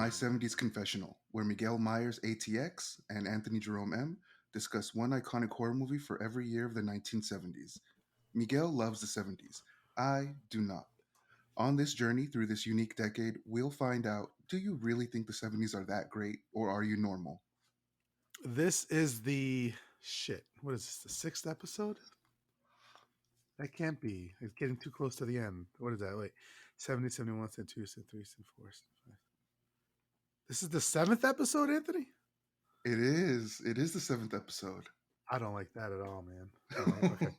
My 70's Confessional, where Miguel Myers ATX and Anthony Jerome M discuss one iconic horror movie for every year of the 1970s. Miguel loves the 70s. I do not. On this journey through this unique decade, we'll find out, do you really think the 70s are that great, or are you normal? This is the shit. What is this? The sixth episode? That can't be. It's getting too close to the end. What is that? Wait. 70, 71, 72, 73, 74, 75. This is the seventh episode, Anthony? It is. It is the seventh episode. I don't like that at all, man. I don't like okay.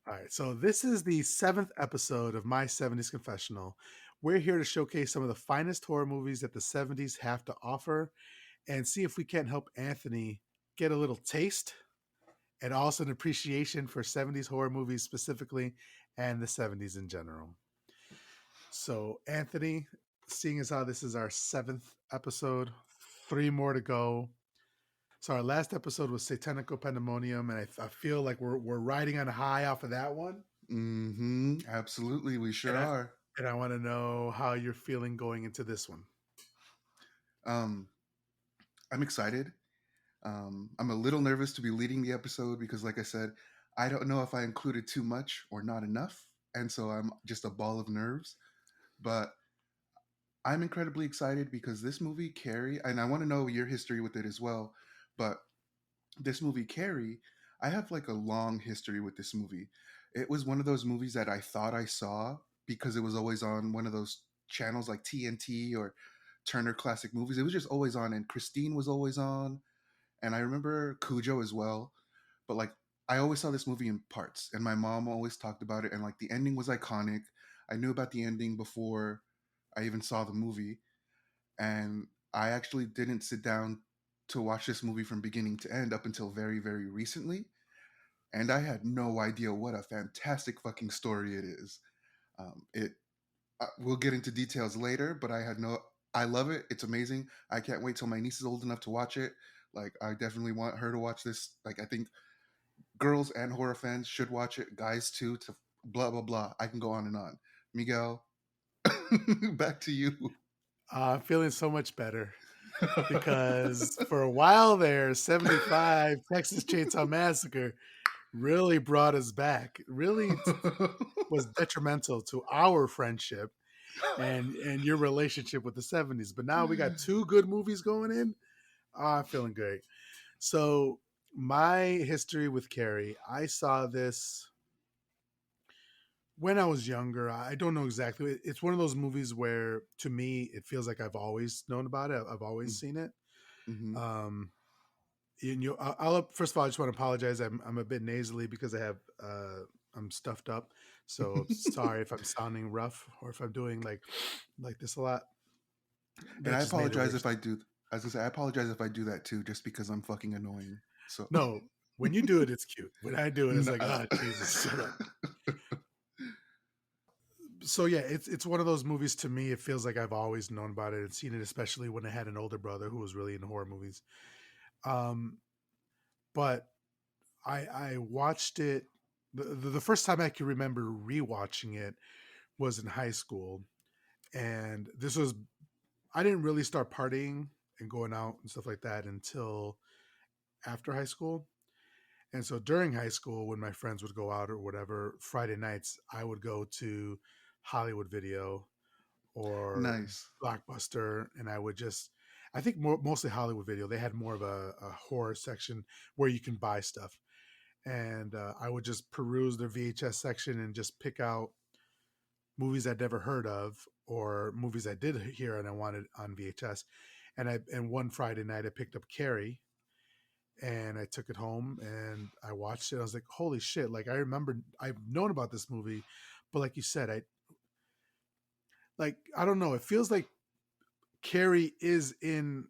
All right. So this is the seventh episode of My 70s Confessional. We're here to showcase some of the finest horror movies that the 70s have to offer and see if we can't help Anthony get a little taste and also an appreciation for 70s horror movies specifically and the 70s in general. So, Anthony, seeing as how this is our seventh episode, three more to go. So, our last episode was Satanical Pandemonium, and I feel like we're riding on a high off of that one. Absolutely, we sure And I, are. and I want to know how you're feeling going into this one. Um, I'm excited. I'm a little nervous to be leading the episode because, like I said, I don't know if I included too much or not enough. And so I'm just a ball of nerves. But I'm incredibly excited because this movie, Carrie, and I want to know your history with it as well. But this movie, Carrie, I have like a long history with this movie. It was one of those movies that I thought I saw because it was always on one of those channels like TNT or Turner Classic Movies. It was just always on, and Christine was always on. And I remember Cujo as well. But like, I always saw this movie in parts, and my mom always talked about it. And like, the ending was iconic. I knew about the ending before I even saw the movie. And I actually didn't sit down to watch this movie from beginning to end up until very, very recently. And I had no idea what a fantastic fucking story it is. It We'll get into details later, but I had no. I love it. It's amazing. I can't wait till my niece is old enough to watch it. Like, I definitely want her to watch this. Like, I think girls and horror fans should watch it. Guys too. To blah blah blah. I can go on and on. Miguel, back to you. I'm feeling so much better because for a while there, 75 Texas Chainsaw Massacre really brought us back. Really was detrimental to our friendship and your relationship with the 70s. But now we got two good movies going in. I'm feeling great. So my history with Carrie, I saw this when I was younger. I don't know exactly. It's one of those movies where to me it feels like I've always known about it. I've always seen it. Mm-hmm. Um I'll first of all, I just want to apologize. I'm a bit nasally because I'm stuffed up. So sorry if I'm sounding rough or if I'm doing like this a lot. And That I just made it apologize worse. if I do. As I say, I apologize if I do that too, just because I'm fucking annoying. So, No, when you do it, it's cute. When I do it, it's like, nah. oh Jesus, shut up. So yeah, it's one of those movies to me. It feels like I've always known about it and seen it, especially when I had an older brother who was really into horror movies. Um, but I watched it the first time I can remember rewatching it was in high school, and this was I didn't really start partying and going out and stuff like that until after high school. And so during high school, when my friends would go out or whatever, Friday nights, I would go to Hollywood Video or Nice. Blockbuster, and I would just, I think mostly Hollywood Video. They had more of a horror section where you can buy stuff, and I would just peruse their VHS section and just pick out movies I'd never heard of or movies I did hear and I wanted on VHS. And one Friday night I picked up Carrie and I took it home and I watched it. I was like, holy shit! Like I remember I've known about this movie, but like you said, I don't know. It feels like Carrie is in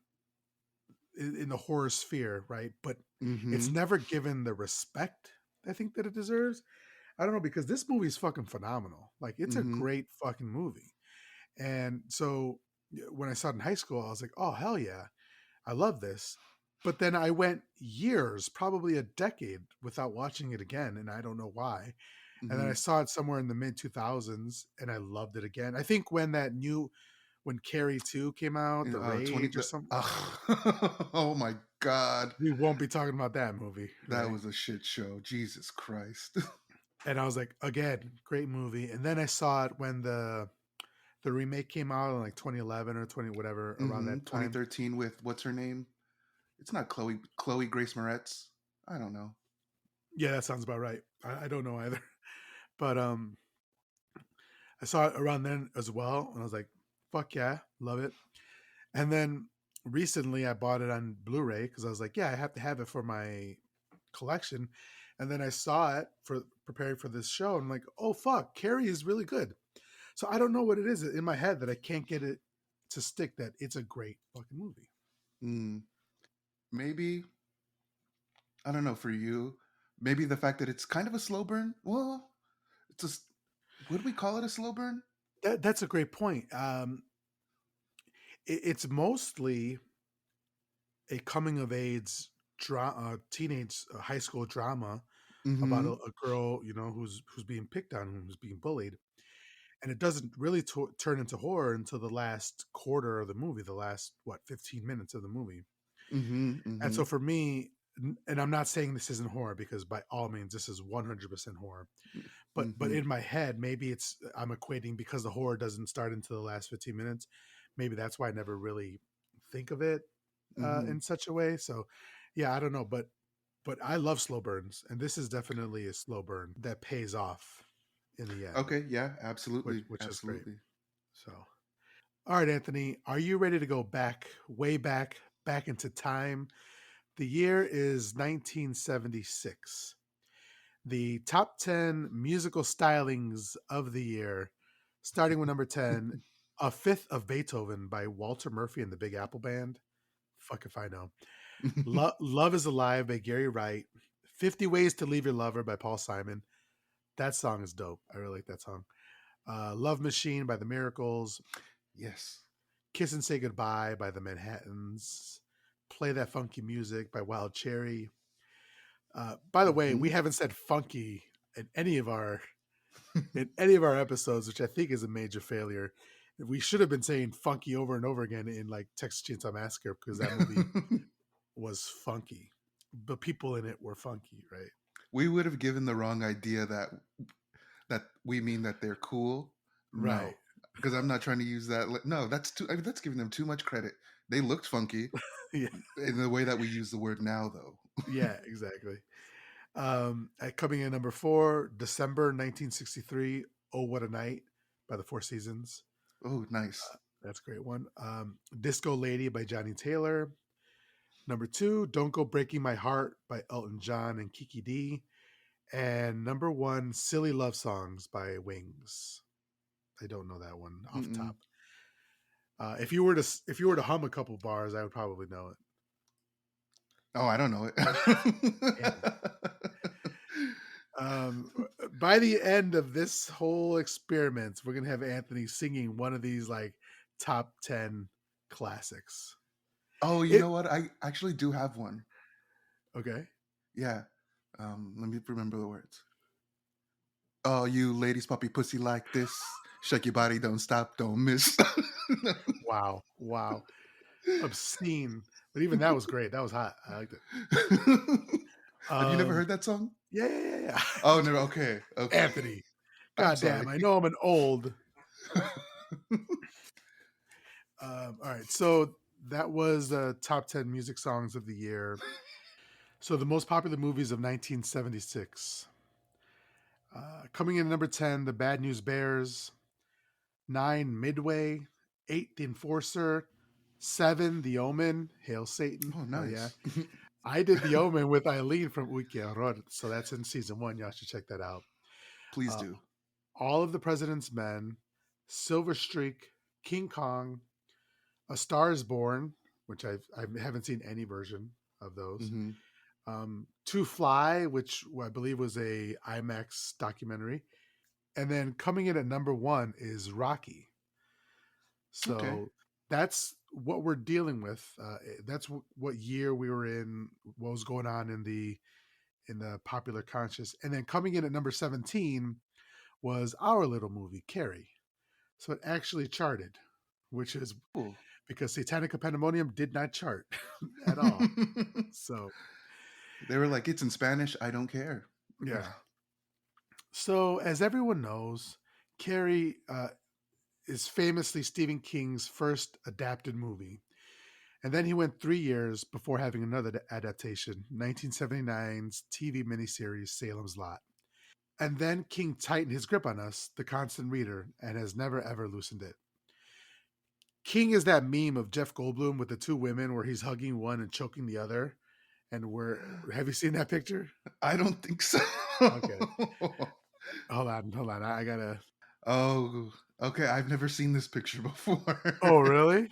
the horror sphere, right? But it's Mm-hmm. never given the respect I think that it deserves. I don't know because this movie is fucking phenomenal. Like it's a Mm-hmm. great fucking movie. And so when I saw it in high school, I was like, oh hell yeah, I love this. But then I went years, probably a decade, without watching it again, and I don't know why. And then Mm-hmm. I saw it somewhere in the mid 2000s, and I loved it again. I think when when Carrie 2 came out, The 20 Rage or the something. oh my god. We won't be talking about that movie, That right? was a shit show. Jesus Christ. And I was like, again, great movie. And then I saw it when the remake came out in like 2011 or 20 whatever around that time. 2013 with what's her name? It's not Chloe Grace Moretz. I don't know. Yeah, that sounds about right. I don't know either, but I saw it around then as well, and I was like, fuck yeah, love it. And then recently I bought it on Blu-ray because I was like, yeah, I have to have it for my collection. And then I saw it for preparing for this show, and I'm like, oh fuck, Carrie is really good. So I don't know what it is in my head that I can't get it to stick that it's a great fucking movie. Mm, maybe I don't know for you. Maybe the fact that it's kind of a slow burn. Well, it's just would we call it a slow burn? That's a great point. It's mostly a coming of age teenage high school drama about Mm-hmm. a girl, who's being picked on, who's being bullied, and it doesn't really turn into horror until the last quarter of the movie, the last 15 minutes of the movie. Mm-hmm. And Mm-hmm. so for me, and I'm not saying this isn't horror because by all means this is 100% horror, but Mm-hmm. in my head maybe it's I'm equating because the horror doesn't start until the last 15 minutes. Maybe that's why I never really think of it Mm-hmm. in such a way. So yeah, I don't know, but I love slow burns, and this is definitely a slow burn that pays off in the end, Okay, yeah, which absolutely. which is great. Absolutely. So, all right, Anthony, are you ready to go back, way back into time? The year is 1976. The top 10 musical stylings of the year, starting with number 10, A Fifth of Beethoven by Walter Murphy and the Big Apple Band. Fuck if I know. Love is Alive by Gary Wright. 50 Ways to Leave Your Lover by Paul Simon. That song is dope. I really like that song. Love Machine by The Miracles. Yes. Kiss and Say Goodbye by The Manhattans. Play That Funky Music by Wild Cherry. By the way, Mm-hmm. we haven't said funky in any of our episodes, which I think is a major failure. We should have been saying funky over and over again in like Texas Chainsaw Massacre because that movie was funky. The people in it were funky, right? We would have given the wrong idea that we mean that they're cool. Right. No, because I'm not trying to use that. No, that's too. I mean, that's giving them too much credit. They looked funky Yeah. in the way that we use the word now, though. Yeah, exactly. Coming in number 4, December 1963, Oh What a Night by the Four Seasons. Oh, nice. That's a great one. Disco Lady by Johnny Taylor. Number 2, Don't Go Breaking My Heart by Elton John and Kiki D. And number 1, Silly Love Songs by Wings. I don't know that one off the Mm-mm. top. If you were to hum a couple bars, I would probably know it. Oh, I don't know Damn. it. By the end of this whole experiment, we're gonna have Anthony singing one of these like top 10 classics. Oh, you It know what? I actually do have one. okay. Yeah. Let me remember the words. Oh, you ladies, puppy pussy like this. Shake your body, don't stop, don't miss. Wow, wow, obscene. But even that was great. That was hot. I liked it. Have you never Um, heard that song? yeah, yeah, yeah, Oh, yeah. no. Okay. Okay. Anthony, I'm goddamn, sorry. I know I'm an old. All right, so that was the top 10 music songs of the year. So the most popular movies of 1976. Coming in at number 10, The Bad News Bears. 9, Midway. 8, The Enforcer. 7, The Omen. Hail Satan. Oh, Hell yeah. nice. I did The Omen with Eileen from Uy Que Horror, so that's in season 1. Y'all should check that out. Please Uh, do. All of the President's Men. Silver Streak. King Kong. A Star is Born, which I haven't seen any version of those. Hmm. To Fly, which I believe was a IMAX documentary, and then coming in at number 1 is Rocky. Okay. So that's what we're dealing with. That's what year we were in, what was going on in the popular conscious, and then coming in at number 17 was our little movie Carrie. So it actually charted. which is Cool. because Satanica Pandemonium did not chart at all. So, They were like, it's in Spanish. I don't care. yeah. So, as everyone knows, Carrie is famously Stephen King's first adapted movie. And then he went 3 years before having another adaptation, 1979's TV miniseries Salem's Lot. And then King tightened his grip on us, the constant reader, and has never ever loosened it. King is that meme of Jeff Goldblum with the two women where he's hugging one and choking the other. And we're have you seen that picture? I don't think so. Okay. Hold on. I gotta Oh, okay. I've never seen this picture before. Oh really?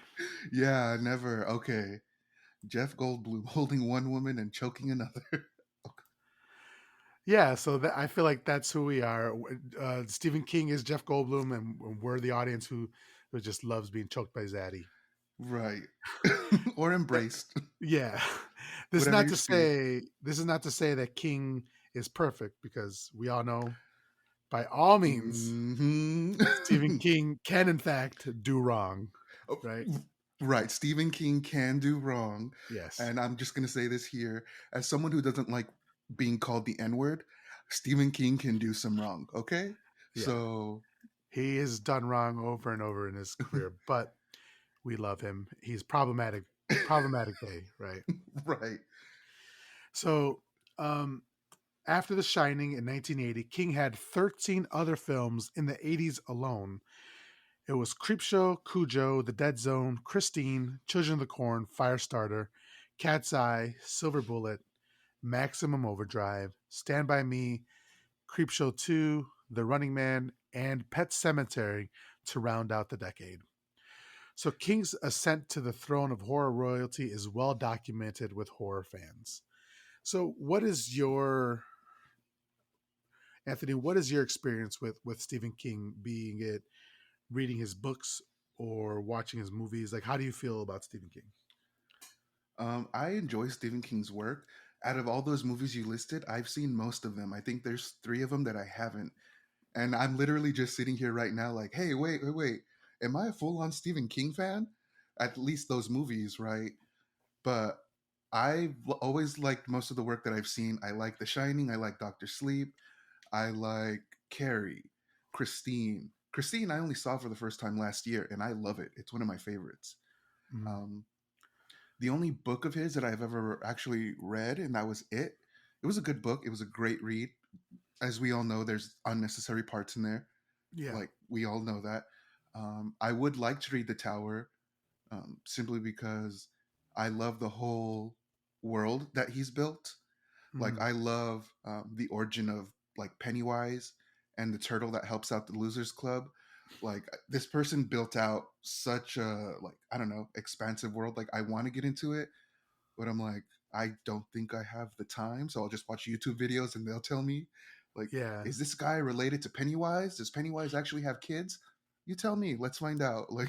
Yeah, never. Okay. Jeff Goldblum holding one woman and choking another. Okay. Yeah, so I feel like that's who we are. Stephen King is Jeff Goldblum, and we're the audience who just loves being choked by Zaddy. Right. Or That- embraced. yeah, Whatever your speed. this is not to say that King is perfect because we all know by all means Hmm. Stephen King can in fact do wrong, right? Right. Stephen King can do wrong. Yes, And I'm just going to say this here as someone who doesn't like being called the N word, Stephen King can do some wrong. Okay. yeah, So, he has done wrong over and over in his career, but we love him. He's problematic gay, right? right. So, um, after The Shining in 1980, King had 13 other films in the 80s alone. It was Creepshow, Cujo, The Dead Zone, Christine, Children of the Corn, Firestarter, Cat's Eye, Silver Bullet, Maximum Overdrive, Stand By Me, Creepshow 2, The Running Man, and Pet Cemetery to round out the decade. So King's ascent to the throne of horror royalty is well documented with horror fans. So what is your Anthony, what is your experience with Stephen King, being it reading his books or watching his movies? Like, how do you feel about Stephen King? I enjoy Stephen King's work. Out of all those movies you listed, I've seen most of them. I think there's three of them that I haven't. And I'm literally just sitting here right now, like, hey, wait. Am I a full on Stephen King fan? At least those movies, right? But I've always liked most of the work that I've seen. I like The Shining. I like Doctor Sleep. I like Carrie, Christine. Christine, I only saw for the first time last year, and I love it. It's one of my favorites. Mm, Um, the only book of his that I've ever actually read, and that was it. It was a good book. It was a great read. As we all know, there's unnecessary parts in there. yeah. Like we all know that. I would like to read The Tower, simply because I love the whole world that he's built. Like Mm, I love the origin of like Pennywise and the turtle that helps out the Losers Club. Like this person built out such a, like, I don't know, expansive world. Like I want to get into it, but I'm like, I don't think I have the time. So I'll just watch YouTube videos and they'll tell me, like, yeah. is this guy related to Pennywise? Does Pennywise actually have kids? You tell me. Let's find out. Like,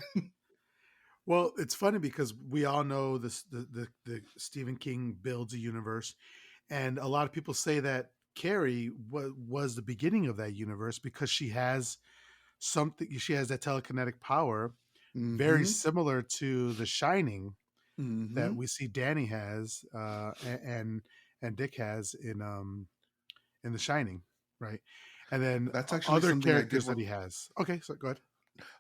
Well, it's funny because we all know this the Stephen King builds a universe, and a lot of people say that Carrie was the beginning of that universe because she has something. She has that telekinetic power, very mm-hmm, similar to The Shining that mm-hmm. we see Danny has, and Dick has in The Shining, right? And then That's actually other something I did characters that want. he has. Okay, so go ahead.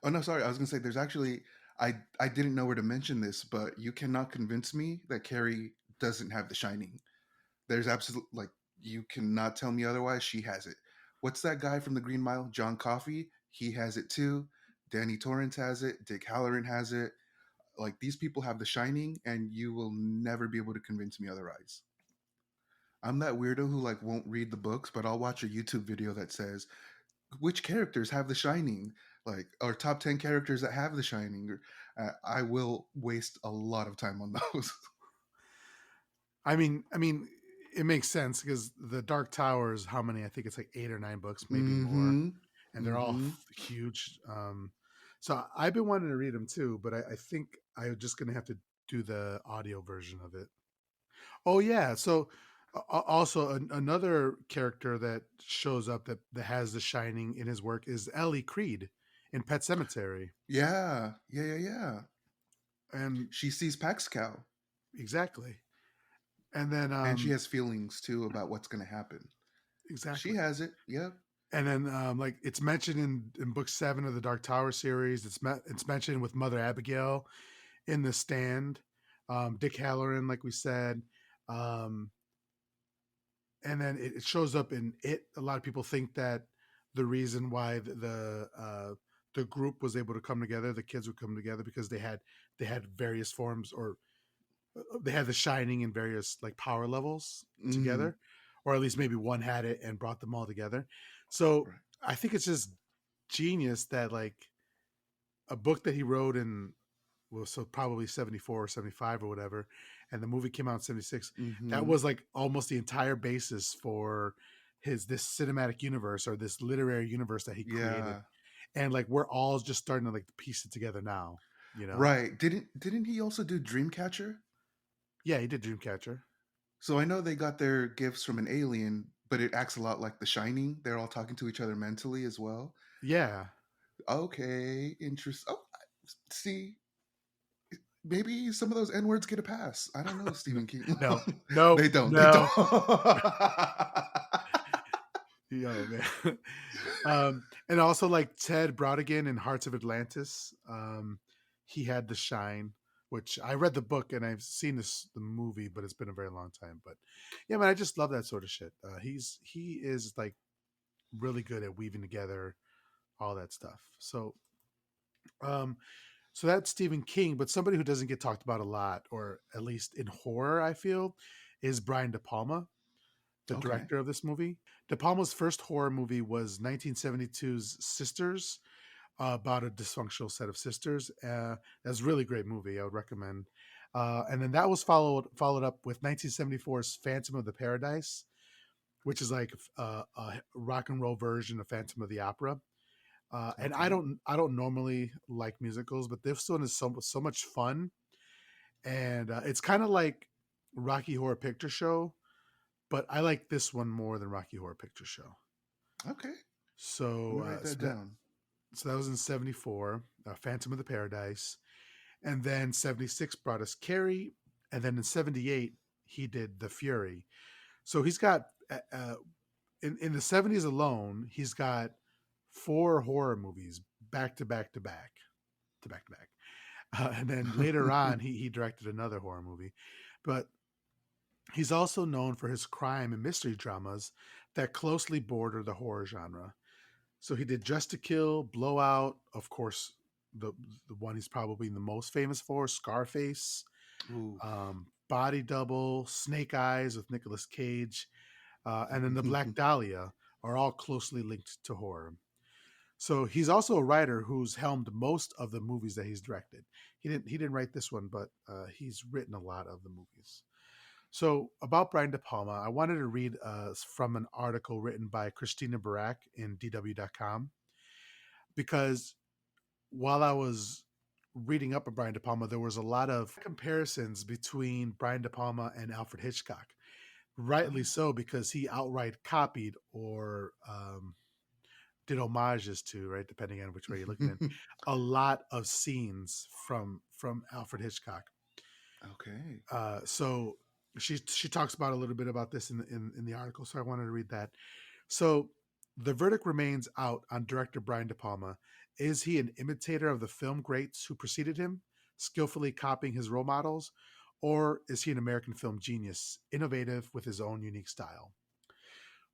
Oh no, sorry. I was gonna say there's actually, I didn't know where to mention this, but you cannot convince me that Carrie doesn't have The Shining. There's absolute, like, you cannot tell me otherwise. She has it. What's that guy from the Green Mile? John Coffey. He has it too. Danny Torrance has it. Dick Halloran has it. Like these people have The Shining, and you will never be able to convince me otherwise. I'm that weirdo who like won't read the books, but I'll watch a YouTube video that says which characters have The Shining, like, or top 10 characters that have The Shining. I will waste a lot of time on those. I mean, it makes sense because the Dark Tower is how many? I think it's like 8 or 9 books, maybe more, Mm-hmm. and they're all Mm-hmm. huge. So I've been wanting to read them too, but I think I'm just gonna have to do the audio version of it. Oh yeah, so also another character that shows up that has The Shining in his work is Ellie Creed in Pet Cemetery. Yeah, yeah, yeah, yeah. And She sees Paxcal, exactly. And then and she has feelings too about what's going to happen. She exactly. has it. Yep. And then like it's mentioned in book 7 of the Dark Tower series. It's mentioned with Mother Abigail in The Stand. Dick Halloran, like we said. Um, and then it shows up in it. A lot of people think that the reason why the group was able to come together, the kids would come together because they had various forms, or they had the Shining in various like power levels Mm, together, or at least maybe one had it and brought them all together. So right. I think it's just genius that like a book that he wrote in, well, so probably 74 or 75 or whatever, and the movie came out in 76. That Mm-hmm. was like almost the entire basis for this cinematic universe, or this literary universe that he created. Yeah. And like we're all just starting to like piece it together now, you know? Right. Didn't he also do Dreamcatcher? Yeah, he did Dreamcatcher. So I know they got their gifts from an alien, but it acts a lot like The Shining. They're all talking to each other mentally as well. Yeah. Okay, interest. Oh, see, maybe some of those N words get a pass. I don't know, No, Stephen King. no, no, They don't. They don't. no. Yo, man. And also like Ted Brautigan in Hearts of Atlantis. He had the shine, which I read the book and I've seen the movie, but it's been a very long time. But yeah, man, I just love that sort of shit. He is like really good at weaving together all that stuff. Um, so that's Stephen King, but somebody who doesn't get talked about a lot, or at least in horror, I feel, is Brian De Palma, the Okay. director of this movie. De Palma's first horror movie was 1972's Sisters, about a dysfunctional set of sisters. That's a really great movie. I would recommend. And then that was followed up with 1974's Phantom of the Paradise, which is like a rock and roll version of Phantom of the Opera. And I Okay. don't normally like musicals, but this one is so much fun, and it's kind of like Rocky Horror Picture Show, but I like this one more than Rocky Horror Picture Show. Okay. Let So me write so that that down. so that was in 74, Phantom of the Paradise, and then 76 brought us Carrie, and then in 78 he did The Fury. So he's got in the 70's alone, he's got 4 horror movies back to back to back to back to back. And then later on, he directed another horror movie. But he's also known for his crime and mystery dramas that closely border the horror genre. So he did Just to Kill, Blowout, of course, the the one he's probably the most famous for, Scarface, Ooh. Body Double, Snake Eyes with Nicolas Cage, and then The Black Dahlia are all closely linked to horror. So he's also a writer who's helmed most of the movies that he's directed. He didn't write this one, but he's written a lot of the movies. So about Brian De Palma, I wanted to read from an article written by Christina Barak in DW.com, because while I was reading up on Brian De Palma, there was a lot of comparisons between Brian De Palma and Alfred Hitchcock. Rightly Oh. so, because he outright copied or did homages to, right, depending on which way you're looking at, a lot of scenes from Alfred Hitchcock. Okay. So she talks about a little bit about this in the article, so I wanted to read that. So the verdict remains out on director Brian De Palma. Is he an imitator of the film greats who preceded him, skillfully copying his role models, or is he an American film genius, innovative with his own unique style?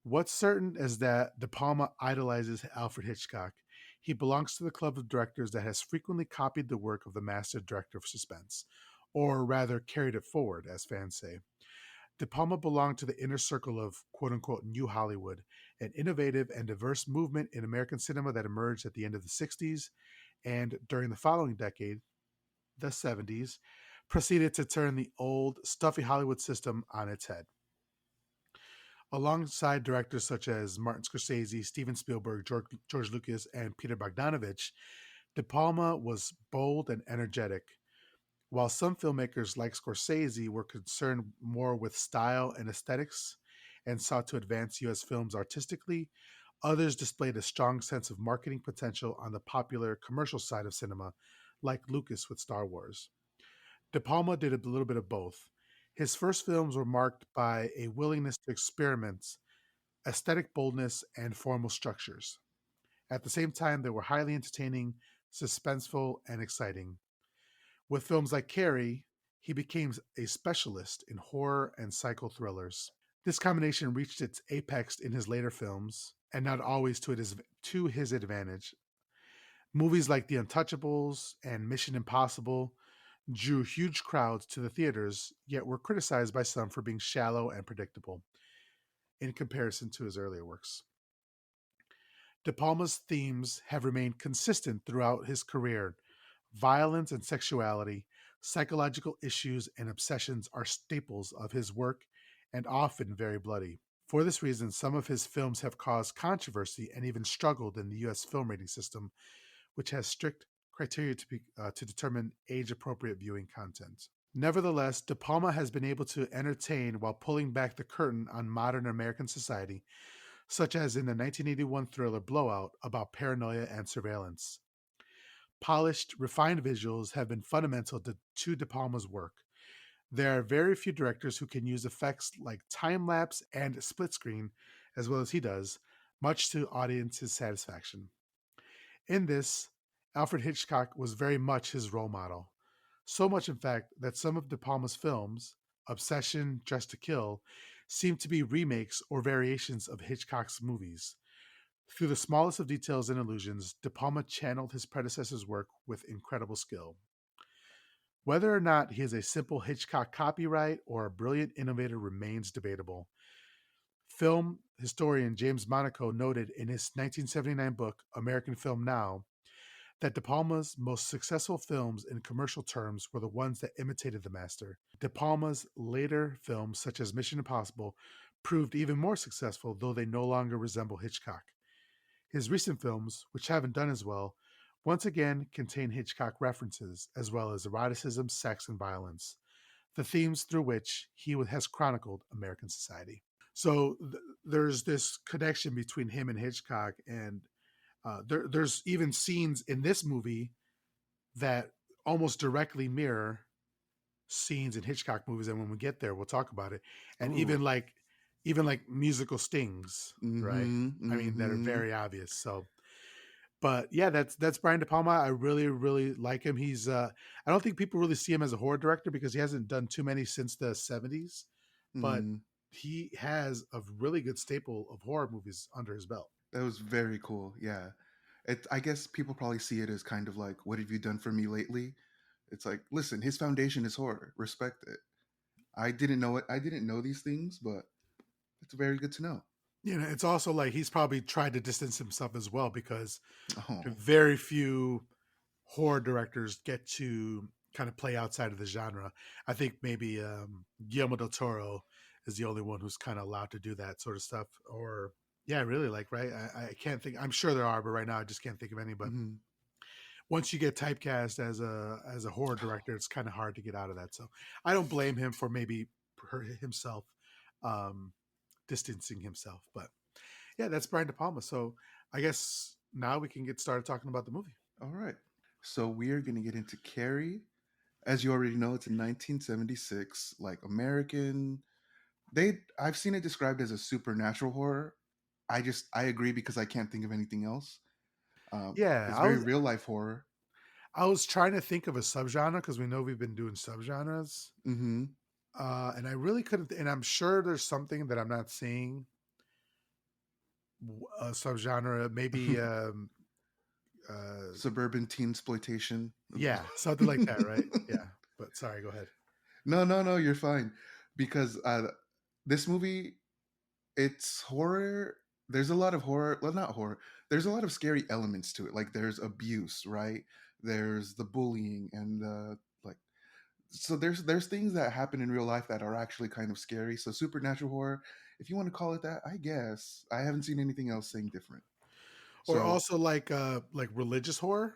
What's certain is that De Palma idolizes Alfred Hitchcock. He belongs to the club of directors that has frequently copied the work of the master director of suspense, or rather carried it forward, as fans say. De Palma belonged to the inner circle of quote unquote New Hollywood, an innovative and diverse movement in American cinema that emerged at the end of the 60s and during the following decade, the 70's, proceeded to turn the old, stuffy Hollywood system on its head. Alongside directors such as Martin Scorsese, Steven Spielberg, George Lucas, and Peter Bogdanovich, De Palma was bold and energetic. While some filmmakers like Scorsese were concerned more with style and aesthetics and sought to advance U.S. films artistically, Others displayed a strong sense of marketing potential on the popular commercial side of cinema, like Lucas with Star Wars. De Palma did a little bit of both. His first films were marked by a willingness to experiment, aesthetic boldness, and formal structures. At the same time, they were highly entertaining, suspenseful, and exciting. With films like Carrie, he became a specialist in horror and psycho thrillers. This combination reached its apex in his later films, and not always to his advantage. Movies like The Untouchables and Mission Impossible drew huge crowds to the theaters, yet were criticized by some for being shallow and predictable in comparison to his earlier works. De Palma's themes have remained consistent throughout his career. Violence and sexuality, psychological issues, and obsessions are staples of his work and often very bloody. For this reason, some of his films have caused controversy and even struggled in the US film rating system, which has strict criteria to determine age appropriate viewing content. Nevertheless, De Palma has been able to entertain while pulling back the curtain on modern American society, such as in the 1981 thriller Blowout about paranoia and surveillance. Polished, refined visuals have been fundamental to De Palma's work. There are very few directors who can use effects like time lapse and split screen as well as he does, much to audiences' satisfaction. In this, Alfred Hitchcock was very much his role model. So much, in fact, that some of De Palma's films, Obsession, Dressed to Kill, seem to be remakes or variations of Hitchcock's movies. Through the smallest of details and illusions, De Palma channeled his predecessor's work with incredible skill. Whether or not he is a simple Hitchcock copyright or a brilliant innovator remains debatable. Film historian James Monaco noted in his 1979 book, American Film Now, that De Palma's most successful films in commercial terms were the ones that imitated the master. De Palma's later films, such as Mission Impossible, proved even more successful, though they no longer resemble Hitchcock. His recent films, which haven't done as well, once again contain Hitchcock references, as well as eroticism, sex, and violence, the themes through which he has chronicled American society. So there's this connection between him and Hitchcock, and there's even scenes in this movie that almost directly mirror scenes in Hitchcock movies. And when we get there, we'll talk about it. And Ooh. even like musical stings, right? Mm-hmm. I mean, that are Mm-hmm. very obvious. So, but yeah, that's Brian De Palma. I really like him. He's I don't think people really see him as a horror director because he hasn't done too many since the 70's, but Mm. he has a really good staple of horror movies under his belt. That was very cool. Yeah. I guess people probably see it as kind of like, what have you done for me lately? It's like, listen, his foundation is horror. Respect it. I didn't know it. I didn't know these things, but it's very good to know. You know, it's also like he's probably tried to distance himself as well because Oh. very few horror directors get to kind of play outside of the genre. I think maybe Guillermo del Toro is the only one who's kind of allowed to do that sort of stuff. Or yeah, really, like right. I can't think. I'm sure there are, but right now I just can't think of any. But Mm-hmm. once you get typecast as a horror director, it's kind of hard to get out of that. So I don't blame him for maybe himself um, distancing himself. But yeah, that's Brian De Palma. So I guess now we can get started talking about the movie. All right. So we are going to get into Carrie. As you already know, it's in 1976, like American. I've seen it described as a supernatural horror. I agree because I can't think of anything else. Yeah, It's very real life horror. I was trying to think of a subgenre because we know we've been doing subgenres, Mm-hmm. and I really couldn't. And I'm sure there's something that I'm not seeing. A subgenre, maybe. Uh, Suburban teen exploitation. yeah, something like that, right? Yeah. But sorry, go ahead. No, no, no, you're fine. Because this movie, it's horror. There's a lot of horror. Well, not horror. There's a lot of scary elements to it. Like there's abuse, right? There's the bullying and the like. So there's things that happen in real life that are actually kind of scary. So supernatural horror, if you want to call it that, I guess. I haven't seen anything else saying different. Or So also like religious horror,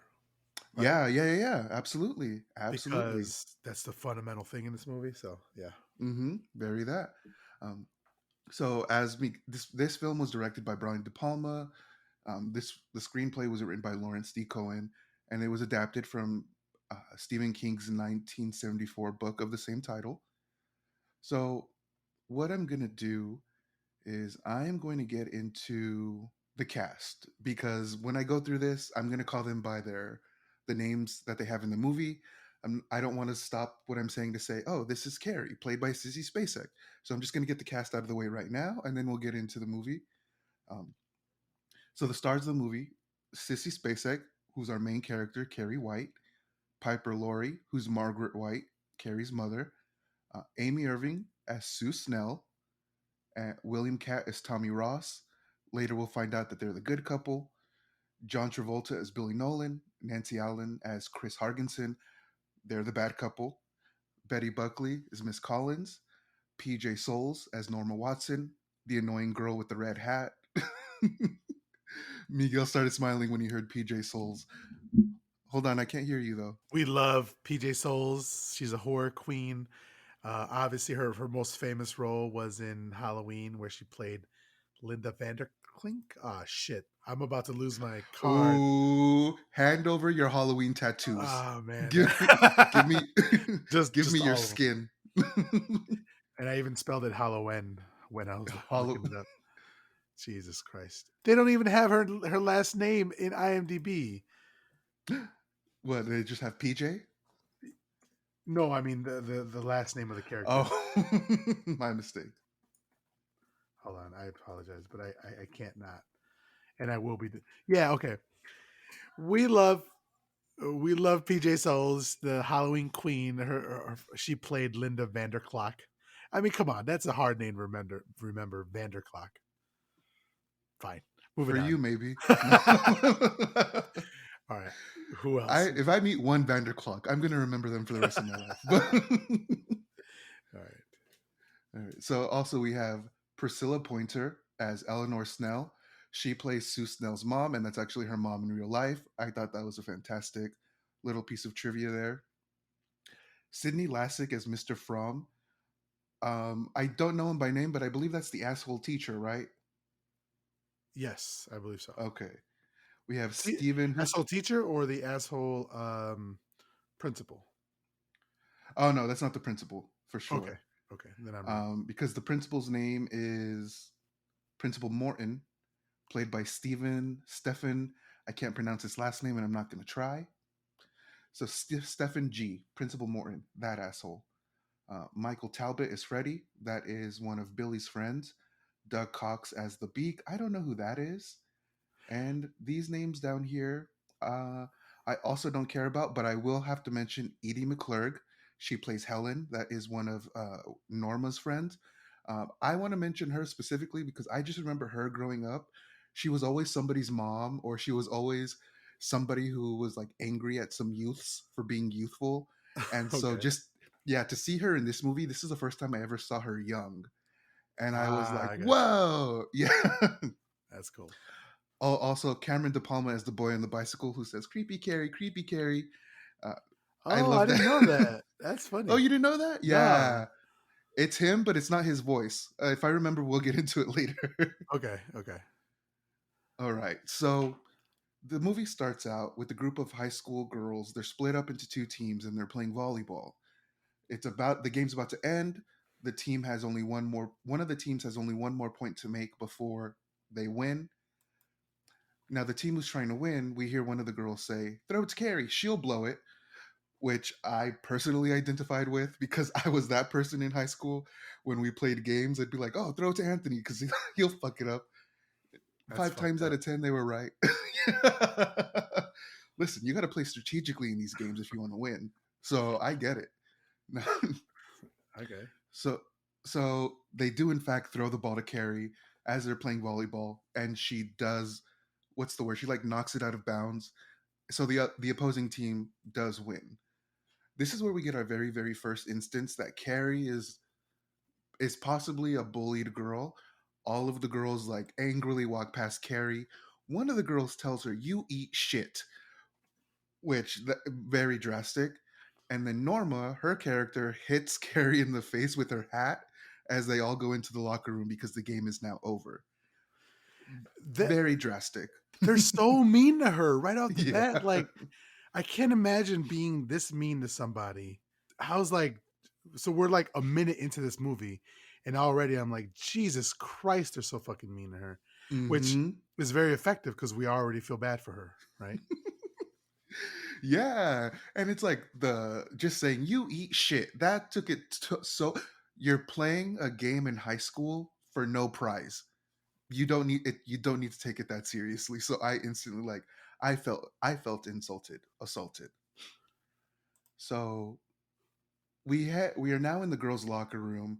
right? yeah, yeah, yeah, yeah. Absolutely, absolutely. Because that's the fundamental thing in this movie. So yeah. Mm-hmm. Very that. Um, So this film was directed by Brian De Palma. The screenplay was written by Lawrence D. Cohen, and it was adapted from Stephen King's 1974 book of the same title. So what I'm gonna do is I am going to get into the cast because when I go through this, I'm going to call them by the names that they have in the movie. I don't want to stop what I'm saying to say, oh, this is Carrie, played by Sissy Spacek. So I'm just going to get the cast out of the way right now, and then we'll get into the movie. Um, so the stars of the movie: Sissy Spacek, who's our main character, Carrie White; Piper Laurie, who's Margaret White, Carrie's mother; Amy Irving as Sue Snell; William Catt as Tommy Ross. Later, we'll find out that they're the good couple. John Travolta as Billy Nolan. Nancy Allen as Chris Hargensen. They're the bad couple. Betty Buckley is Miss Collins. PJ Souls as Norma Watson, the annoying girl with the red hat. Miguel started smiling when he heard PJ Souls. Hold on, I can't hear you though. We love PJ Souls. She's a horror queen. Obviously, her most famous role was in Halloween, where she played Linda Vanderklink. Ah, shit! I'm about to lose my card. Ooh, hand over your Halloween tattoos. Oh man, Give, give me, give me just your all of them. skin. And I even spelled it Halloween when I was Hollow. looking it up. Jesus Christ! They don't even have her last name in IMDb. What? They just have PJ? No, I mean the last name of the character. Oh, my mistake. Hold on, I apologize, but I can't not, and I will be. Yeah, okay. We love we love PJ Souls, the Halloween queen. She played Linda Vanderclock. I mean, come on, that's a hard name to remember Vanderclock. Fine, For moving you, on. maybe. No. All right, who else? If I meet one Vanderclock, I'm gonna remember them for the rest of my life. But All right. all right. So also we have Priscilla Pointer as Eleanor Snell. She plays Sue Snell's mom, and that's actually her mom in real life. I thought that was a fantastic little piece of trivia there. Sidney Lassick as Mr. Fromm. I don't know him by name, but I believe that's the asshole teacher, right? Yes, I believe so. Okay. We have See, Stephen. asshole teacher or the asshole principal? Oh no, that's not the principal for Okay, sure. okay, then I'm wrong. Because the principal's name is Principal Morton, played by Stephen. I can't pronounce his last name, and I'm not going to try. So Stephen G, Principal Morton, that asshole. Michael Talbot is Freddy. That is one of Billy's friends. Doug Cox as the Beak. I don't know who that is. And these names down here, I also don't care about, but I will have to mention Edie McClurg. She plays Helen. That is one of Norma's friends. I want to mention her specifically because I just remember her growing up. She was always somebody's mom, or she was always somebody who was like angry at some youths for being youthful. And so, Okay. just yeah, to see her in this movie, this is the first time I ever saw her young. And I was Ah, like, I got you. whoa, yeah. That's cool. Also, Cameron De Palma as the boy on the bicycle who says "Creepy Carrie, creepy Carrie." Uh, I Oh, I love that. didn't know that. That's Oh, funny. you didn't know that? No. Yeah, it's him, but it's not his voice. If I remember, we'll get into it later. Okay, okay. All right. So the movie starts out with a group of high school girls. They're split up into two teams and they're playing volleyball. The game's about to end. The team has only one more. One of the teams has only one more point to make before they win. Now the team who's trying to win, we hear one of the girls say, "Throw it to Carrie. She'll blow it." Which I personally identified with because I was that person in high school. When we played games, I'd be like, "Oh, throw it to Anthony because he'll fuck it up." That's Five fucked times out up. of 10, they were right. Listen, you got to play strategically in these games if you want to win. So I get it. Okay. so so they do in fact throw the ball to Carrie as they're playing volleyball, and she does what's the word? She like knocks it out of bounds. So the opposing team does win. This is where we get our very first instance that Carrie is possibly a bullied girl. All of the girls like angrily walk past Carrie. One of the girls tells her, "You eat shit," very drastic. And then Norma, her character, hits Carrie in the face with her hat. as they all go into the locker room because the game is now over. That Very drastic. they're so mean to her right off the Yeah. bat. Like, I can't imagine being this mean to somebody. How's like so we're like a minute into this movie and already I'm like, Jesus Christ, they're so fucking mean to her. Which Hmm. is very effective because we already feel bad for her, right? Yeah, and it's like the just saying you eat shit. That took it so you're playing a game in high school for no prize. You don't need it. You don't need to take it that seriously. So I instantly like I felt insulted, assaulted. So we are now in the girls' locker room,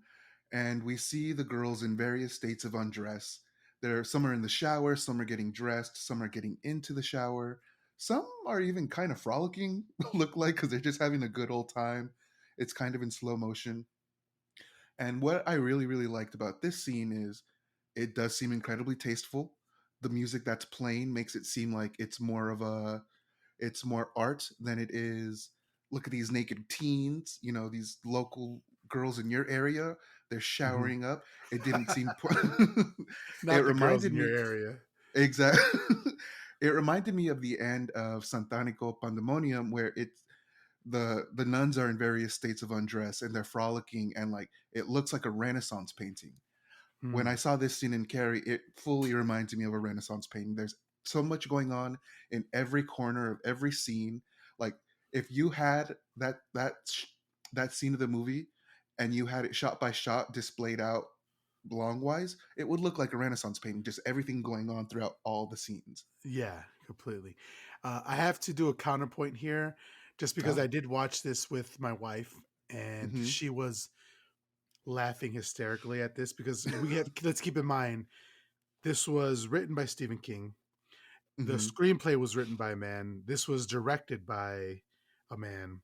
and we see the girls in various states of undress. There, some are in the shower, some are getting dressed, some are getting into the shower, some are even kind of frolicking. Look like because they're just having a good old time. It's kind of in slow motion. And what I really really liked about this scene is it does seem incredibly tasteful. The music that's playing makes it seem like it's more art than it is look at these naked teens, these local girls in your area, they're Mhm. showering up. It didn't seem it Not the girls reminded in your me area. exactly. It reminded me of the end of Santanico Pandemonium where it's the nuns are in various states of undress and they're frolicking and like it looks like a Renaissance painting. When I Mm. saw this scene in Carrie, it fully reminds me of a Renaissance painting. There's so much going on in every corner of every scene. Like if you had that scene of the movie and you had it shot by shot displayed out long wise, it would look like a Renaissance painting. Just everything going on throughout all the scenes. Yeah, completely. I have to do a counterpoint here just because Oh, I did watch this with my wife and mm-hmm, she was laughing hysterically at this because let's keep in mind this was written by Stephen King. The mm-hmm, screenplay was written by a man. This was directed by a man.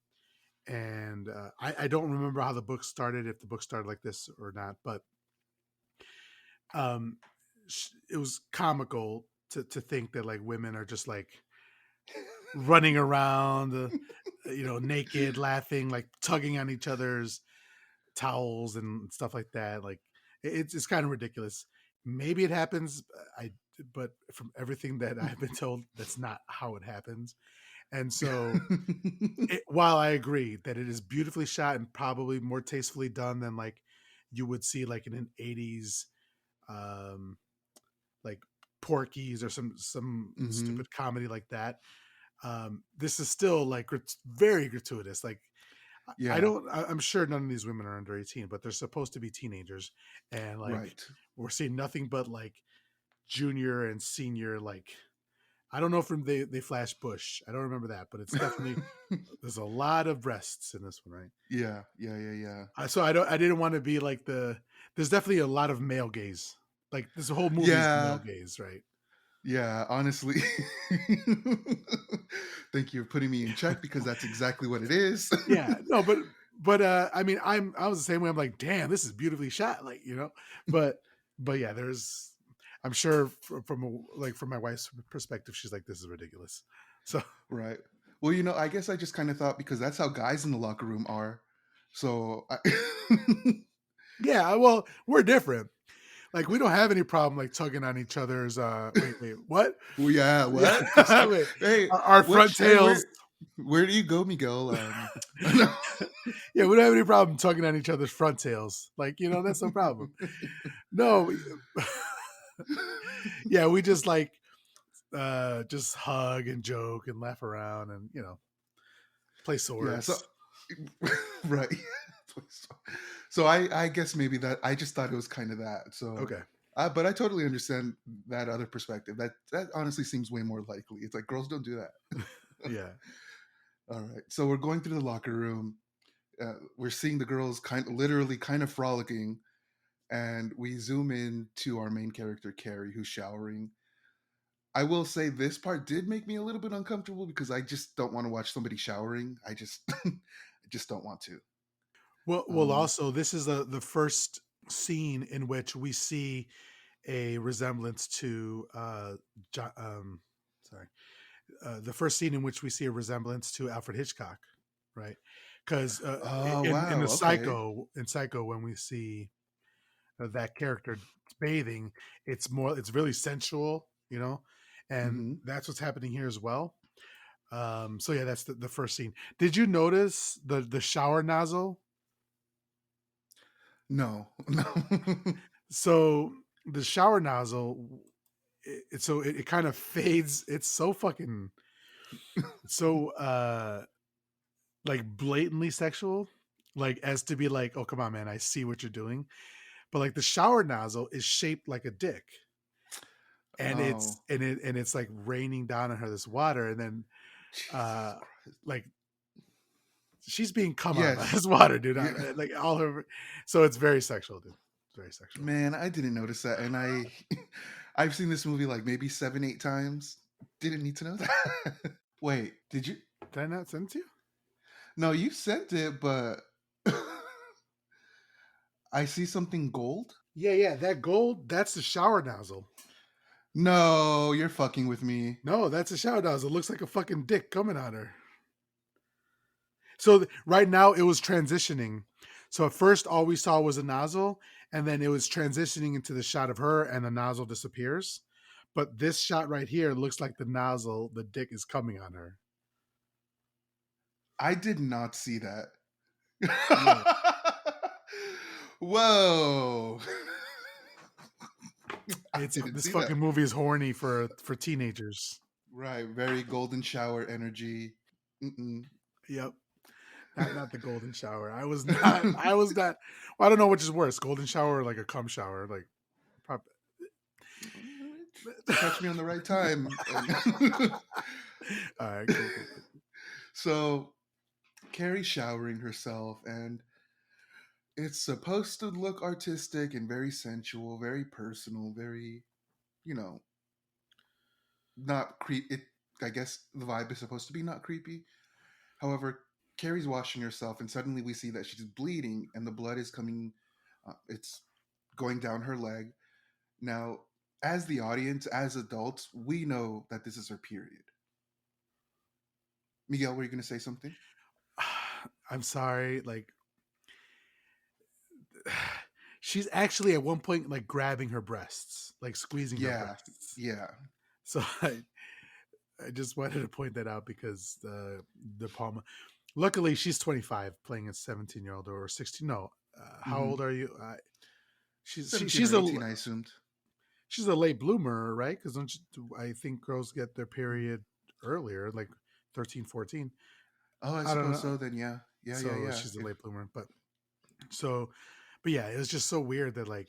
And I don't remember how the book started, if the book started like this or not, but um, it was comical to think that like women are just like running around, naked, laughing, like tugging on each other's towels and stuff like that. Like it's kind of ridiculous. Maybe it happens. But from everything that I've been told, that's not how it happens. And so, while I agree that it is beautifully shot and probably more tastefully done than like you would see like in an '80s, um, like Porky's or some mm-hmm. stupid comedy like that. This is still like very gratuitous. Like I Yeah, don't. I'm sure none of these women are under 18, but they're supposed to be teenagers, and like right. we're seeing nothing but like junior and senior. Like I don't know if they flash Bush. I don't remember that, but it's definitely there's a lot of breasts in this one, right? Yeah, yeah, yeah, yeah. So I didn't want to be like the. There's definitely a lot of male gaze. Like this whole movie is male Yeah, gaze, right? yeah, honestly. Thank you for putting me in check because that's exactly what it is. Yeah, no, but I mean, I was the same way. I'm like, damn, this is beautifully shot, like but but yeah, there's. I'm sure from my wife's perspective, she's like, this is ridiculous. So Right. Well, I guess I just kind of thought because that's how guys in the locker room are. So, yeah, well, we're different. Like we don't have any problem like tugging on each other's. Wait, what? well, yeah, Yeah, what? Just wait, hey, our front hey, tails. where do you go, Miguel? Yeah, we don't have any problem tugging on each other's front tails. Like that's no problem. No, yeah, we just like just hug and joke and laugh around and play Yeah. So, swords. right. So I guess maybe that I just thought it was kind of that. So, Okay. but I totally understand that other perspective. That honestly seems way more likely. It's like girls don't do that. Yeah. All right. So we're going through the locker room. We're seeing the girls literally kind of frolicking, and we zoom in to our main character Carrie, who's showering. I will say this part did make me a little bit uncomfortable because I just don't want to watch somebody showering. I just I just don't want to. Well. Um, Also, this is the first scene in which we see a resemblance to sorry, the first scene in which we see a resemblance to Alfred Hitchcock, right? Because oh in wow, the okay. Psycho when we see that character bathing, it's really sensual, and Hmm. that's what's happening here as well. So yeah, that's the first scene. Did you notice the shower nozzle? No, no. So the shower nozzle, it kind of fades. It's so fucking so like blatantly sexual, like as to be like, oh come on, man, I see what you're doing. But like the shower nozzle is shaped like a dick, and Oh, it's like raining down on her this water, and then Jesus uh Christ. like she's being come on by Yes. this water, dude. Yeah. Like all her, so it's very sexual, dude. It's very sexual. Man, I didn't notice that, and I've seen this movie like maybe 7, 8 times. Didn't need to know that. Wait, did you? Did I not send it to you? No, you sent it, but I see something gold. Yeah, yeah. That gold, that's the shower nozzle. No, you're fucking with me. No, that's a shower nozzle. It looks like a fucking dick coming on her. So right now it was transitioning. So at first all we saw was a nozzle, and then it was transitioning into the shot of her, and the nozzle disappears. But this shot right here looks like the nozzle, the dick is coming on her. I did not see that. Yeah. Whoa. I It's didn't this see that. fucking movie is horny for teenagers. Right, very golden shower energy. Mm-mm. Yep. Not the golden shower. I was not well, I don't know which is worse, golden shower or like a cum shower. Like prob- Catch me on the right time. And All right, cool, cool, cool. so Carrie's showering herself, and it's supposed to look artistic and very sensual, very personal, very, you know, not creep. It, I guess the vibe is supposed to be not creepy. However, Carrie's washing herself, and suddenly we see that she's bleeding, and the blood is coming. It's going down her leg. Now, as the audience, as adults, we know that this is her period. Miguel, were you going to say something? I'm sorry, like she's actually at one point like grabbing her breasts, like squeezing her Yeah, breasts. yeah. So I just wanted to point that out because the Palma. Luckily, she's 25, playing a 17-year-old or 16. No, how Hmm. old are you? Seventeen or She's a 18, I assumed. late bloomer, right? Because I think girls get their period earlier, like 13, 14. Oh, I I don't suppose know. so. Then, yeah, yeah, yeah, So yeah. she's a late bloomer, so, but yeah, it was just so weird that like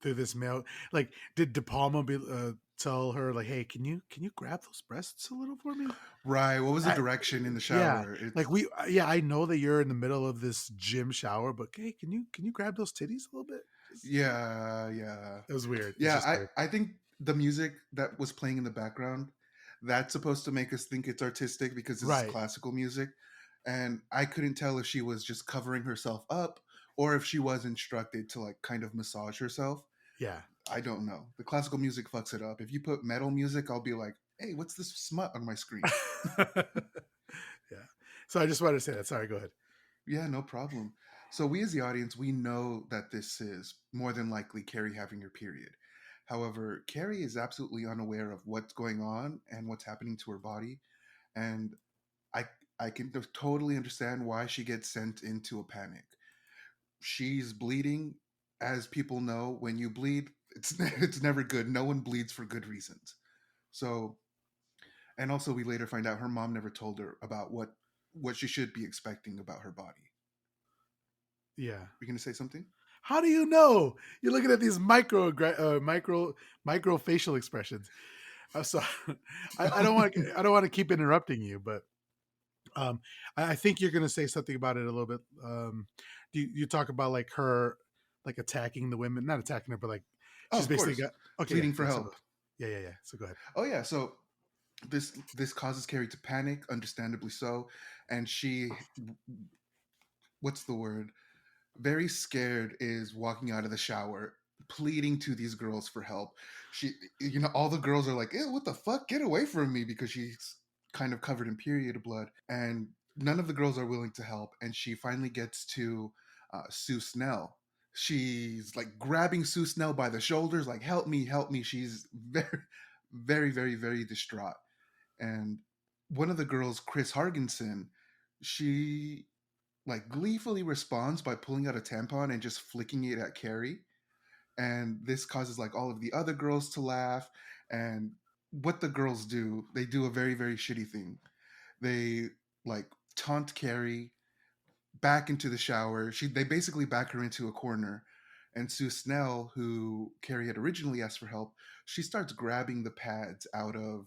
through this male, like, did De Palma tell her like, hey, can you grab those breasts a little for me? Right. What was the I, direction in the yeah, shower? like It's yeah, I know that you're in the middle of this gym shower, but hey, can you grab those titties a little bit? Just, yeah, yeah, it was weird. It's yeah. just weird. I think the music that was playing in the background, that's supposed to make us think it's artistic because this is Right. classical music, and I couldn't tell if she was just covering herself up or if she was instructed to like kind of massage herself. Yeah. I don't know. The classical music fucks it up. If you put metal music, I'll be like, hey, what's this smut on my screen? Yeah. So I just wanted to say that. Sorry, go ahead. Yeah, no problem. So we as the audience, we know that this is more than likely Carrie having her period. However, Carrie is absolutely unaware of what's going on and what's happening to her body, and I I can totally understand why she gets sent into a panic. She's bleeding, as people know. When you bleed, it's it's never good. No one bleeds for good reasons. So, and also we later find out her mom never told her about what she should be expecting about her body. Yeah. You gonna say something? How do you know? You're looking at these micro facial expressions. So I don't want to keep interrupting you, but um, I think you're going to say something about it a little bit. You talk about like her like attacking the women, not attacking her, but like Oh, she's of basically course, got okay, yeah, pleading for yeah. So help. yeah. So go ahead. Oh yeah, so this causes Carrie to panic, understandably so, and she, what's the word? Very scared, is walking out of the shower, pleading to these girls for help. She, all the girls are like, "Ew, what the fuck? Get away from me!" Because she's kind of covered in period blood, and none of the girls are willing to help. And she finally gets to Sue Snell. She's like grabbing Sue Snell by the shoulders, like, help me, help me. She's very, very, very, very distraught. And one of the girls, Chris Hargensen, she like gleefully responds by pulling out a tampon and just flicking it at Carrie. And this causes like all of the other girls to laugh. And what the girls do, they do a very, very shitty thing. They like taunt Carrie back into the shower. They basically back her into a corner. And Sue Snell, who Carrie had originally asked for help, she starts grabbing the pads out of,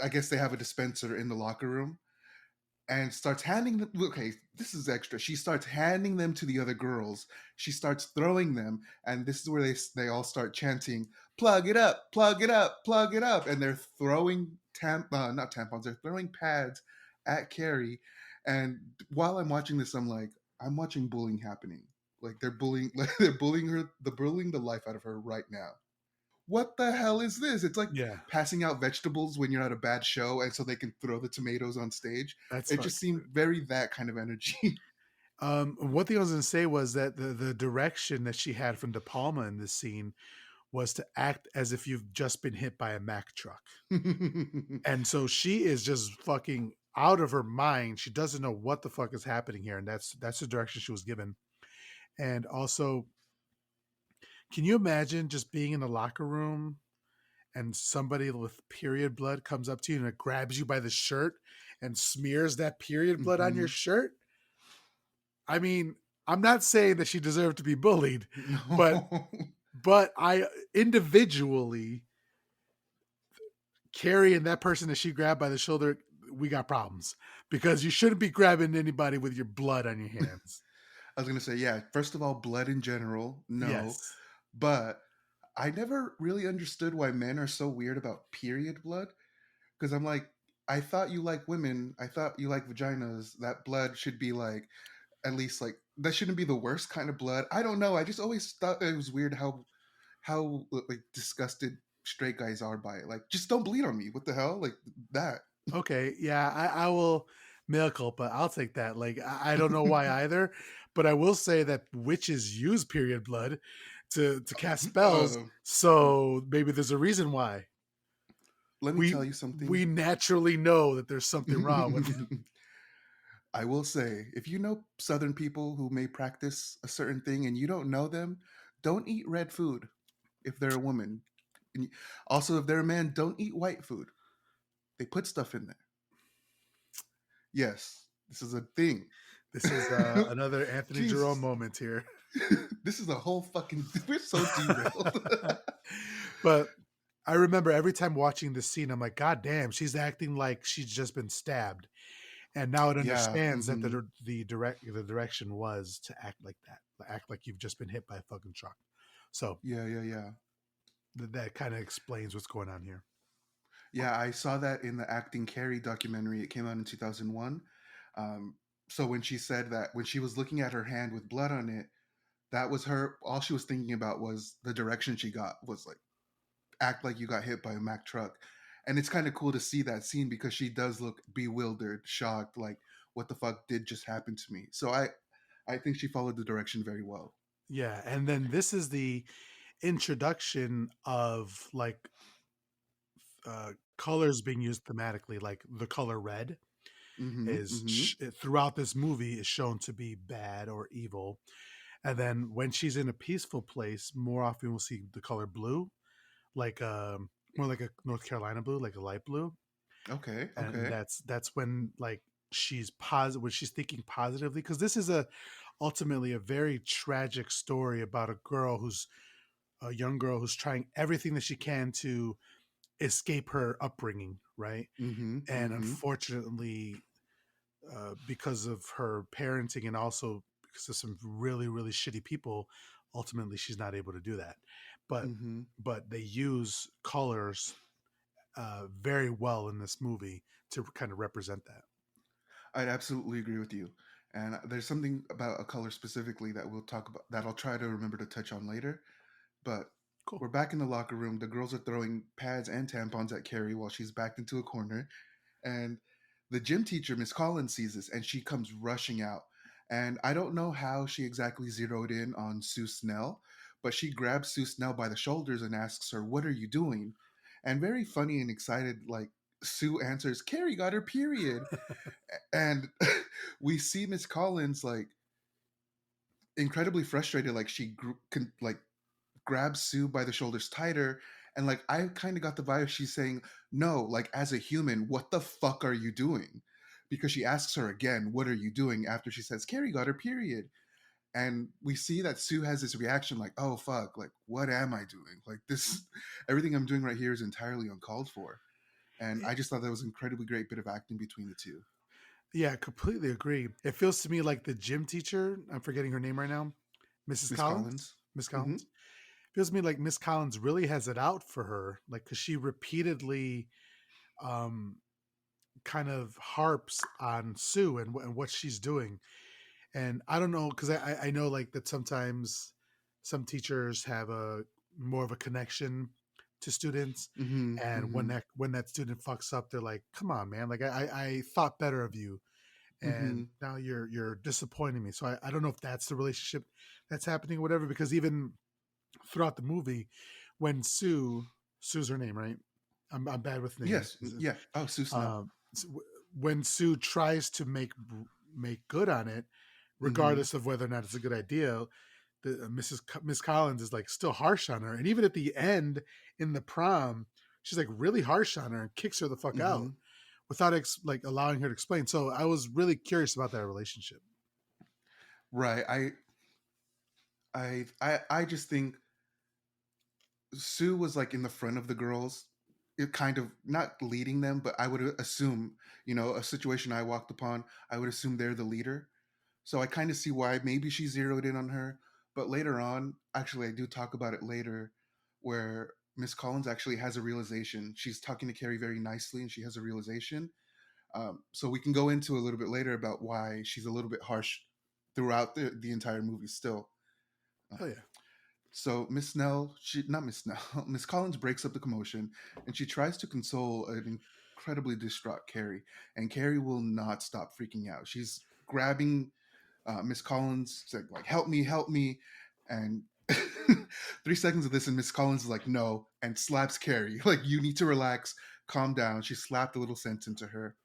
I guess they have a dispenser in the locker room, and starts handing them. Okay, this is extra. She starts handing them to the other girls. She starts throwing them, and this is where they all start chanting, "Plug it up, plug it up, plug it up!" And they're throwing not tampons. They're throwing pads at Carrie. And while I'm watching this, I'm like, I'm watching bullying happening. Like they're bullying, like they're bullying her. They're bullying the life out of her right now. What the hell is this? It's like Yeah, passing out vegetables when you're at a bad show, and so they can throw the tomatoes on stage. that's It fucking just seemed very that kind of energy. one thing I was gonna say was that the direction that she had from De Palma in this scene was to act as if you've just been hit by a Mack truck. And so she is just fucking out of her mind. She doesn't know what the fuck is happening here, and that's the direction she was given. And also, can you imagine just being in a locker room and somebody with period blood comes up to you and it grabs you by the shirt and smears that period blood on your Mhm. shirt? I mean, I'm not saying that she deserved to be bullied, but No. I individually, Carrie and that person that she grabbed by the shoulder, we got problems because you shouldn't be grabbing anybody with your blood on your hands. I was gonna say, yeah. First of all, blood in general, no. Yes. But I never really understood why men are so weird about period blood. Because I'm like, I thought you like women. I thought you like vaginas. That blood should be like at least like that shouldn't be the worst kind of blood. I don't know. I just always thought it was weird how like disgusted straight guys are by it. Like, just don't bleed on me. What the hell? Like that. Okay. Yeah, I will mea culpa. I'll take that. Like, I don't know why either, but I will say that witches use period blood to cast spells. Uh, So maybe there's a reason why. Let me We tell you something. we naturally know that there's something wrong with I will say, if you know Southern people who may practice a certain thing and you don't know them, don't eat red food if they're a woman. And also, if they're a man, don't eat white food. They put stuff in there. Yes, this is a thing. this is another Anthony Jerome Jesus. moment here. This is a whole fucking. We're so derailed. But I remember every time watching this scene, I'm like, God damn, she's acting like she's just been stabbed. And now it Yeah. understands that Hmm. the direction was to act like that, act like you've just been hit by a fucking truck. So Yeah, yeah, yeah. that kind of explains what's going on here. Yeah, I saw that in the Acting Carrie documentary. It came out in 2001. Um, so when she said that, when she was looking at her hand with blood on it, that was her. All she was thinking about was the direction she got was like, act like you got hit by a Mack truck. And it's kind of cool to see that scene because she does look bewildered, shocked, like, what the fuck did just happen to me? So I think she followed the direction very well. Yeah, and then this is the introduction of like colors being used thematically, like the color red Mm-hmm. Mm-hmm. throughout this movie is shown to be bad or evil. And then when she's in a peaceful place, more often we'll see the color blue, like more like a North Carolina blue, like a light blue. Okay. And Okay. that's when like she's positive, when she's thinking positively, because this is a ultimately a very tragic story about a young girl who's trying everything that she can to escape her upbringing, right? Mm-hmm. And Mm-hmm. unfortunately, because of her parenting and also because of some really really shitty people, ultimately she's not able to do that. But Mm-hmm. they use colors very well in this movie to kind of represent that. I'd absolutely agree with you. And there's something about a color specifically that we'll talk about that I'll try to remember to touch on later. But Cool. we're back in the locker room. The girls are throwing pads and tampons at Carrie while she's backed into a corner. And the gym teacher, Miss Collins, sees this and she comes rushing out. And I don't know how she exactly zeroed in on Sue Snell, but she grabs Sue Snell by the shoulders and asks her, "What are you doing?" And very funny and excited, like Sue answers, "Carrie got her period." And we see Miss Collins like incredibly frustrated, like like grabs Sue by the shoulders tighter. And like I kind of got the vibe she's saying, "No, like as a human, what the fuck are you doing?" Because she asks her again, "What are you doing?" after she says, "Carrie got her period." And we see that Sue has this reaction like, "Oh fuck, like what am I doing? Like this everything I'm doing right here is entirely uncalled for." And Y- I just thought that was an incredibly great bit of acting between the two. Yeah, completely agree. It feels to me like the gym teacher, I'm forgetting her name right now, Mrs. Miss Collins. Collins. Miss Mm-hmm. Collins. Feels to me like Miss Collins really has it out for her, like because she repeatedly um, kind of harps on Sue and what she's doing. And I don't know because I know like that sometimes some teachers have a more of a connection to students, Mm-hmm. and Mm-hmm. when that student fucks up, they're like, "Come on, man! Like I thought better of you, Mm-hmm. and now you're disappointing me." So I don't know if that's the relationship that's happening or whatever. Because even throughout the movie, when Sue's her name, right? I'm bad with names. Yes. Yeah. Oh, Sue Snell. Um, when Sue tries to make good on it, Mm-hmm. regardless of whether or not it's a good idea, the Miss Collins is like still harsh on her, and even at the end in the prom, she's like really harsh on her and kicks her the fuck Mm-hmm. out without like allowing her to explain. So I was really curious about that relationship. Right. I just think Sue was like in the front of the girls, it kind of not leading them, but I would assume, a situation I walked upon, I would assume they're the leader. So I kind of see why maybe she zeroed in on her. But later on, actually, I do talk about it later, where Miss Collins actually has a realization. She's talking to Carrie very nicely, and she has a realization. So we can go into a little bit later about why she's a little bit harsh throughout the entire movie still. Uh, Oh yeah, so Miss Snell, she not Miss Snell, Miss Collins breaks up the commotion, and she tries to console an incredibly distraught Carrie, and Carrie will not stop freaking out. She's grabbing Miss Collins, like, help me," and 3 seconds of this, and Miss Collins is like, "No," and slaps Carrie. Like, you need to relax, calm down. She slapped a little sense into her,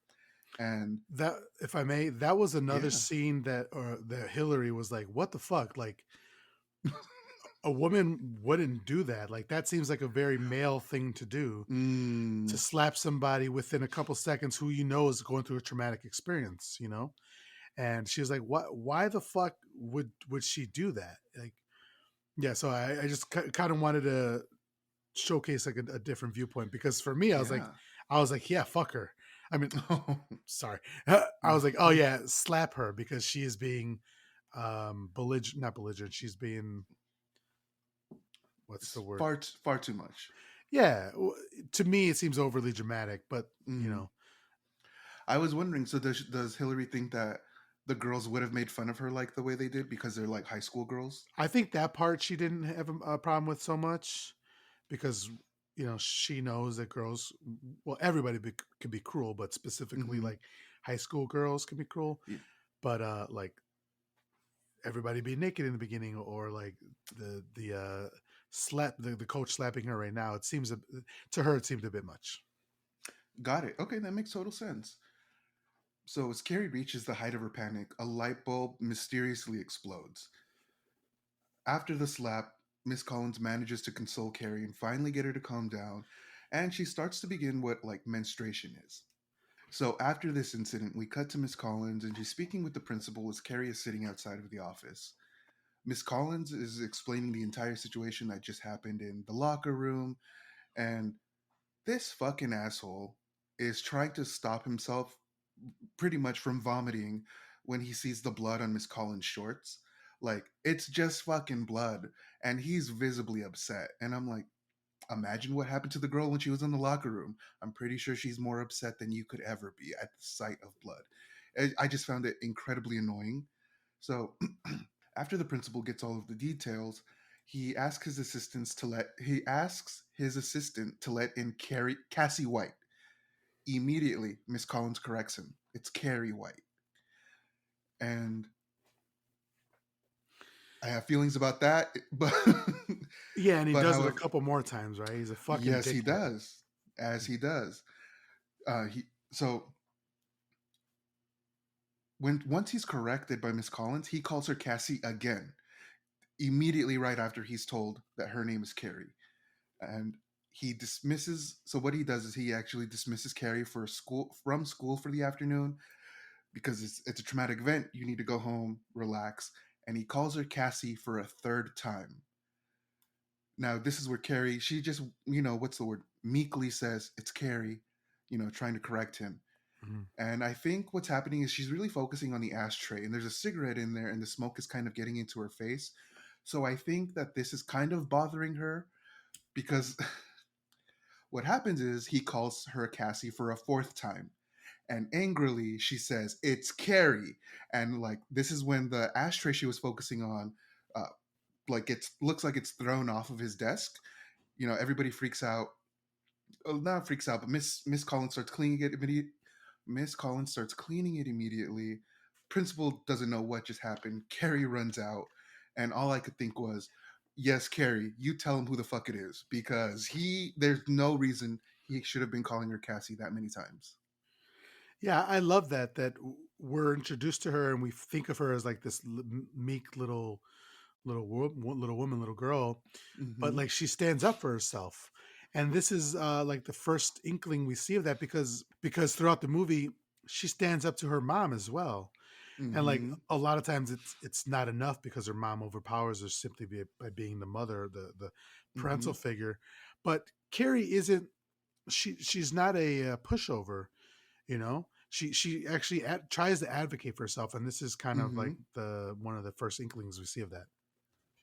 and that if I may, that was another yeah, scene that Hillary was like, "What the fuck?" Like a woman wouldn't do that. Like that seems like a very male thing to do, to mm, slap somebody within a couple seconds who you know is going through a traumatic experience, you know? And she was like, "What? Why the fuck would she do that?" Like, yeah. So I just kind of wanted to showcase like a different viewpoint because for me, yeah. I was like, yeah, fuck her. I mean, sorry, I No, was like, oh yeah, slap her because she is being belligerent, not belligerent. She's being what's the it's word? far too much. Yeah, to me, it seems overly dramatic, but you Mm. know, I was wondering, so does Hillary think that the girls would have made fun of her like the way they did because they're like high school girls? I think that part she didn't have a problem with so much because she knows that girls, well, everybody can be cruel, but specifically Mm-hmm. like high school girls can be cruel. But like everybody being naked in the beginning, or like the slap the coach slapping her right now, it seems to her it seemed a bit much. Got it. Okay, that makes total sense. So as Carrie reaches the height of her panic, a light bulb mysteriously explodes. After the slap, Miss Collins manages to console Carrie and finally get her to calm down, and she starts to begin what like menstruation is. So after this incident, we cut to Miss Collins and she's speaking with the principal as Carrie is sitting outside of the office. Miss Collins is explaining the entire situation that just happened in the locker room, and this fucking asshole is trying to stop himself pretty much from vomiting when he sees the blood on Miss Collins' shorts. Like, it's just fucking blood. And he's visibly upset. And I'm like, imagine what happened to the girl when she was in the locker room. I'm pretty sure she's more upset than you could ever be at the sight of blood. I just found it incredibly annoying. So after the principal gets all of the details, he asks his assistant to let in Cassie White. Immediately, Miss Collins corrects him. It's Carrie White. And I have feelings about that, but Yeah, and he but does it a however, couple more times, right? He's a fucking yes, he dickhead. does, as he does. He so when once he's corrected by Miss Collins, he calls her Cassie again, immediately right after he's told that her name is Carrie. And he dismisses, so what he does is he actually dismisses Carrie for school from school for the afternoon because it's a traumatic event. You need to go home, relax. And he calls her Cassie for a third time. Now, this is where Carrie, she just, what's the word? Meekly says, it's Carrie, trying to correct him. Mhm. And I think what's happening is she's really focusing on the ashtray, and there's a cigarette in there, and the smoke is kind of getting into her face. So I think that this is kind of bothering her because what happens is he calls her Cassie for a fourth time. And angrily, she says, it's Carrie. And like, this is when the ashtray she was focusing on, uh, like, it looks like it's thrown off of his desk. Everybody freaks out. Not freaks out, but Miss Collins starts cleaning it immediately. Miss Collins starts cleaning it immediately. Principal doesn't know what just happened. Carrie runs out, and all I could think was, "Yes, Carrie, you tell him who the fuck it is because there's no reason he should have been calling her Cassie that many times." Yeah, I love that we're introduced to her and we think of her as like this meek little woman, little girl, but Mm-hmm. like she stands up for herself. And this is like the first inkling we see of that because throughout the movie she stands up to her mom as well. And like Mm-hmm. a lot of times it's not enough because her mom overpowers her simply by being the mother, the Mm-hmm. parental figure. But Carrie isn't, she's not a pushover, you know. She actually tries to advocate for herself, and this is kind of Mm-hmm. like the one of the first inklings we see of that.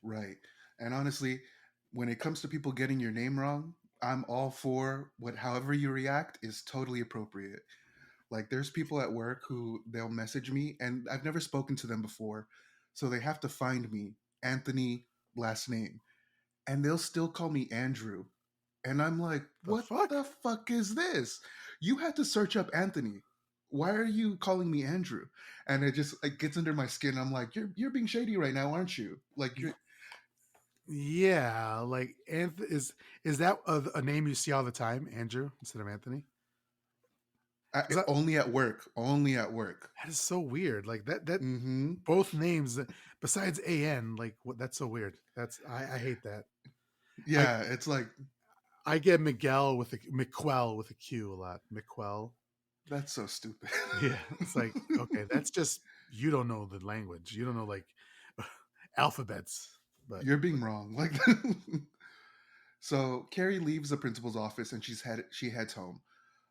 Right. And honestly, when it comes to people getting your name wrong, I'm all for however you react is totally appropriate. Like there's people at work who they'll message me and I've never spoken to them before. So they have to find me, Anthony last name, and they'll still call me Andrew. And I'm like, The "What fuck? the fuck is this? You had to search up Anthony. Why are you calling me Andrew?" And it gets under my skin. I'm like, "You're being shady right now, aren't you?" Like you're Yeah, like is that a name you see all the time, Andrew instead of Anthony? Because that only at work, only at work. that is so weird. Like that Mhm. both names besides an, like what, that's so weird. That's I hate that. I Yeah, it's like I get Miguel with a McQuell with a Q a lot. McQuell. that's so stupid. Yeah, it's like okay, that's just you don't know the language. You don't know like alphabets. But You're being wrong. Like so Carrie leaves the principal's office and she heads home.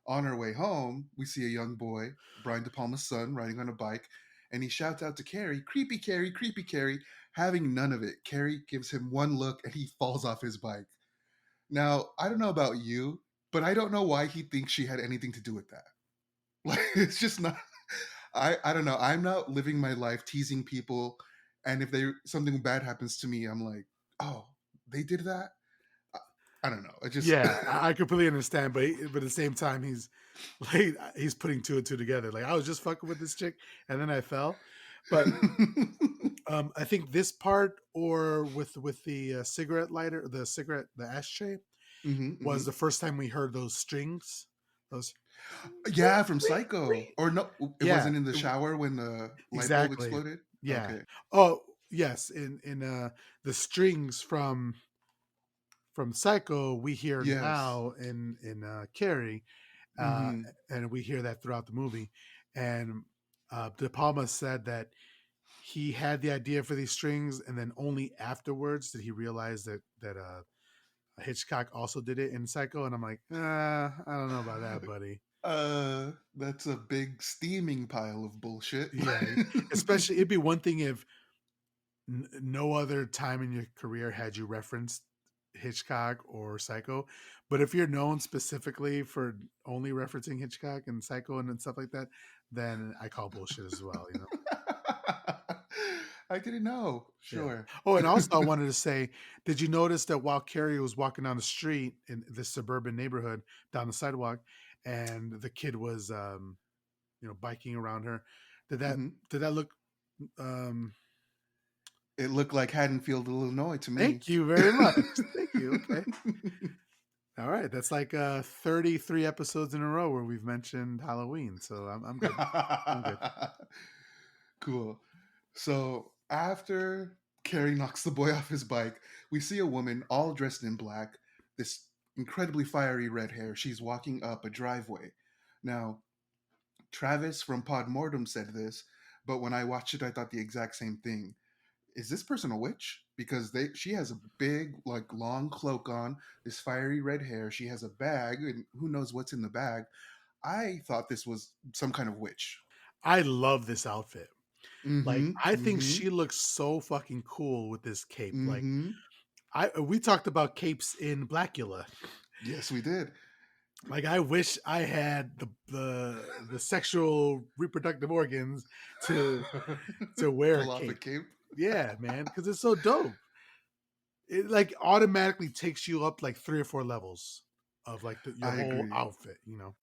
On her way home, we see a young boy, Brian De Palma's son, riding on a bike, and he shouts out to Carrie, creepy Carrie." Having none of it, Carrie gives him one look and he falls off his bike. Now, I don't know about you, but I don't know why he thinks she had anything to do with that. Like it's just not I don't know. I'm not living my life teasing people, and if they something bad happens to me, I'm like, "Oh, they did that?" I, I don't know. It just yeah, I completely understand, but at the same time, like he's putting two and two together. Like I was just fucking with this chick, and then I fell. But I think this part, or with the cigarette lighter, the ashtray, hmm was hmm the first time we heard those strings. Those, Yeah, from Psycho. Or no, it yeah, wasn't in the shower when the light bulb exactly, exploded. yeah. Okay. Oh yes, in the strings from Psycho, we hear Yes. now in Carrie, uh, hmm and we hear that throughout the movie. And De Palma said that he had the idea for these strings, and then only afterwards did he realize that Hitchcock also did it in Psycho. And I'm like, I don't know about that, buddy. That's a big steaming pile of bullshit. Yeah, especially it'd be one thing if no other time in your career had you referenced Hitchcock or Psycho, but if you're known specifically for only referencing Hitchcock and Psycho and stuff like that, then I call bullshit as well. You know. I didn't know. Yeah. Sure. Oh, and also I wanted to say, did you notice that while Carrie was walking down the street in this suburban neighborhood down the sidewalk, and the kid was, biking around her, did that hmm did that look um It looked like Haddonfield, Illinois to me. Thank you very much. Thank you. Okay. All right. That's like 33 episodes in a row where we've mentioned Halloween. So I'm good. I'm good. Cool. So after Carrie knocks the boy off his bike, we see a woman all dressed in black, this incredibly fiery red hair. She's walking up a driveway. Now, Travis from Podmortem said this, but when I watched it, I thought the exact same thing. Is this person a witch? Because she has a big, like, long cloak on, this fiery red hair. She has a bag, and who knows what's in the bag. I thought this was some kind of witch. I love this outfit. Like, Mm-hmm. I think Mm-hmm. she looks so fucking cool with this cape. Like, Mm-hmm. we talked about capes in Blackula. Yes, we did. Like, I wish I had the sexual reproductive organs to wear a Pull off a cape. cape. Yeah, man, because it's so dope. It like automatically takes you up like 3 or 4 levels of like your I whole agree. outfit. You know.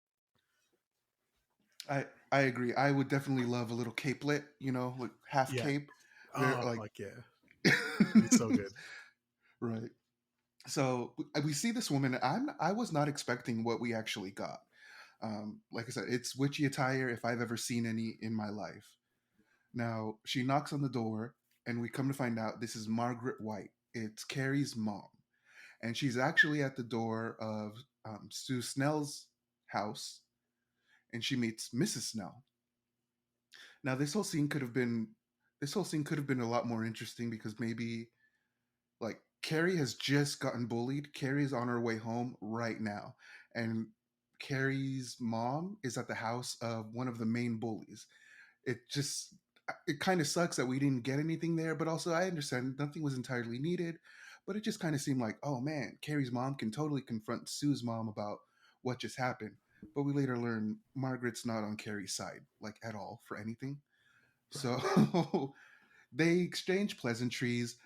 I agree. I would definitely love a little capelet, like half Yeah. cape. They're Oh, like fuck yeah. It'd be so good. right. So we see this woman. I was not expecting what we actually got. Like I said, it's witchy attire if I've ever seen any in my life. Now she knocks on the door, and we come to find out this is Margaret White. It's Carrie's mom, and she's actually at the door of Sue Snell's house, and she meets Mrs. Snell. Now this whole scene could have been a lot more interesting because maybe like Carrie has just gotten bullied. Carrie is on her way home right now, and Carrie's mom is at the house of one of the main bullies. It kind of sucks that we didn't get anything there, but also I understand nothing was entirely needed. But it just kind of seemed like, oh man, Carrie's mom can totally confront Sue's mom about what just happened. But we later learn Margaret's not on Carrie's side, like at all, for anything. Right. So they exchange pleasantries.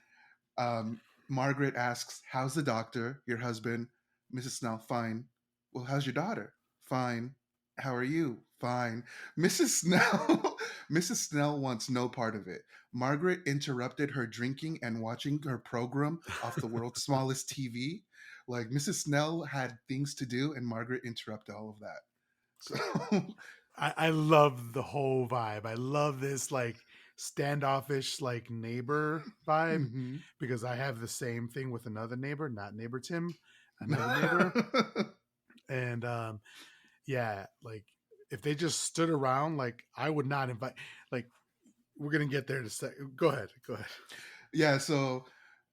um, Margaret asks, "How's the doctor? Your husband?" Mrs. Snell, "Fine." "Well, how's your daughter?" "Fine." "How are you?" "Fine." Mrs. Snell, Mrs. Snell wants no part of it. Margaret interrupted her drinking and watching her program off the world's smallest TV. Like Mrs. Snell had things to do, and Margaret interrupted all of that. So, I love the whole vibe. I love this like standoffish like neighbor vibe mhm. because I have the same thing with another neighbor, not neighbor Tim, another neighbor. And yeah, like if they just stood around, like I would not invite like we're gonna get there to say go ahead. Go ahead. Yeah, so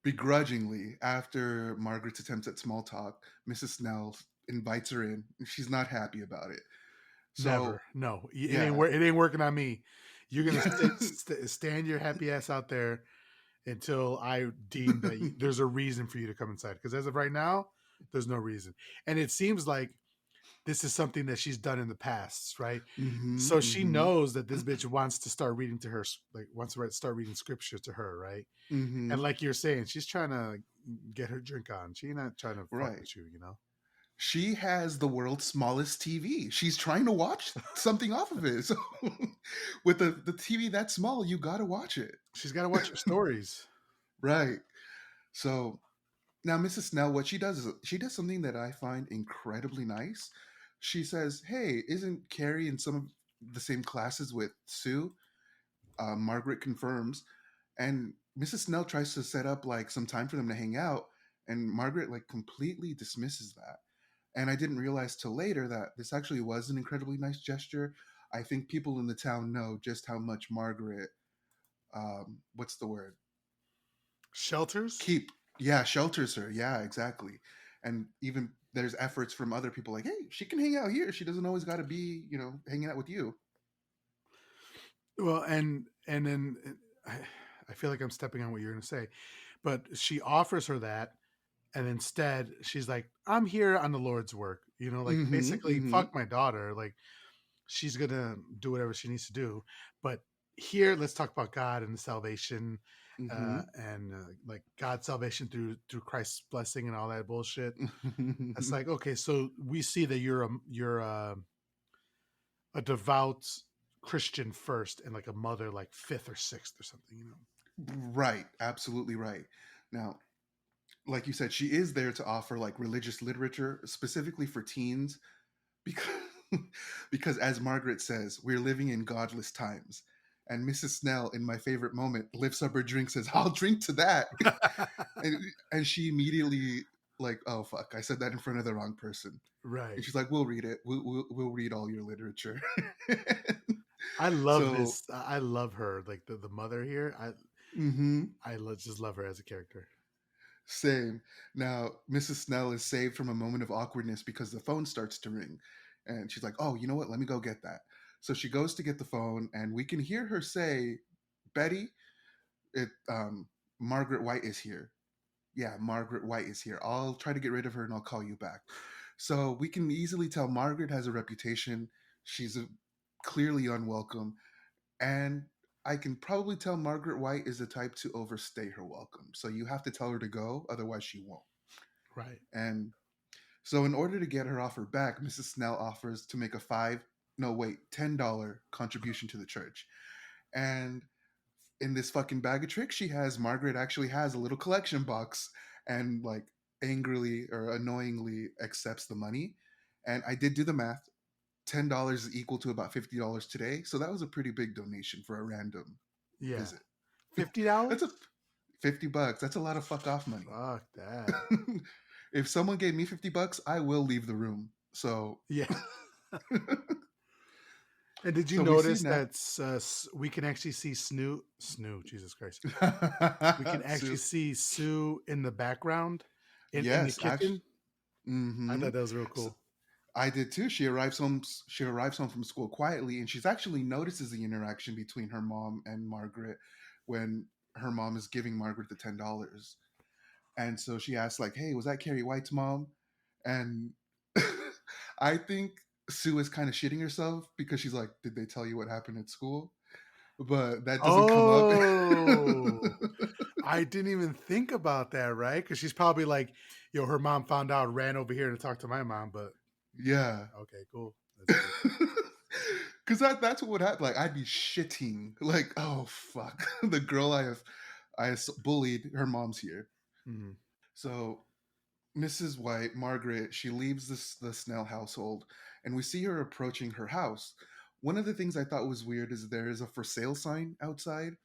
begrudgingly, after Margaret's attempts at small talk, Mrs. Snell invites her in. And she's not happy about it. Never. So, No. yeah. It ain't working on me. You're gonna Yeah. stand your happy ass out there until I deem that there's a reason for you to come inside. Because as of right now, there's no reason. And it seems like this is something that she's done in the past, right? hmm So she hmm knows that this bitch wants to start reading to her, like wants to start reading scripture to her, right? And hmm like you're saying, she's trying to get her drink on. She's not trying to fuck Right. with you, you know? She has the world's smallest TV. She's trying to watch something off of it. So, with the TV that small, you got to watch it. She's got to watch her stories. Right. So, now, Mrs. Snell, what she does is she does something that I find incredibly nice. She says, "Hey, isn't Carrie in some of the same classes with Sue?" Margaret confirms, and Mrs. Snell tries to set up like some time for them to hang out, and Margaret like completely dismisses that. And I didn't realize till later that this actually was an incredibly nice gesture. I think people in the town know just how much Margaret, what's the word, Shelters? keep yeah, shelters her. Yeah, exactly. And even there's efforts from other people like, hey, she can hang out here, she doesn't always got to be hanging out with you. Well, and then I feel like I'm stepping on what you're going to say, but she offers her that, and instead she's like, "I'm here on the Lord's work," you know, like Mm-hmm. basically, Mm-hmm. fuck my daughter. Like she's gonna do whatever she needs to do, but here, let's talk about God and the salvation, Mm-hmm. and like God's salvation through Christ's blessing and all that bullshit. It's like, okay, so we see that you're a devout Christian first, and like a mother like fifth or sixth or something, you know. Right, absolutely right. Now, like you said, she is there to offer like religious literature specifically for teens because because as Margaret says, we're living in godless times. And Mrs. Snell, in my favorite moment, lifts up her drink, says, "I'll drink to that." and and she immediately like, "Oh fuck, I said that in front of the wrong person." And Right. she's like, "We'll read it. We'll read all your literature." I love So, this. I love her, like the mother here. mhm. Just love her as a character. Same. Now, Mrs. Snell is saved from a moment of awkwardness because the phone starts to ring. And she's like, "Oh, you know what? Let me go get that." So she goes to get the phone, and we can hear her say, "Betty, it Margaret White is here." Yeah, Margaret White is here. I'll try to get rid of her and I'll call you back. So we can easily tell Margaret has a reputation. She's clearly unwelcome. And I can probably tell Margaret White is the type to overstay her welcome. So you have to tell her to go, otherwise she won't. Right. And so in order to get her off her back, Mrs. Snell offers to make a $10 contribution to the church. And in this fucking bag of tricks she has, Margaret actually has a little collection box and like angrily or annoyingly accepts the money. And I did do the math. $10 is equal to about $50 today. So that was a pretty big donation for a random Yeah. visit. That's a $50? $50. That's a lot of fuck off money. Fuck that. If someone gave me $50, I will leave the room. So Yeah. And did you so we see notice now. that we can actually see Jesus Christ. We can actually Sue. see Sue in the background in the Yes, actually. kitchen. I Mm-hmm. thought that was real So cool. I did too. She arrives home from school quietly, and she's actually notices the interaction between her mom and Margaret when her mom is giving Margaret the $10. And so she asks, like, "Hey, was that Carrie White's mom?" And I think Sue is kind of shitting herself because she's like, "Did they tell you what happened at school?" But that doesn't come up. Oh, I didn't even think about that, right? Because she's probably like, yo, her mom found out, ran over here to talk to my mom. But Yeah. okay, cool. That's cool. Cause that's what would happen. Like I'd be shitting. Like, oh fuck. The girl I bullied, her mom's here. Mhm. So Mrs. White, Margaret, she leaves the Snell household, and we see her approaching her house. One of the things I thought was weird is there is a for sale sign outside,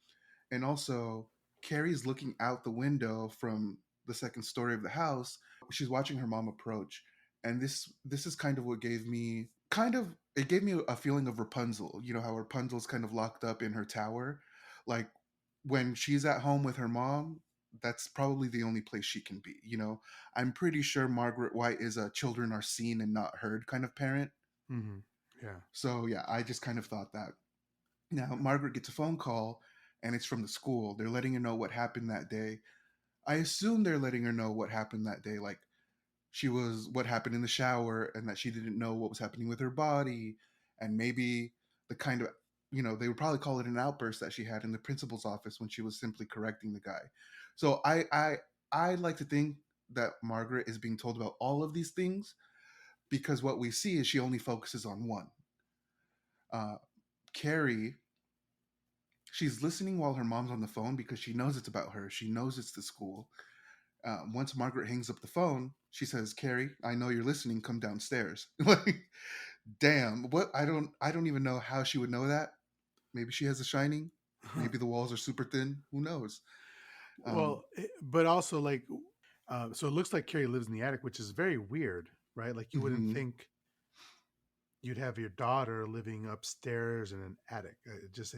and also Carrie's looking out the window from the second story of the house. She's watching her mom approach, and this is kind of what gave me it gave me a feeling of Rapunzel. You know how Rapunzel's kind of locked up in her tower, like when she's at home with her mom. That's probably the only place she can be. I'm pretty sure Margaret White is a children are seen and not heard kind of parent. Mhm. Yeah. So yeah, I just kind of thought that. Now, Margaret gets a phone call and it's from the school. They're letting her know what happened that day. I assume they're letting her know what happened that day, like what happened in the shower, and that she didn't know what was happening with her body, and maybe the kind of, they would probably call it an outburst that she had in the principal's office when she was simply correcting the guy. So I like to think that Margaret is being told about all of these things because what we see is she only focuses on one. Uh, Carrie, she's listening while her mom's on the phone because she knows it's about her. She knows it's the school. Once Margaret hangs up the phone, she says, "Carrie, I know you're listening. Come downstairs." Like, damn. What? I don't even know how she would know that. Maybe she has a shining. Maybe the walls are super thin. Who knows? Um, But also like, so it looks like Carrie lives in the attic, which is very weird, right? Like you wouldn't mhm. think you'd have your daughter living upstairs in an attic. It just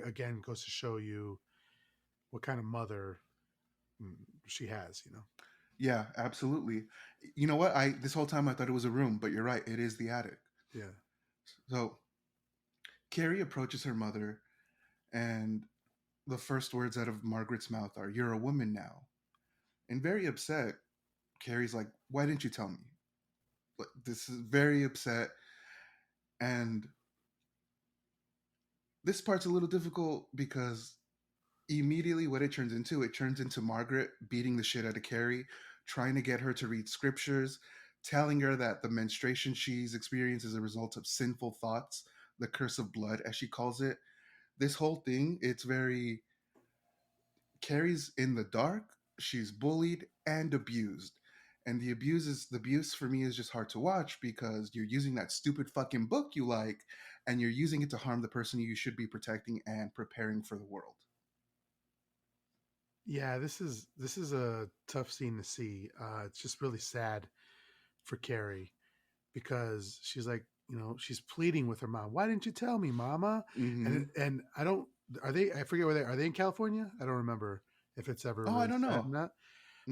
again goes to show you what kind of mother she has, you know. Yeah, absolutely. You know what? I this whole time I thought it was a room, but you're right. It is the attic. Yeah. So Carrie approaches her mother, and the first words out of Margaret's mouth are, "You're a woman now." And very upset, Carrie's like, "Why didn't you tell me?" Like, this is very upset. And this part's a little difficult because immediately what it turns into Margaret beating the shit out of Carrie, trying to get her to read scriptures, telling her that the menstruation she's experienced is a result of sinful thoughts, the curse of blood, as she calls it. This whole thing, it's very Carrie's in the dark. She's bullied and abused. And the abuse for me is just hard to watch because you're using that stupid fucking book you like and you're using it to harm the person you should be protecting and preparing for the world. Yeah, this is a tough scene to see. It's just really sad for Carrie because she's like, she's pleading with her mom. Why didn't you tell me, Mama? Mm-hmm. And I don't. Are they? I forget where they are. They in California? I don't remember if it's ever Oh, I really don't said or know. not.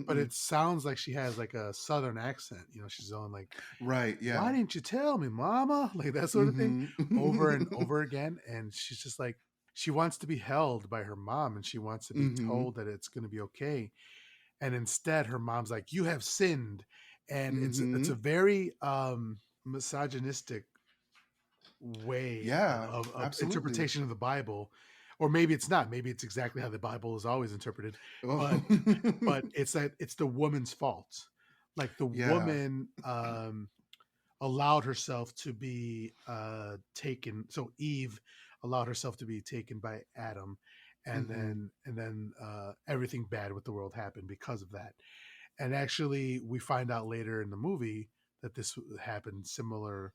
But Mm-mm. it sounds like she has like a southern accent. She's going like, Right, "Why yeah. didn't you tell me, Mama?" Like that sort of thing over and Mm-hmm. over again. And she's just like, she wants to be held by her mom, and she wants to be Mm-hmm. told that it's going to be okay. And instead, her mom's like, "You have sinned," and it's Mm-hmm. a very misogynistic way Yeah, of absolutely. interpretation of the Bible, or maybe it's not. Maybe it's exactly how the Bible is always interpreted, Oh. but it's that it's the woman's fault. Like the Yeah. woman allowed herself to be taken. So Eve allowed herself to be taken by Adam, and Mm-hmm. then everything bad with the world happened because of that. And actually, we find out later in the movie that this happened similar.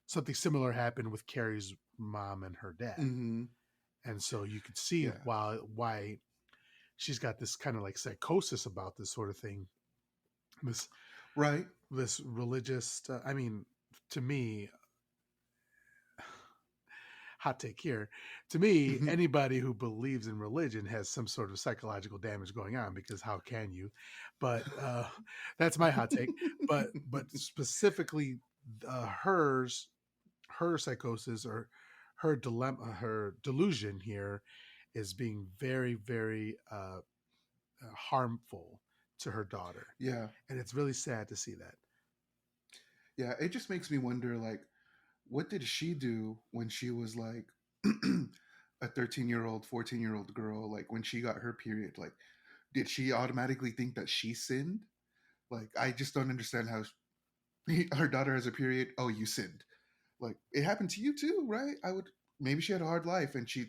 Something similar happened with Carrie's mom and her dad, Mm-hmm. and so you could see Yeah. why she's got this kind of like psychosis about this sort of thing. This Right. this religious. I mean, to me, hot take here. To me, anybody who believes in religion has some sort of psychological damage going on because how can you? But that's my hot take. But specifically, hers her psychosis or her dilemma, her delusion here is being very, very harmful to her daughter, Yeah. and it's really sad to see that. Yeah. It just makes me wonder, like, what did she do when she was like a 13-year-old, 14-year-old girl? Like, when she got her period, like, did she automatically think that she sinned? Like, I just don't understand how her daughter has a period. Oh, you sinned. Like, it happened to you too, right? I would, maybe she had a hard life and she,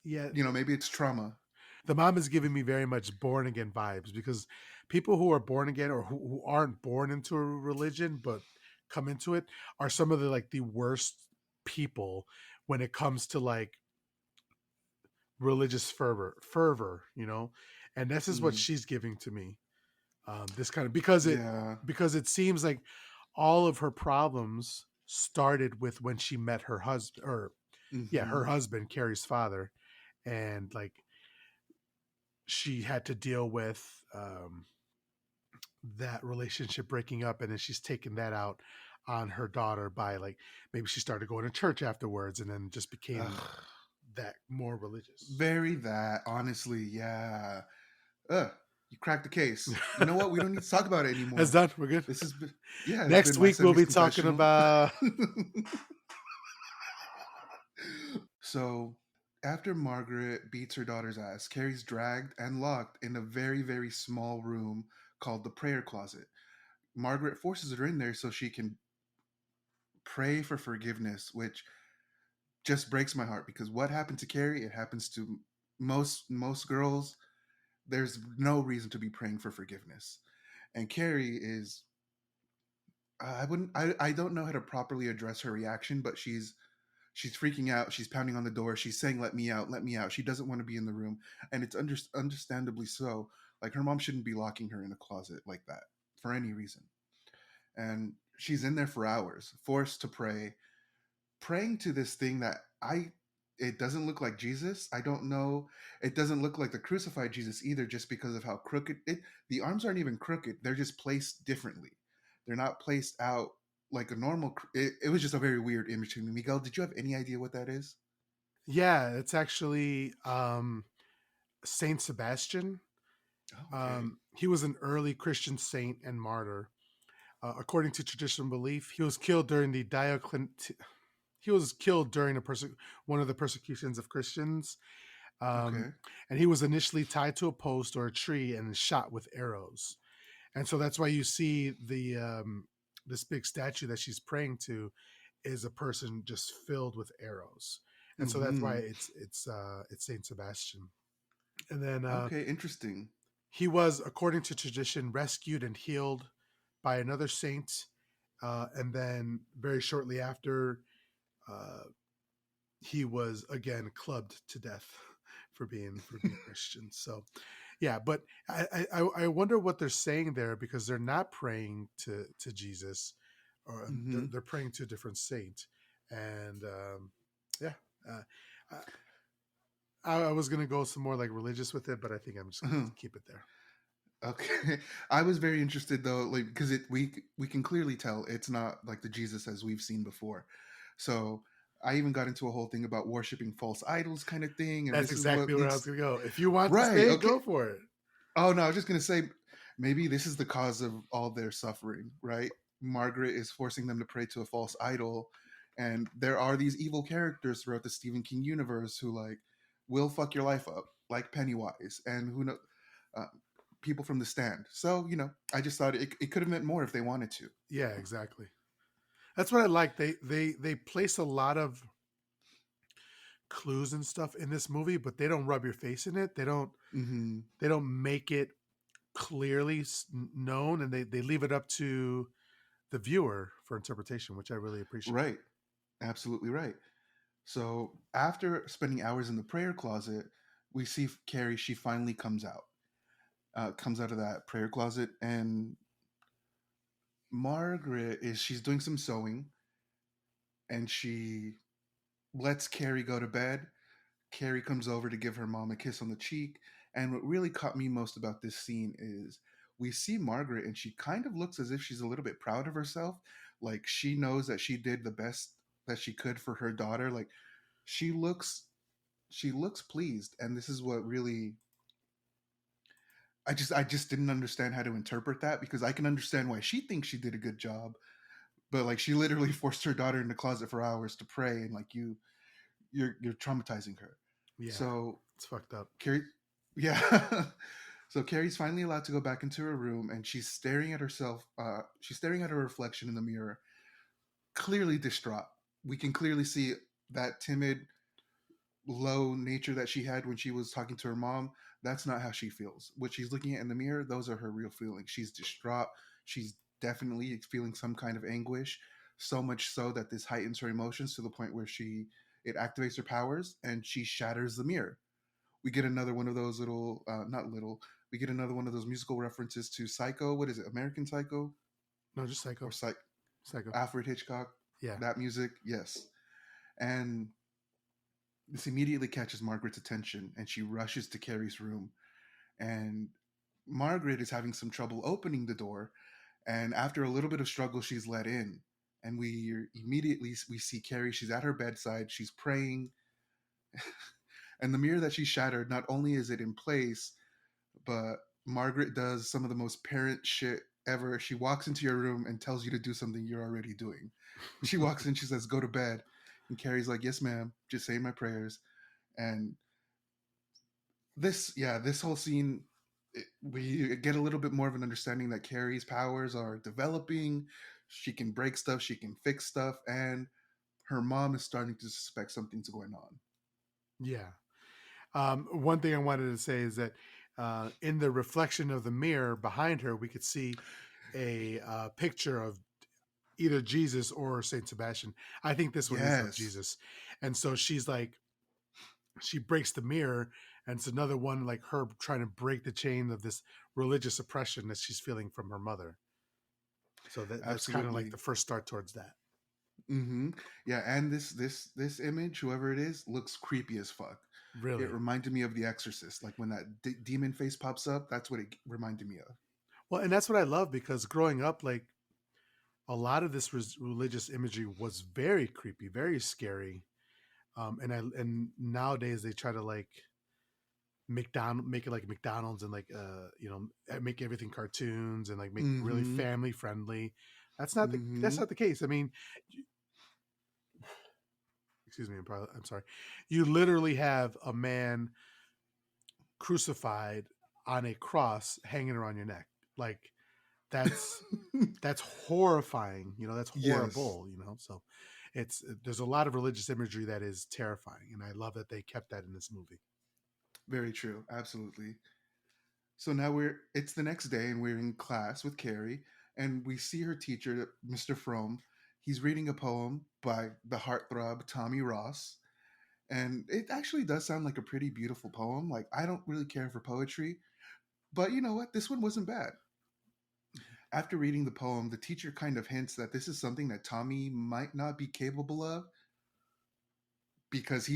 Yeah, maybe it's trauma. the mom is giving me very much born again vibes because people who are born again or who aren't born into a religion but come into it are some of the like the worst people when it comes to like religious fervor, and this is what Mm, she's giving to me. This kind of yeah. because it seems like all of her problems started with when she met her husband, or yeah, Mm-hmm. her husband, Carrie's father, and like she had to deal with that relationship breaking up, and then she's taken that out on her daughter by like maybe she started going to church afterwards, and then just became Ugh, that more religious. very that, honestly. Yeah. Ugh, you cracked the case. You know what? We don't need to talk about it That's anymore. done. We're good. This has been, yeah, it's Next been my week we'll 70s be talking confessional. about. So, after Margaret beats her daughter's ass, Carrie's dragged and locked in a very, very small room called the prayer closet. Margaret forces her in there so she can pray for forgiveness, which just breaks my heart because what happened to Carrie, it happens to most girls. There's no reason to be praying for forgiveness. And Carrie is I wouldn't I don't know how to properly address her reaction, but she's freaking out. She's pounding on the door. She's saying, "Let me out! Let me out!" She doesn't want to be in the room, and it's understandably so. Like her mom shouldn't be locking her in a closet like that for any reason. And she's in there for hours, forced to pray, praying to this thing that I. It doesn't look like Jesus. I don't know. It doesn't look like the crucified Jesus either, just because of how crooked it. The arms aren't even crooked. They're just placed differently. They're not placed out like a normal. It was just a very weird image to me. Miguel, did you have any idea what that is? Yeah, it's actually Saint Sebastian. Oh, okay. He was an early Christian saint and martyr. According to traditional belief, he was killed during the He was killed during one of the persecutions of Christians, um, Okay. and he was initially tied to a post or a tree and shot with arrows. And so that's why you see this big statue that she's praying to is a person just filled with arrows, and so that's why Mm-hmm. it's Saint Sebastian. And then Okay, interesting. he was, according to tradition, rescued and healed by another saint. And then very shortly after, uh, he was again clubbed to death for being Christian. So yeah, but I wonder what they're saying there, because they're not praying to Jesus, or Hmm. they're praying to a different saint. And yeah, uh, I was gonna go some more like religious with it, but I think I'm just gonna keep it there. Okay. I was very interested though, like because we can clearly tell it's not like the Jesus as we've seen before. So I even got into a whole thing about worshiping false idols kind of thing, and That's this is what exactly where I was makes gonna go. If you want to right. say it, Okay. go for it. Oh no, I was just gonna say maybe this is the cause of all their suffering, right? Margaret is forcing them to pray to a false idol, and there are these evil characters throughout the Stephen King universe who like will fuck your life up, like Pennywise, and who know uh, people from The Stand. So I just thought it could have meant more if they wanted to. Yeah, exactly. That's what I like. They place a lot of clues and stuff in this movie, but they don't rub your face in it. Hmm. They don't make it clearly known, and they leave it up to the viewer for interpretation, which I really appreciate. Right, absolutely right. So after spending hours in the prayer closet, we see Carrie. She finally comes out of that prayer closet, and Margaret is she's doing some sewing, and she lets Carrie go to bed. Carrie comes over to give her mom a kiss on the cheek, and what really caught me most about this scene is we see Margaret, and she kind of looks as if she's a little bit proud of herself, like she knows that she did the best that she could for her daughter. Like she looks she looks pleased, and this is what really I just didn't understand how to interpret that, because I can understand why she thinks she did a good job, but like she literally forced her daughter in the closet for hours to pray, and like you're traumatizing her. Yeah, So it's fucked up. Carrie, yeah. So Carrie's finally allowed to go back into her room, and she's staring at herself. She's staring at her reflection in the mirror, clearly distraught. We can clearly see that timid, low nature that she had when she was talking to her mom. That's not how she feels. What she's looking at in the mirror, those are her real feelings. She's distraught. She's definitely feeling some kind of anguish, so much so that this heightens her emotions to the point where it activates her powers and she shatters the mirror. We get another one of those little, not little, we get another one of those musical references to Psycho. What is it? American Psycho No, just or Psycho. Psycho. Alfred Hitchcock? Yeah. That music, yes. And this immediately catches Margaret's attention, and she rushes to Carrie's room. And Margaret is having some trouble opening the door, and after a little bit of struggle, she's let in. And we see Carrie. She's at her bedside. She's praying, and the mirror that she shattered. Not only is it in place, but Margaret does some of the most parent shit ever. She walks into your room and tells you to do something you're already doing. She walks in. She says, "Go to bed," and Carrie's like, "Yes, ma'am. Just saying my prayers." And this whole scene, we get a little bit more of an understanding that Carrie's powers are developing. She can break stuff, she can fix stuff, and her mom is starting to suspect something's going on. Yeah. One thing I wanted to say is that in the reflection of the mirror behind her, we could see a picture of either Jesus or Saint Sebastian. I think this one is of Yes, Jesus, and so she's like, she breaks the mirror, and it's another one like her trying to break the chain of this religious oppression that she's feeling from her mother. So that's kind of like absolutely. the first start towards that. Hmm. Yeah, and this image, whoever it is, looks creepy as fuck. It Really. reminded me of The Exorcist, like when that demon face pops up. That's what it reminded me of. Well, and that's what I love, because growing up, like a lot of this religious imagery was very creepy, very scary. And nowadays they try to like make it like McDonald's, and like make everything cartoons, and like make it really Hmm. family friendly. That's Hmm. not the case. I mean, excuse me, I'm sorry. You literally have a man crucified on a cross hanging around your neck. Like that's that's horrifying. That's Yes. horrible. So there's a lot of religious imagery that is terrifying, and I love that they kept that in this movie. Very true. Absolutely. So now it's the next day and we're in class with Carrie and we see her teacher, Mr. Frome. He's reading a poem by the heartthrob Tommy Ross. And it actually does sound like a pretty beautiful poem. Like, I don't really care for poetry, but you know what? This one wasn't bad. After reading the poem, the teacher kind of hints that this is something that Tommy might not be capable of because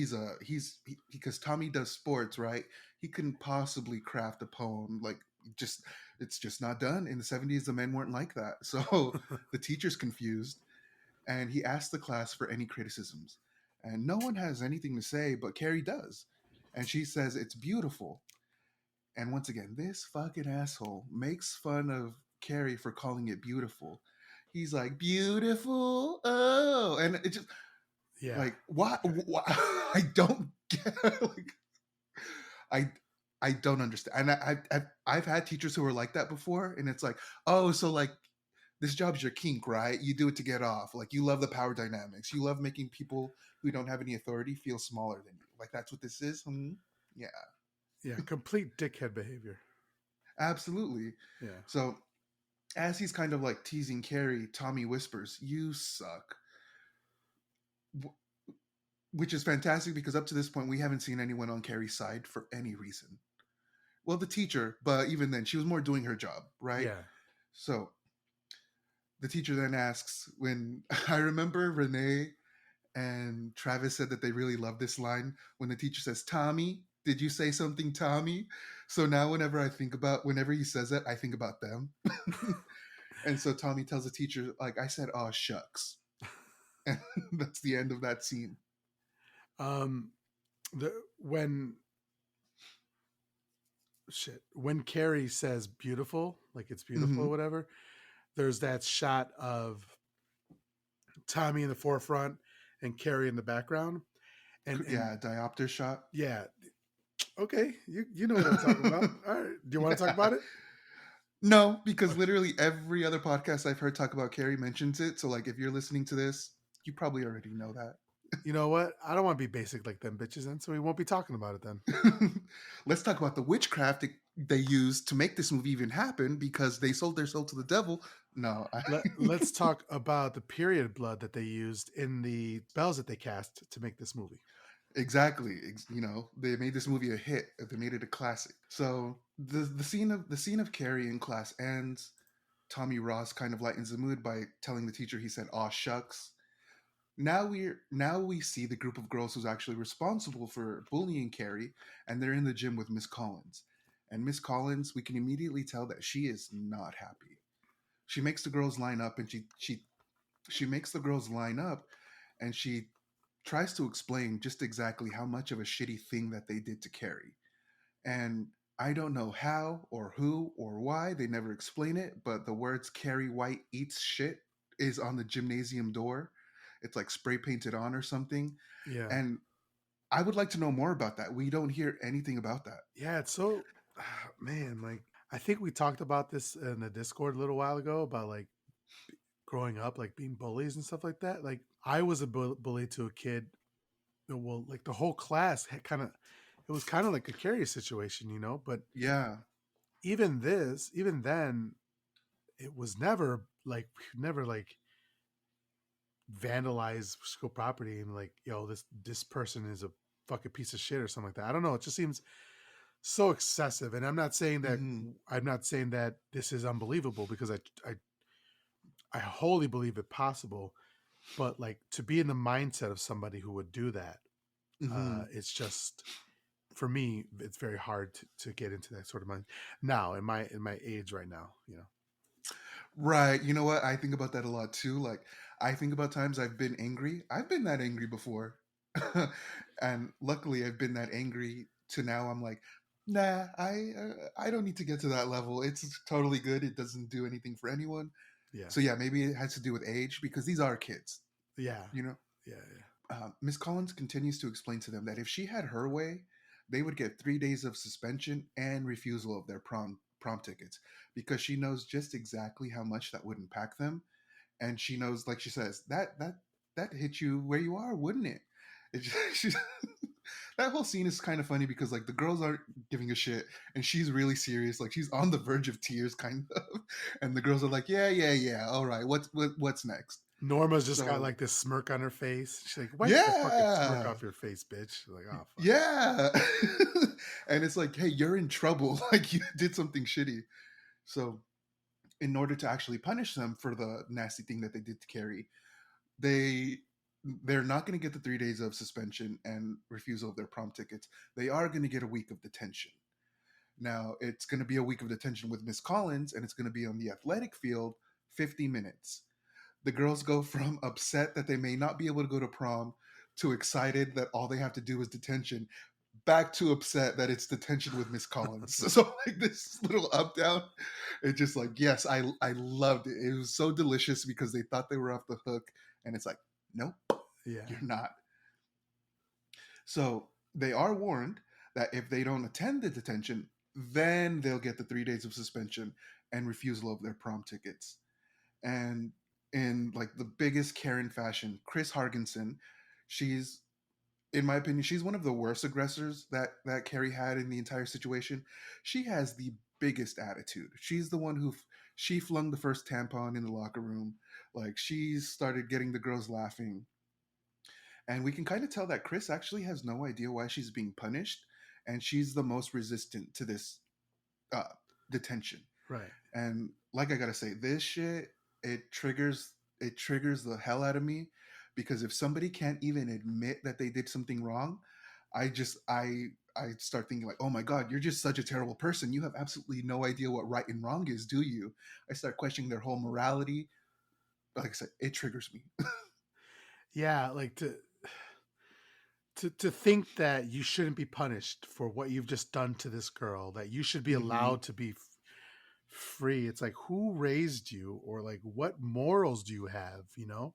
because Tommy does sports, right? He couldn't possibly craft a poem like just it's just not done. In the 70's the men weren't like that. So the teacher's confused and he asks the class for any criticisms. And no one has anything to say, but Carrie does. And she says it's beautiful. And once again, this fucking asshole makes fun of Carrie for calling it beautiful. He's like, beautiful. Oh, and it just Yeah. like, why? I don't get like, I, I don't understand. And I've had teachers who were like that before. And it's like, oh, so like, this job's your kink, right? You do it to get off. Like, you love the power dynamics. You love making people who don't have any authority feel smaller than you. Like, that's what this is. Hmm? Yeah, Yeah. Complete dickhead behavior. absolutely. Yeah. So as he's kind of like teasing Carrie, Tommy whispers, "You suck," which is fantastic because up to this point we haven't seen anyone on Carrie's side for any reason. Well, the teacher, but even then, she was more doing her job, right? Yeah. So the teacher then asks, when I remember Renee and Travis said that they really love this line when the teacher says, "Tommy, did you say something, Tommy?" So now whenever he says it, I think about them. And so Tommy tells the teacher, like I said, "Oh shucks." And that's the end of that scene. Um, the when Carrie says beautiful, like it's beautiful or Hmm. whatever, there's that shot of Tommy in the forefront and Carrie in the background. And Yeah, diopter shot. yeah, okay, you know what I'm talking about. All right, do you want to talk Yeah. about it? No, because literally every other podcast I've heard talk about Carrie mentions it. So like if you're listening to this, you probably already know that. You know what? I don't want to be basic like them bitches, then, so we won't be talking about it then. Let's talk about the witchcraft they used to make this movie even happen because they sold their soul to the devil. No, Let's talk about the period blood that they used in the spells that they cast to make this movie. exactly. You know, they made this movie a hit. They made it a classic. So the scene of Carrie in class ends. Tommy Ross kind of lightens the mood by telling the teacher he said, "Aw shucks." Now we see the group of girls who's actually responsible for bullying Carrie, and they're in the gym with Miss Collins. And Miss Collins, we can immediately tell that she is not happy. She makes the girls line up, and she makes the girls line up, and she tries to explain just exactly how much of a shitty thing that they did to Carrie. And I don't know how or who or why they never explain it, but the words "Carrie White eats shit" is on the gymnasium door. It's like spray painted on or something. Yeah, And I would like to know more about that. We don't hear anything about that. yeah. It's so, man. Like I think we talked about this in the Discord a little while ago about like growing up, like being bullies and stuff like that. Like I was a bully to a kid. Well, like the whole class had kind of, it was kind of like a Carrie situation, you know. But Yeah. even then, it was never like vandalize school property and like, yo, this person is a fucking piece of shit or something like that. I don't know. It just seems so excessive. And Hmm. I'm not saying that this is unbelievable because I wholly believe it possible. But like to be in the mindset of somebody who would do that, Hmm. it's just for me, it's very hard to get into that sort of mind now in my age right now, you know. Right. You know what? I think about that a lot too. Like, I think about times I've been angry. I've been that angry before. And luckily, I've been that angry to now I'm like, nah, I don't need to get to that level. It's totally good. It doesn't do anything for anyone. Yeah. So yeah, maybe it has to do with age because these are kids, Yeah. you know. Yeah. Miss Collins continues to explain to them that if she had her way, they would get 3 days of suspension and refusal of their prom tickets because she knows just exactly how much that would impact them, and she knows, like she says, that hit you where you are, wouldn't it? It just, That whole scene is kind of funny because like the girls aren't giving a shit and she's really serious, like she's on the verge of tears kind of, and the girls are like, yeah, yeah, yeah, all right, what's next? Norma's just got So like this smirk on her face. She's like, "Wipe the fucking smirk yeah, off your face, bitch." She's like, "Oh fuck." yeah. And it's like, hey, you're in trouble. Like you did something shitty. So in order to actually punish them for the nasty thing that they did to Carrie, they they're not going to get the 3 days of suspension and refusal of their prom tickets. They are going to get a week of detention. Now it's going to be a week of detention with Miss Collins, and it's going to be on the athletic field, 50 minutes. The girls go from upset that they may not be able to go to prom to excited that all they have to do is detention, back to upset that it's detention with Miss Collins. So like this little up down, it's just like, yes, I loved it. It was so delicious because they thought they were off the hook, and it's like, nope, Yeah. you're not. So they are warned that if they don't attend the detention, then they'll get the 3 days of suspension and refusal of their prom tickets. And in like the biggest Karen fashion, Chris Hargensen, she's, in my opinion, she's one of the worst aggressors that Carrie had in the entire situation. She has the biggest attitude. She's the one who she flung the first tampon in the locker room. Like she started getting the girls laughing, and we can kind of tell that Chris actually has no idea why she's being punished, and she's the most resistant to this uh, detention. Right. And like I gotta say, this shit it triggers the hell out of me because if somebody can't even admit that they did something wrong, I start thinking like, oh my god, you're just such a terrible person. You have absolutely no idea what right and wrong is, do you? I start questioning their whole morality. Like I said, it triggers me. Yeah, like to think that you shouldn't be punished for what you've just done to this girl, that you should be Hmm. allowed to be free. It's like, who raised you, or like what morals do you have, you know?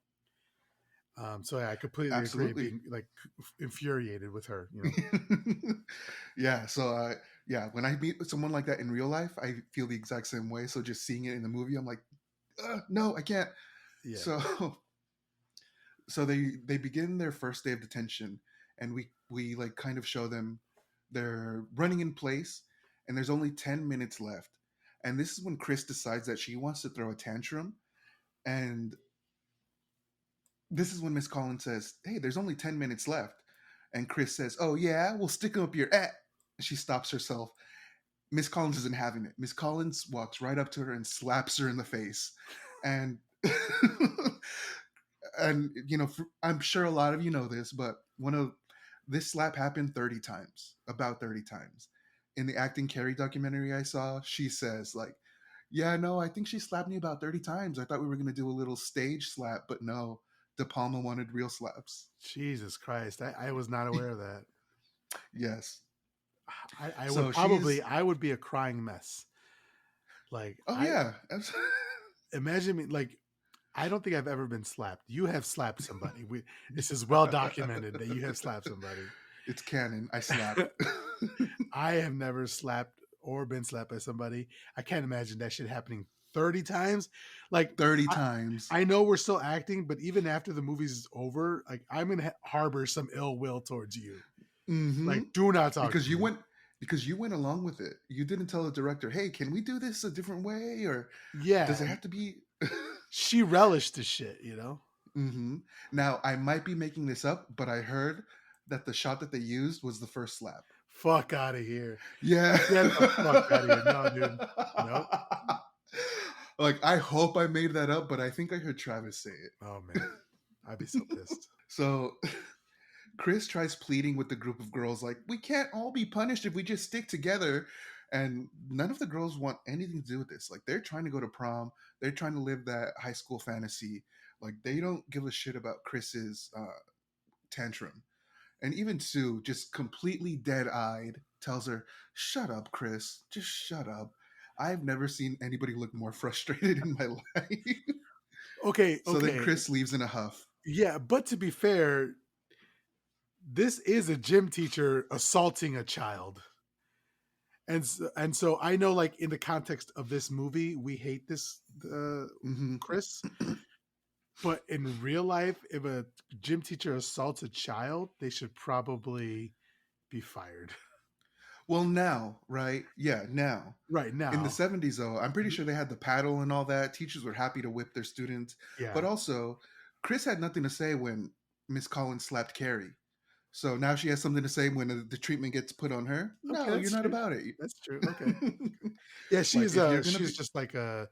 So yeah, I completely agree. Absolutely. Being like infuriated with her, you know. Yeah. So yeah, when I meet someone like that in real life, I feel the exact same way. So just seeing it in the movie, I'm like, no, I can't. Yeah. So so they begin their first day of detention, and we like kind of show them they're running in place, and there's only 10 minutes left, and this is when Chris decides that she wants to throw a tantrum, and this is when Miss Collins says, hey, there's only 10 minutes left, and Chris says, oh yeah, we'll stick them up your she stops herself. Miss Collins isn't having it. Miss Collins walks right up to her and slaps her in the face, and and I'm sure a lot of you know this, but one of this slap happened 30 times, about 30 times. In the Acting Carrie documentary I saw, she says like, yeah, no, I think she slapped me about 30 times. I thought we were going to do a little stage slap, but no, De Palma wanted real slaps. Jesus Christ, I was not aware of that. Yes. I would So probably, she's, I would be a crying mess. Like oh I yeah. imagine me like, I don't think I've ever been slapped. You have slapped somebody. This is well documented that you have slapped somebody. It's canon. I slapped. I have never slapped or been slapped by somebody. I can't imagine that shit happening 30 times. Like 30 I, times. I know we're still acting, but even after the movie's over, like I'm gonna harbor some ill will towards you. Mm-hmm. Like, do not talk because to you me. went because you went along with it. You didn't tell the director, hey, can we do this a different way, or does Yeah, it have to be? she relished the shit, you know. Hmm. Now I might be making this up, but I heard that the shot that they used was the first slap. Fuck out of here. Yeah. Get the fuck out of here. No, dude. Nope. Like I hope I made that up, but I think I heard Travis say it. Oh man, I'd be so pissed. So Chris tries pleading with the group of girls, like, we can't all be punished if we just stick together. And none of the girls want anything to do with this. Like, they're trying to go to prom, they're trying to live that high school fantasy. Like, they don't give a shit about Chris's tantrum. And even Sue, just completely dead eyed, tells her, shut up, Chris, just shut up. I've never seen anybody look more frustrated in my life. Okay, So then okay. Chris leaves in a huff. Yeah, but to be fair, this is a gym teacher assaulting a child. And so I know, like, in the context of this movie, we hate this Hmm. Chris, but in real life, if a gym teacher assaults a child, they should probably be fired. Well, now, right? Yeah, now. Right In the now. 70's, though, I'm pretty Mhm. sure they had the paddle and all that. Teachers were happy to whip their students. But Yeah. also, Chris had nothing to say when Miss Collins slapped Carrie. So now she has something to say when the treatment gets put on her. Okay, No, you're that's not true. about it. That's true. Okay. Yeah, Like if you're gonna she's be, just like a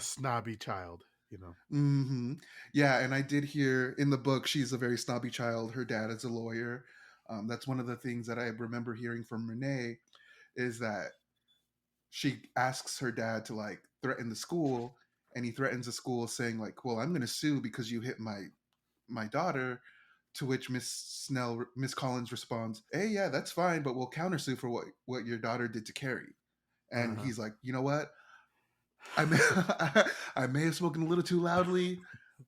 snobby child, you know. hmm yeah, and I did hear in the book she's a very snobby child. Her dad is a lawyer. That's one of the things that I remember hearing from Renee is that she asks her dad to like threaten the school, and he threatens the school saying like, "Well, I'm going to sue because you hit my daughter." To which Miss Collins responds, "Hey, yeah, that's fine, but we'll countersue for what your daughter did to Carrie." And Uh-huh. he's like, "You know what? I may I may have spoken a little too loudly.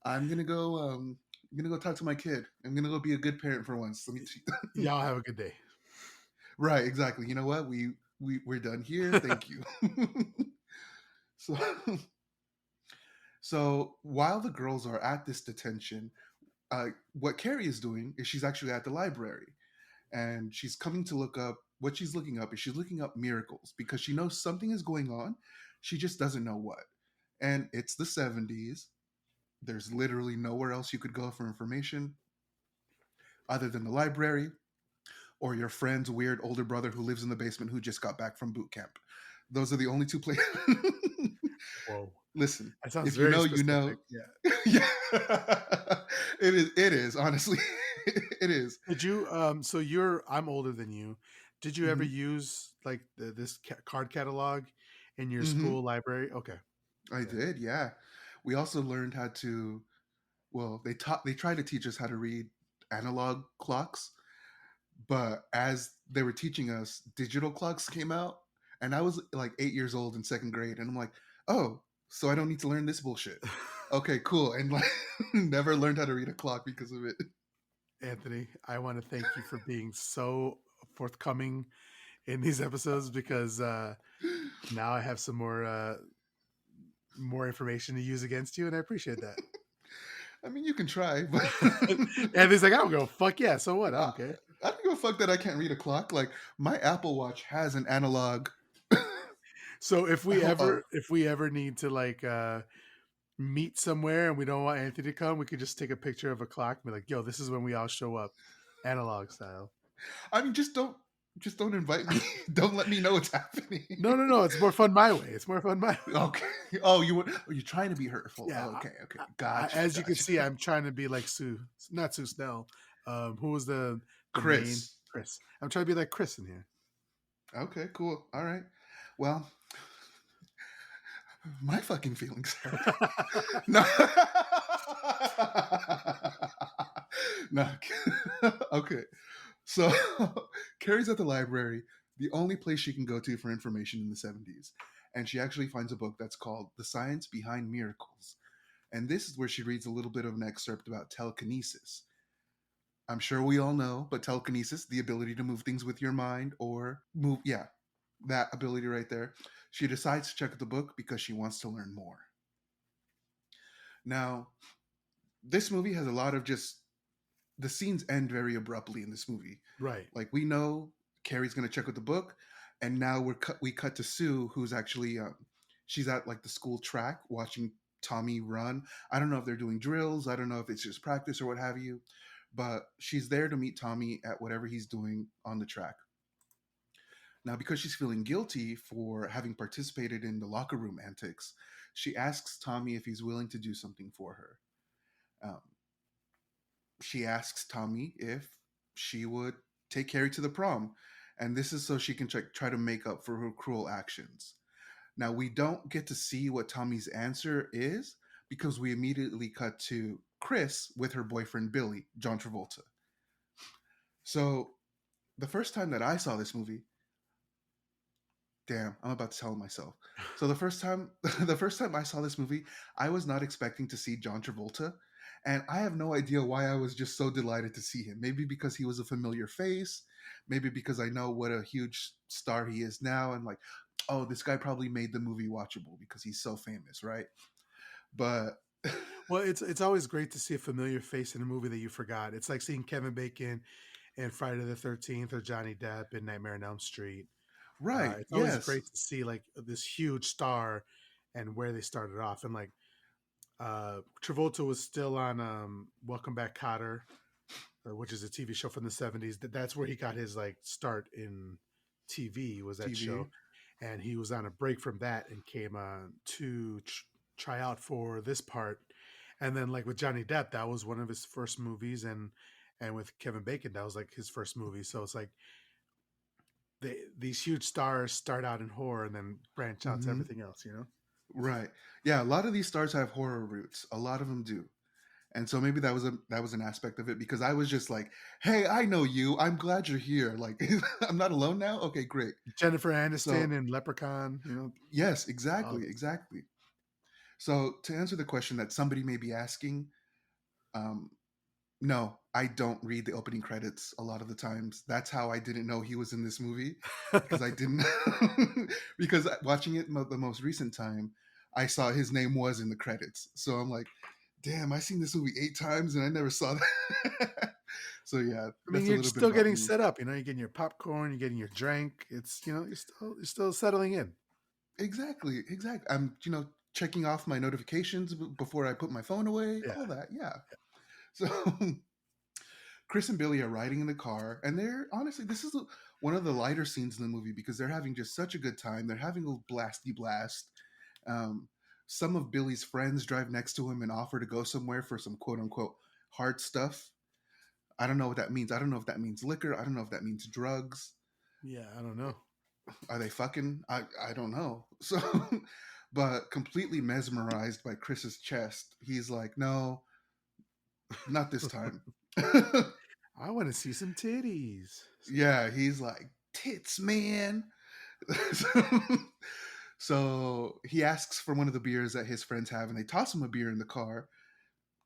I'm gonna go. I'm gonna go talk to my kid. I'm gonna go be a good parent for once. Let me Y'all have a good day. right, exactly. You know what? We're done here. Thank you." so so while the girls are at this detention, what Carrie is doing is she's actually at the library, and she's coming to look up. What she's looking up is she's looking up miracles because she knows something is going on. She just doesn't know what. And it's the 70's. There's literally nowhere else you could go for information other than the library or your friend's weird older brother who lives in the basement who just got back from boot camp. Those are the only two places. Whoa. Listen, That sounds if you very know, you know. specific. Yeah. Yeah, it is honestly, it is. Did you so I'm older than you. Did you ever Hmm. use like this card catalog in your Hmm. school library? Okay. I Yeah. did, yeah. We also learned how to. Well, they tried to teach us how to read analog clocks, but as they were teaching us, digital clocks came out, and I was like 8 years old in second grade, and I'm like, oh, so I don't need to learn this bullshit. Okay, cool, and like never learned how to read a clock because of it. Anthony, I want to thank you for being so forthcoming in these episodes because now I have some more information to use against you, and I appreciate that. I mean, you can try, but And he's like, I don't go, fuck yeah, so what? I I, don't care. I don't give a fuck that I can't read a clock. Like my Apple Watch has an analog. So Oh, if we ever need to like meet somewhere and we don't want Anthony to come, we could just take a picture of a clock and be like, yo, this is when we all show up, analog style. I mean, just don't invite me. Don't let me know what's happening. No, no, no. It's more fun my way. It's more fun my way. Okay. Oh, you're trying to be hurtful. Yeah. Oh, okay. Okay. Gotcha. As you can Gotcha. see, I'm trying to be like Sue, not Sue Snell. Who was the main Chris. Chris? I'm trying to be like Chris in here. Okay. Cool. All right. Well, my fucking feelings hurt. No. No. Okay. So Carrie's at the library, the only place she can go to for information in the 70's. And she actually finds a book that's called The Science Behind Miracles. And this is where she reads a little bit of an excerpt about telekinesis. I'm sure we all know, but telekinesis, the ability to move things with your mind or move, yeah, that ability right there. She decides to check out the book because she wants to learn more. Now, this movie has a lot of just the scenes end very abruptly in this movie. Right. Like we know Carrie's gonna check out the book, and now we cut to Sue, who's actually she's at like the school track watching Tommy run. I don't know if they're doing drills. I don't know if it's just practice or what have you, but she's there to meet Tommy at whatever he's doing on the track. Now, because she's feeling guilty for having participated in the locker room antics, she asks Tommy if he's willing to do something for her. Um, she asks Tommy if she would take Carrie to the prom. And this is so she can try to make up for her cruel actions. Now, we don't get to see what Tommy's answer is because we immediately cut to Chris with her boyfriend Billy, John Travolta. So, the first time that I saw this movie, damn, I'm about to tell myself. So the first time the first time I saw this movie, I was not expecting to see John Travolta, and I have no idea why I was just so delighted to see him. Maybe because he was a familiar face, maybe because I know what a huge star he is now and like, oh, this guy probably made the movie watchable because he's so famous, right? But Well, it's always great to see a familiar face in a movie that you forgot. It's like seeing Kevin Bacon in Friday the 13th or Johnny Depp in Nightmare on Elm Street. Right. It's always Yes. great to see like this huge star and where they started off. And like Travolta was still on Welcome Back, Kotter, which is a TV show from the 70s. That's where he got his like start in TV, was that TV. show. And he was on a break from that and came to try out for this part. And then like with Johnny Depp, that was one of his first movies, and with Kevin Bacon, that was like his first movie. So it's like these huge stars start out in horror and then branch out to Hmm. everything else, you know? Right. Yeah. A lot of these stars have horror roots. A lot of them do. And so maybe that was an aspect of it because I was just like, "Hey, I know you. I'm glad you're here. Like, I'm not alone now. Okay, great." Jennifer So Aniston and Leprechaun, you know, yes, all exactly, good stuff. exactly. So to answer the question that somebody may be asking, um, no, I don't read the opening credits a lot of the times. That's how I didn't know he was in this movie because I didn't because watching it the most recent time, I saw his name was in the credits. So I'm like, damn, I seen this movie 8 times and I never saw that. So yeah, I mean, that's a you're little bit still about getting me. set up, you know, you're getting your popcorn, you're getting your drink. It's, you know, you're still settling in. Exactly, exactly. I'm, checking off my notifications before I put my phone away, Yeah. all that. Yeah. So Chris and Billy are riding in the car, and they're honestly, this is one of the lighter scenes in the movie because they're having just such a good time. They're having a blasty blast. Um, some of Billy's friends drive next to him and offer to go somewhere for some quote unquote hard stuff. I don't know what that means. I don't know if that means liquor. I don't know if that means drugs. Yeah, I don't know. Are they fucking? I don't know. So, but completely mesmerized by Chris's chest, he's like, no, not this time. I want to see some titties. Yeah, he's like, tits, man. So he asks for one of the beers that his friends have, and they toss him a beer in the car.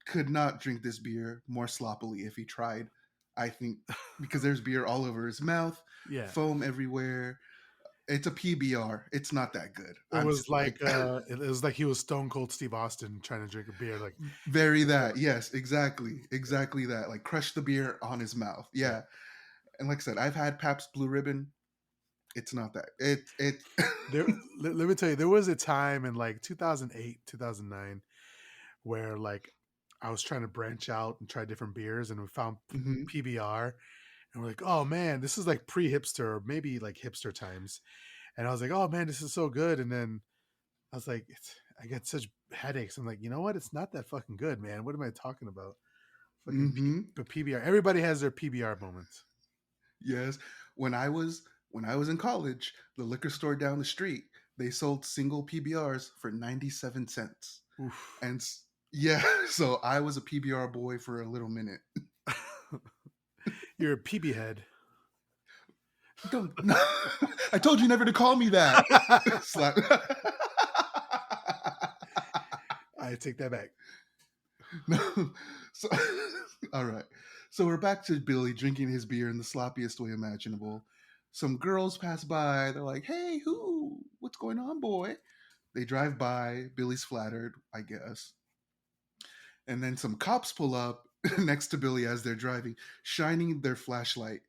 Could not drink this beer more sloppily if he tried. I think because there's beer all over his mouth, Yeah. foam everywhere. It's a PBR. It's not that good. It I'm was like, like it was like he was Stone Cold Steve Austin trying to drink a beer. Like, very that. Yes, exactly, exactly that. Like crush the beer on his mouth. yeah. Yeah, and like I said, I've had Pabst Blue Ribbon. It's not that. It. There, let me tell you, there was a time in like 2008, 2009, where like I was trying to branch out and try different beers, and we found Mhm. PBR, and we're like, oh man, this is like pre-hipster, or maybe like hipster times. And I was like, oh man, this is so good. And then I was like, I get such headaches. I'm like, you know what? It's not that fucking good, man. What am I talking about? Fucking Mhm. PBR. Everybody has their PBR moments. Yes. When I was in college, the liquor store down the street, they sold single PBRs for 97 cents. Oof. And yeah, so I was a PBR boy for a little minute. You're a PB head. Don't no, I told you never to call me that. Slap. I take that back. No. So all right. So we're back to Billy drinking his beer in the sloppiest way imaginable. Some girls pass by. They're like, "Hey, who? What's going on, boy?" They drive by. Billy's flattered, I guess. And then some cops pull up next to Billy as they're driving, shining their flashlight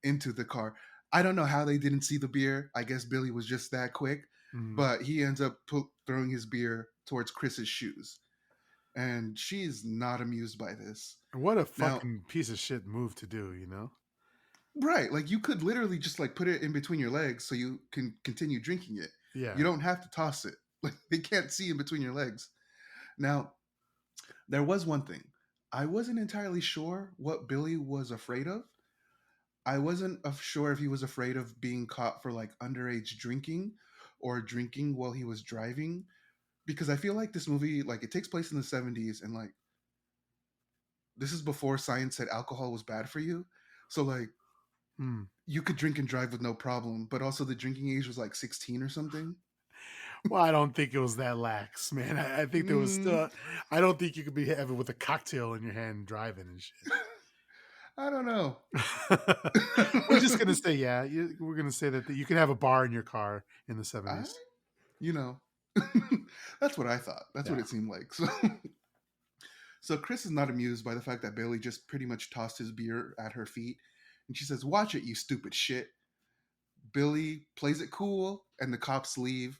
into the car. I don't know how they didn't see the beer. I guess Billy was just that quick, Mm. but he ends up throwing his beer towards Chris's shoes. And she's not amused by this. What a Now, fucking piece of shit move to do, you know? right, like you could literally just like put it in between your legs so you can continue drinking it. Yeah. You don't have to toss it. Like they can't see in between your legs. Now, there was one thing. I wasn't entirely sure what Billy was afraid of. I wasn't sure if he was afraid of being caught for like underage drinking or drinking while he was driving because I feel like this movie like it takes place in the 70s and like this is before science said alcohol was bad for you. So like Mm. you could drink and drive with no problem, but also the drinking age was like 16 or something. Well, I don't think it was that lax, man. I think there was Mm, still. I don't think you could be having with a cocktail in your hand driving and shit. I don't know. We're just gonna say, yeah. We're gonna say that you can have a bar in your car in the I, 70s. you know, that's what I thought. That's what Yeah. it seemed like. So Chris is not amused by the fact that Bailey just pretty much tossed his beer at her feet. And she says, "Watch it, you stupid shit." Billy plays it cool, and the cops leave.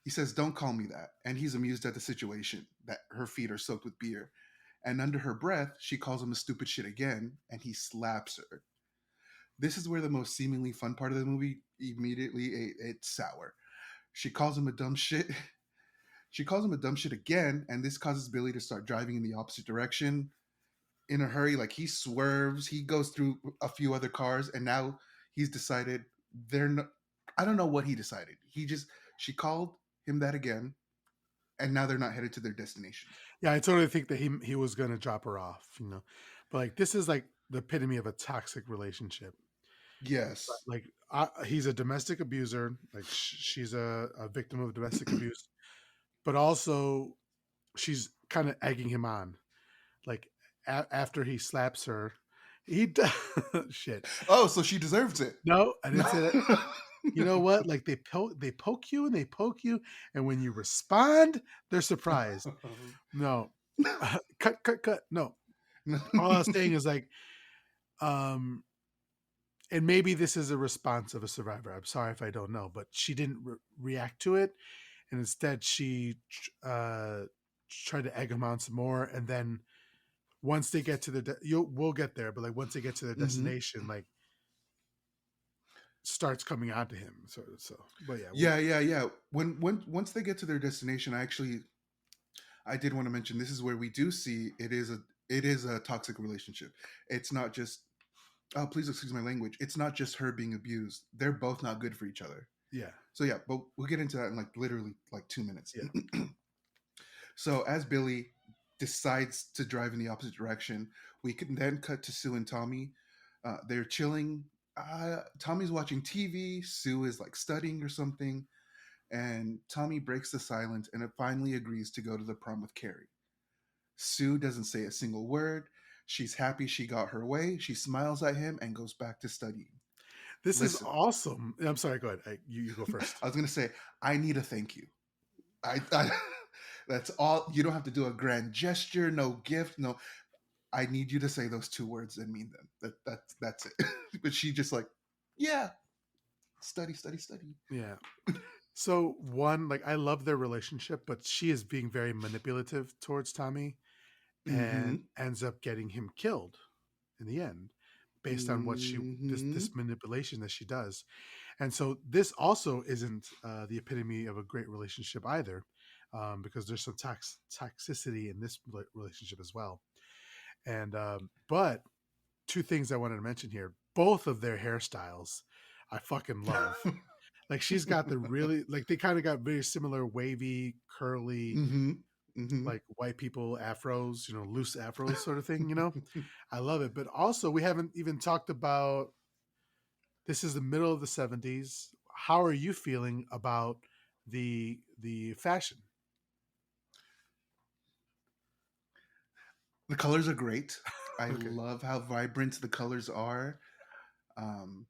He says, "Don't call me that." And he's amused at the situation that her feet are soaked with beer. And under her breath, she calls him a stupid shit again, and he slaps her. This is where the most seemingly fun part of the movie immediately it's sour. She calls him a dumb shit. She calls him a dumb shit again, and this causes Billy to start driving in the opposite direction in a hurry. Like he swerves, he goes through a few other cars, and now he's decided they're not. I don't know what he decided. She called him that again, and now they're not headed to their destination. Yeah, I totally think that he was gonna drop her off, you know. But like this is like the epitome of a toxic relationship. But, Yes. like he's a domestic abuser, like she's a victim of domestic abuse, but also she's kind of egging him on. Like after he slaps her, he shit. Oh, so she deserves it. No, I No. didn't say that. You know what? Like they poke you and they poke you, and when you respond, they're surprised. No, cut. No, all I was saying is like, um, and maybe this is a response of a survivor. I'm sorry if I don't know, but she didn't react to it, and instead she tried to egg him on some more, and then once they get to the we'll get there, but like once they get to their Hmm. destination, like starts coming on to him. So, but yeah, Yeah. When once they get to their destination, I did want to mention this is where we do see it is a toxic relationship. It's not just oh please excuse my language. It's not just her being abused. They're both not good for each other. yeah, So yeah, but we'll get into that in like literally like 2 minutes. yeah. So as Billy decides to drive in the opposite direction, we can then cut to Sue and Tommy. They're chilling. Tommy's watching TV. Sue is like studying or something. And Tommy breaks the silence and it finally agrees to go to the prom with Carrie. Sue doesn't say a single word. She's happy she got her way. She smiles at him and goes back to studying. This is Listen, awesome. I'm sorry. Go ahead. You go first. I was going to say, I need a thank you. I that's all. You don't have to do a grand gesture, no gift, no. I need you to say those two words and mean them. That's it. But she just like, yeah, study, study, study. Yeah. So one, like I love their relationship, but she is being very manipulative towards Tommy and Mm-hmm. ends up getting him killed in the end based on what she Mm-hmm. this manipulation that she does. And so this also isn't the epitome of a great relationship either, because there's some toxicity in this relationship as well. And but two things I wanted to mention here: both of their hairstyles, I fucking love. Like she's got the really like they kind of got very similar wavy, curly, Mm-hmm. Mm-hmm. like white people afros, loose afros sort of thing. I love it. But also, we haven't even talked about this is the middle of the 70's. How are you feeling about the fashion? The colors are great. I Okay. love how vibrant the colors are. Um,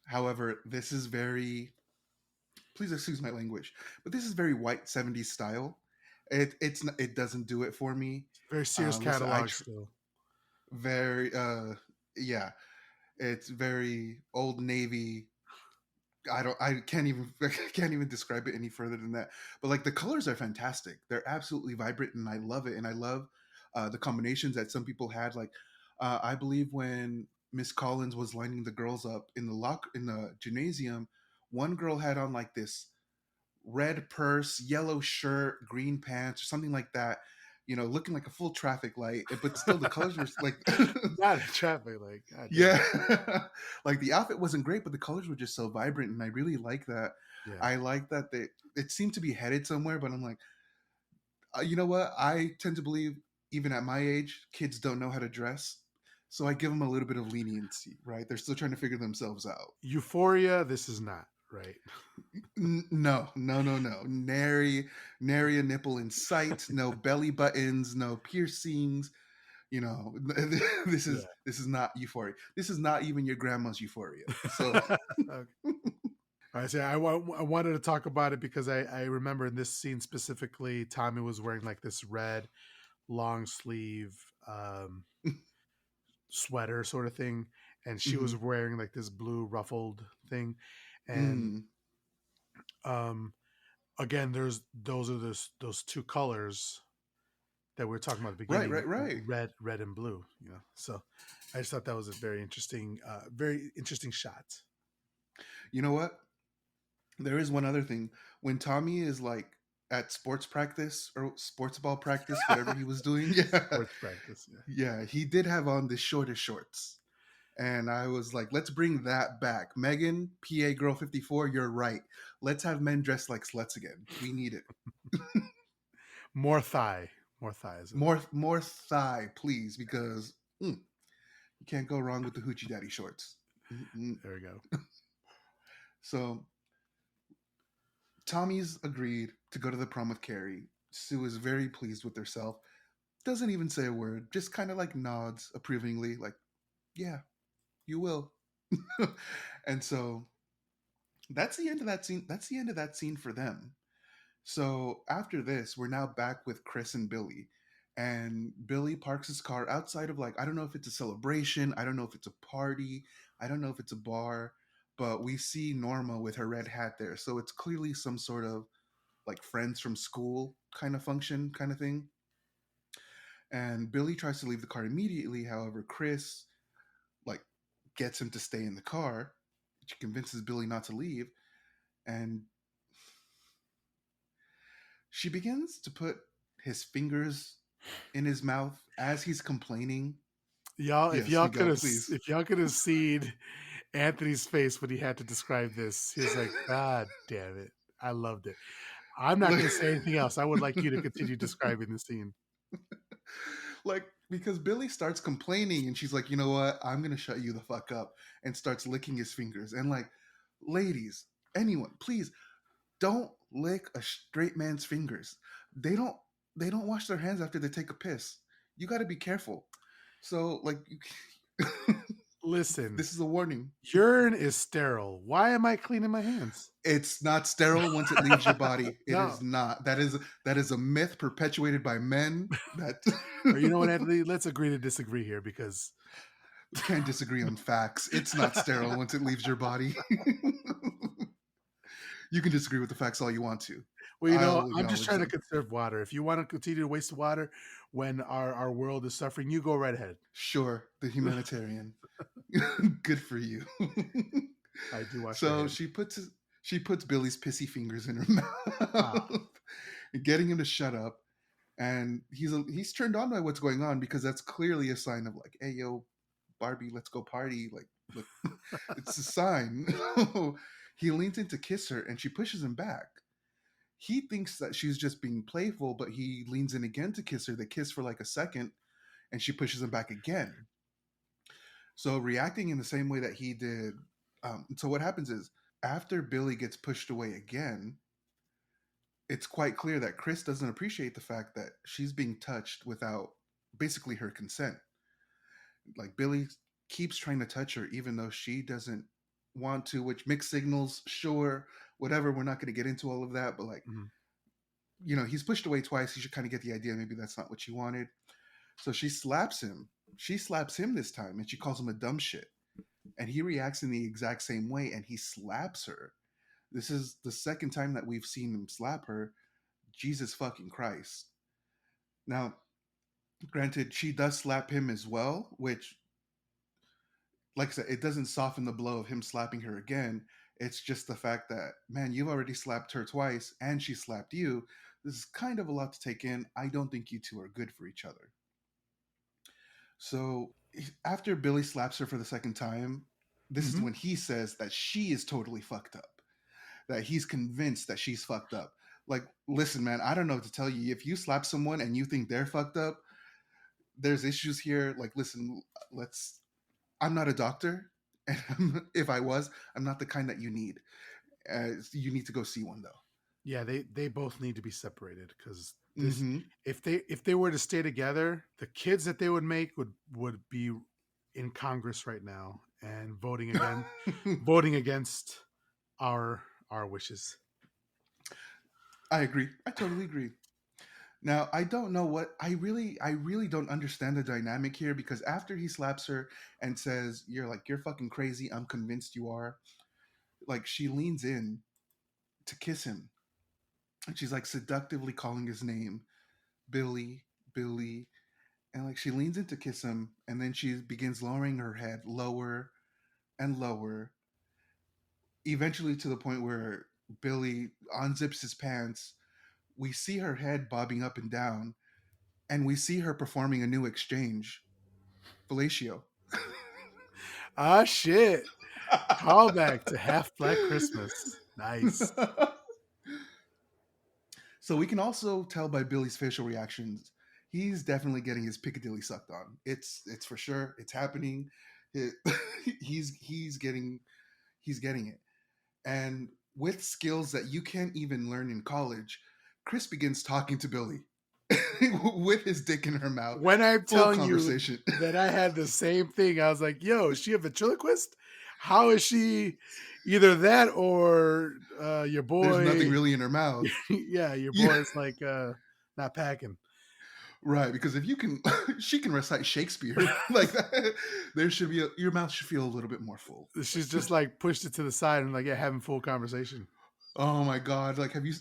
However, this is very please excuse my language, but this is very white 70s style. It doesn't do it for me. Very Sears Listen, catalog still. very yeah, it's very old navy. I can't even I can't even describe it any further than that. But like the colors are fantastic. They're absolutely vibrant and I love it. And I love the combinations that some people had. Like I believe when Miss Collins was lining the girls up in the gymnasium, one girl had on like this red purse, yellow shirt, green pants, or something like that. Looking like a full traffic light, but still the colors were like Not in traffic, like god damn. yeah. Like the outfit wasn't great, but the colors were just so vibrant, and I really like that. Yeah. I like that they it seemed to be headed somewhere, but I'm like, you know what? I tend to believe even at my age, kids don't know how to dress, so I give them a little bit of leniency. Right? They're still trying to figure themselves out. Euphoria, this is not, right? No, no, no, no. Nary a nipple in sight. No belly buttons. No piercings. You know, Yeah. this is not euphoria. This is not even your grandma's euphoria. So Okay. All right, so I wanted to talk about it because I remember in this scene specifically, Tommy was wearing like this red long sleeve um, sweater sort of thing, and she was Mm-hmm. wearing like this blue ruffled thing, and Mm. um, again, there's those two colors that we were talking about at the Right, beginning, right, right. red and blue. So I just thought that was a very interesting shot. You know what? There is one other thing. When Tommy is like at sports practice or sports ball practice, whatever he was doing, yeah, Sports practice. Yeah. yeah, he did have on the shortest shorts. And I was like, let's bring that back. Megan, PA Girl 54, you're right. Let's have men dress like sluts again. We need it. More thigh, more thighs. More thigh, please, because you can't go wrong with the hoochie daddy shorts. Mm-mm. There we go. So Tommy's agreed to go to the prom with Carrie. Sue is very pleased with herself. Doesn't even say a word, just kind of like nods approvingly, like, yeah, you will. And so that's the end of that scene. That's the end of that scene for them. So after this, we're now back with Chris and Billy. And Billy parks his car outside of, like, I don't know if it's a celebration, I don't know if it's a party, I don't know if it's a bar, but we see Norma with her red hat there. So it's clearly some sort of like friends from school kind of function kind of thing. And Billy tries to leave the car immediately. However, Chris like gets him to stay in the car, which convinces Billy not to leave. And she begins to put his fingers in his mouth as he's complaining. Y'all, Yes, Miguel, please. if y'all could have seen Anthony's face when he had to describe this, he was like, "God damn it, I loved it." I'm not Look, going to say anything else. I would like you to continue describing the scene. like, because Billy starts complaining and she's like, you know what? I'm going to shut you the fuck up, and starts licking his fingers. And, like, ladies, anyone, please don't lick a straight man's fingers. They don't they don't wash their hands after they take a piss. You got to be careful. So, like, Listen, this is a warning. urine is sterile. Why am I cleaning my hands? It's not sterile once it leaves your body. It No. is not. That is a myth perpetuated by men that Or you know what, Anthony? Let's agree to disagree here because, we can't disagree on facts. It's not sterile once it leaves your body. You can disagree with the facts all you want to. well, I'll I'm just acknowledge trying to them. conserve water. If you want to continue to waste water when our world is suffering, you go right ahead. Sure, the humanitarian. Good for you. I do wash my So hands. she puts Billy's pissy fingers in her Ah, mouth, getting him to shut up. And he's turned on by what's going on, because that's clearly a sign of like, hey yo, Barbie, let's go party. Like, look, it's a sign. He leans in to kiss her, and she pushes him back. He thinks that she's just being playful, but he leans in again to kiss her. They kiss for like a second, and she pushes him back again. So reacting in the same way that he did. So what happens is, after Billy gets pushed away again, it's quite clear that Chris doesn't appreciate the fact that she's being touched without basically her consent. Like, Billy keeps trying to touch her even though she doesn't want to, which mixed signals, sure, whatever. We're not going to get into all of that, but like, mhm. he's pushed away twice. You should kind of get the idea. Maybe that's not what she wanted. So she slaps him. She slaps him this time, and she calls him a dumb shit. And he reacts in the exact same way, and he slaps her. This is the second time that we've seen him slap her. Jesus fucking Christ. Now, granted, she does slap him as well, which, like I said, it doesn't soften the blow of him slapping her again. It's just the fact that, man, you've already slapped her twice and she slapped you. This is kind of a lot to take in. I don't think you two are good for each other. So after Billy slaps her for the second time, this is Mhm. when he says that she is totally fucked up, that he's convinced that she's fucked up. Like, listen, man, I don't know what to tell you. If you slap someone and you think they're fucked up, there's issues here. Like, listen, let's. I'm not a doctor, and if I was, I'm not the kind that you need. You need to go see one though. Yeah, they both need to be separated because this Mm-hmm. if they were to stay together, the kids that they would make would be in Congress right now and voting against our wishes. I agree. I totally agree. Now, I don't know what I really don't understand the dynamic here because after he slaps her and says, "You're fucking crazy. I'm convinced you are." Like she leans in to kiss him and she's like seductively calling his name, Billy, Billy, and like she leans in to kiss him and then she begins lowering her head lower and lower, eventually to the point where Billy unzips his pants. We see her head bobbing up and down and we see her performing a new exchange, fellatio. Ah, shit. Callback to Half Black Christmas. Nice. So we can also tell by Billy's facial reactions, he's definitely getting his Piccadilly sucked on. It's for sure. It's happening. It- he's getting it, and with skills that you can't even learn in college, Chris begins talking to Billy with his dick in her mouth, When I'm full telling you conversation. that I had the same thing, I was like, yo, is she a ventriloquist? How is she either that or your There's nothing boy? really in her mouth. Yeah, your Yeah, boy is like not packing. right. Because if you can, she can recite Shakespeare like that. There should be your mouth should feel a little bit more full. She's just like pushed it to the side and like, yeah, having full conversation. Oh my god! Like, have you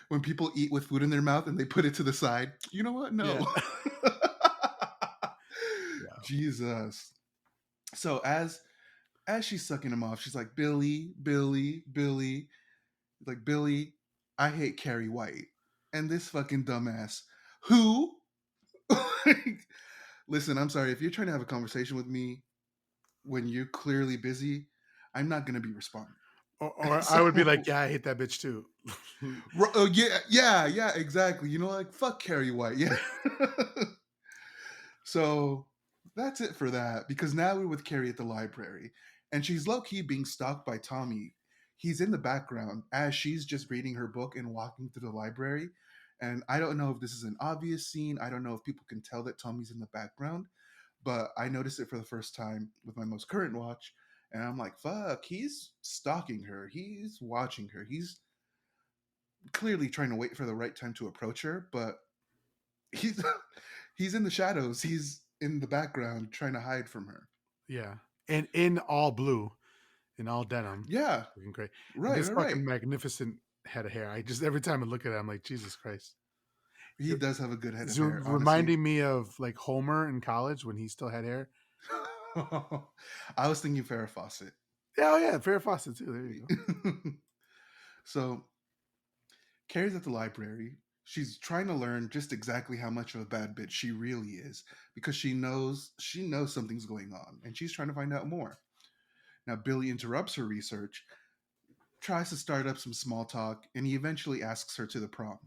when people eat with food in their mouth and they put it to the side? You know what? Yeah. No. Yeah. Jesus. So as she's sucking him off, she's like, Billy, Billy, Billy, like Billy, I hate Carrie White, and this fucking dumbass. Who? Listen, I'm sorry if you're trying to have a conversation with me when you're clearly busy. I'm not gonna be responding. Or I would be like, So yeah, I hate that bitch too. Oh yeah, yeah, yeah, exactly. You know, like fuck Carrie White. Yeah. So that's it for that. Because now we're with Carrie at the library, and she's low key being stalked by Tommy. He's in the background as she's just reading her book and walking through the library. And I don't know if this is an obvious scene. I don't know if people can tell that Tommy's in the background, but I noticed it for the first time with my most current watch. And I'm like, fuck, he's stalking her. He's watching her. He's clearly trying to wait for the right time to approach her, but he's he's in the shadows. He's in the background trying to hide from her. Yeah. And in all blue, in all denim. Yeah, Looking great. And right, this right, right. fucking magnificent head of hair. I just every time I look at it, I'm like, Jesus Christ. He does have a good head It's of hair, honestly. reminding me of like Homer in college when he still had hair. I was thinking Farrah Fawcett. Yeah, oh yeah, Farrah Fawcett too. There you go. So Carrie's at the library. She's trying to learn just exactly how much of a bad bitch she really is because she knows something's going on and she's trying to find out more. Now Billy interrupts her research, tries to start up some small talk, and he eventually asks her to the prom.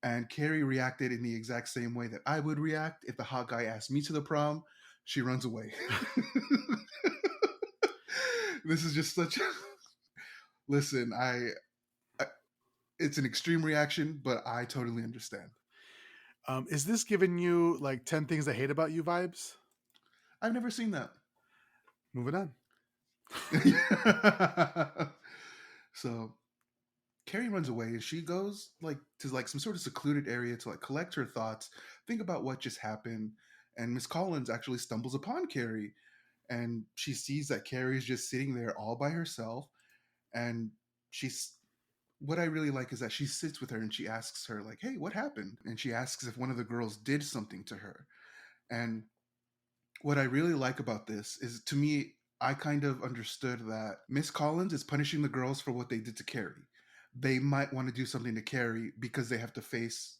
And Carrie reacted in the exact same way that I would react if the hot guy asked me to the prom. She runs away. This is just such. Listen, I. It's an extreme reaction, but I totally understand. Is this giving you like 10 things I hate about you vibes? I've never seen that. Moving on. So Carrie runs away and she goes like to like some sort of secluded area to like collect her thoughts, think about what just happened. And Miss Collins actually stumbles upon Carrie and she sees that Carrie is just sitting there all by herself. And she's what I really like is that she sits with her and she asks her, like, hey, what happened? And she asks if one of the girls did something to her. And what I really like about this is to me, I kind of understood that Miss Collins is punishing the girls for what they did to Carrie. They might want to do something to Carrie because they have to face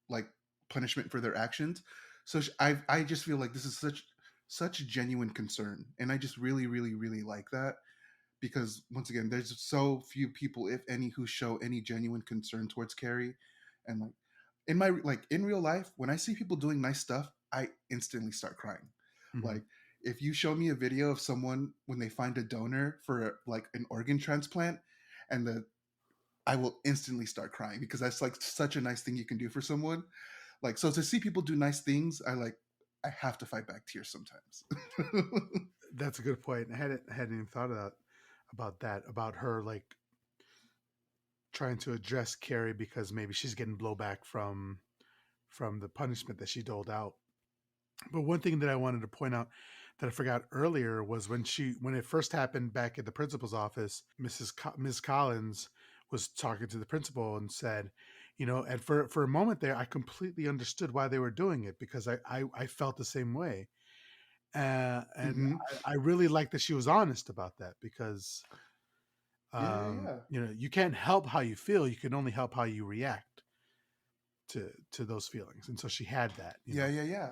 like punishment for their actions. So I just feel like this is such genuine concern, and I just really really really like that because once again, there's so few people, if any, who show any genuine concern towards Carrie, and like in real life, when I see people doing nice stuff, I instantly start crying. Mhm. Like if you show me a video of someone when they find a donor for like an organ transplant, and the I will instantly start crying because that's like such a nice thing you can do for someone. Like so to see people do nice things, I have to fight back tears sometimes. That's a good point. I hadn't even thought about that, about her like trying to address Carrie because maybe she's getting blowback from the punishment that she doled out. But one thing that I wanted to point out that I forgot earlier was when it first happened back at the principal's office, Ms. Collins was talking to the principal and said, and for a moment there, I completely understood why they were doing it because I felt the same way, and Hmm. I really like that she was honest about that because Yeah, yeah, yeah. you can't help how you feel, you can only help how you react to those feelings, and so she had that, Yeah, yeah, yeah.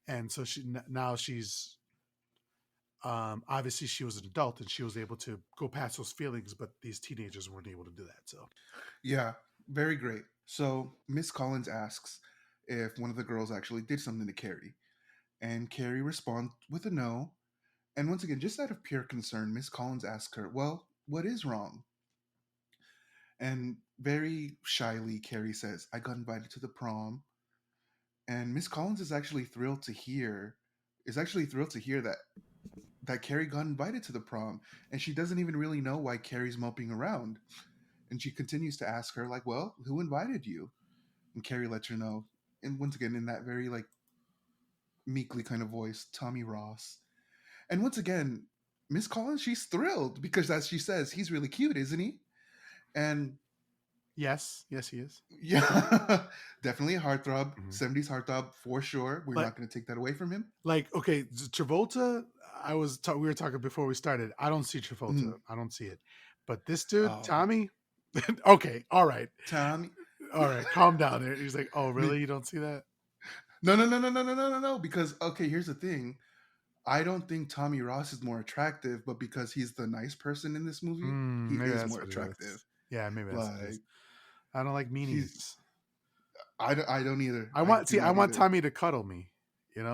and so now she's obviously she was an adult and she was able to go past those feelings, but these teenagers weren't able to do that. So Yeah, very great. So Miss Collins asks if one of the girls actually did something to Carrie, and Carrie responds with a no. And once again, just out of pure concern, Miss Collins asks her, "Well, what is wrong?" And very shyly, Carrie says, "I got invited to the prom." And Miss Collins is actually thrilled to hear that Carrie got invited to the prom, and she doesn't even really know why Carrie's moping around. And she continues to ask her, like, "Well, who invited you?" And Carrie lets her know, and once again in that very like meekly kind of voice, "Tommy Ross." And once again, Miss Collins, she's thrilled because, as she says, he's really cute, isn't he? And yes, he is. yeah, definitely a heartthrob, Hmm. 70s heartthrob for sure. We're Like not going to take that away from him. okay, Travolta. We were talking before we started. I don't see Travolta. Mm. I don't see it. But this dude, Oh, Tommy. Okay, Tommy. all right. Calm down. There. He's like, oh, really? You don't see that? No, no, no, no, no, no, no, no, no. Because okay, here's the thing. I don't think Tommy Ross is more attractive, but because he's the nice person in this movie, he Maybe is that's more what it attractive. is. Yeah, maybe that's what it is. Like I don't like he's, meanies. I don't either. I I want do see. I not want either. Tommy to cuddle me. And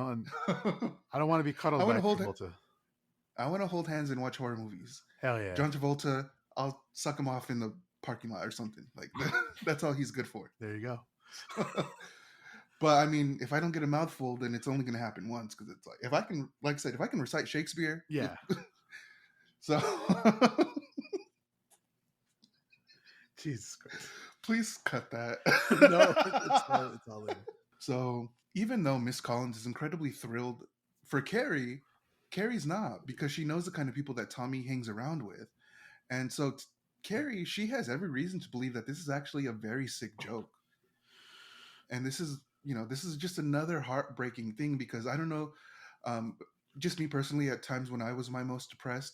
I don't want to be I cuddled want by to hold, Travolta. I want to hold hands and watch horror movies. Hell yeah. John Travolta, I'll suck him off in the parking lot or something. Like that's all he's good for. There you go. But I mean, if I don't get a mouthful, then it's only going to happen once because it's like if I can, like I said, if I can recite Shakespeare, Yeah. so Jesus Christ. please cut that. No, it's all in. So even though Miss Collins is incredibly thrilled for Carrie, Carrie's not because she knows the kind of people that Tommy hangs around with, and so Carrie, she has every reason to believe that this is actually a very sick joke, and this is just another heartbreaking thing because I don't know, um, just me personally, at times when I was my most depressed,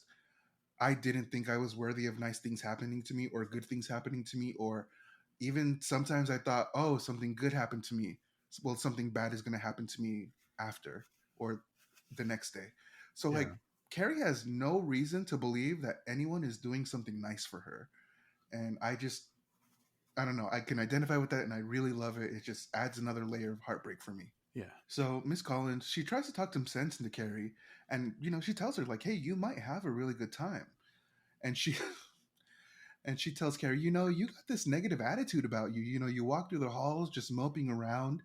I didn't think I was worthy of nice things happening to me or good things happening to me, or even sometimes I thought, oh, something good happened to me. Well, something bad is going to happen to me after or the next day. So, like, Yeah. Carrie has no reason to believe that anyone is doing something nice for her. And I don't know, I can identify with that and I really love it. It just adds another layer of heartbreak for me. Yeah. So Miss Collins, she tries to talk some sense into Carrie, and she tells her like, "Hey, you might have a really good time." And she and she tells Carrie, "You got this negative attitude about you. You walk through the halls just moping around.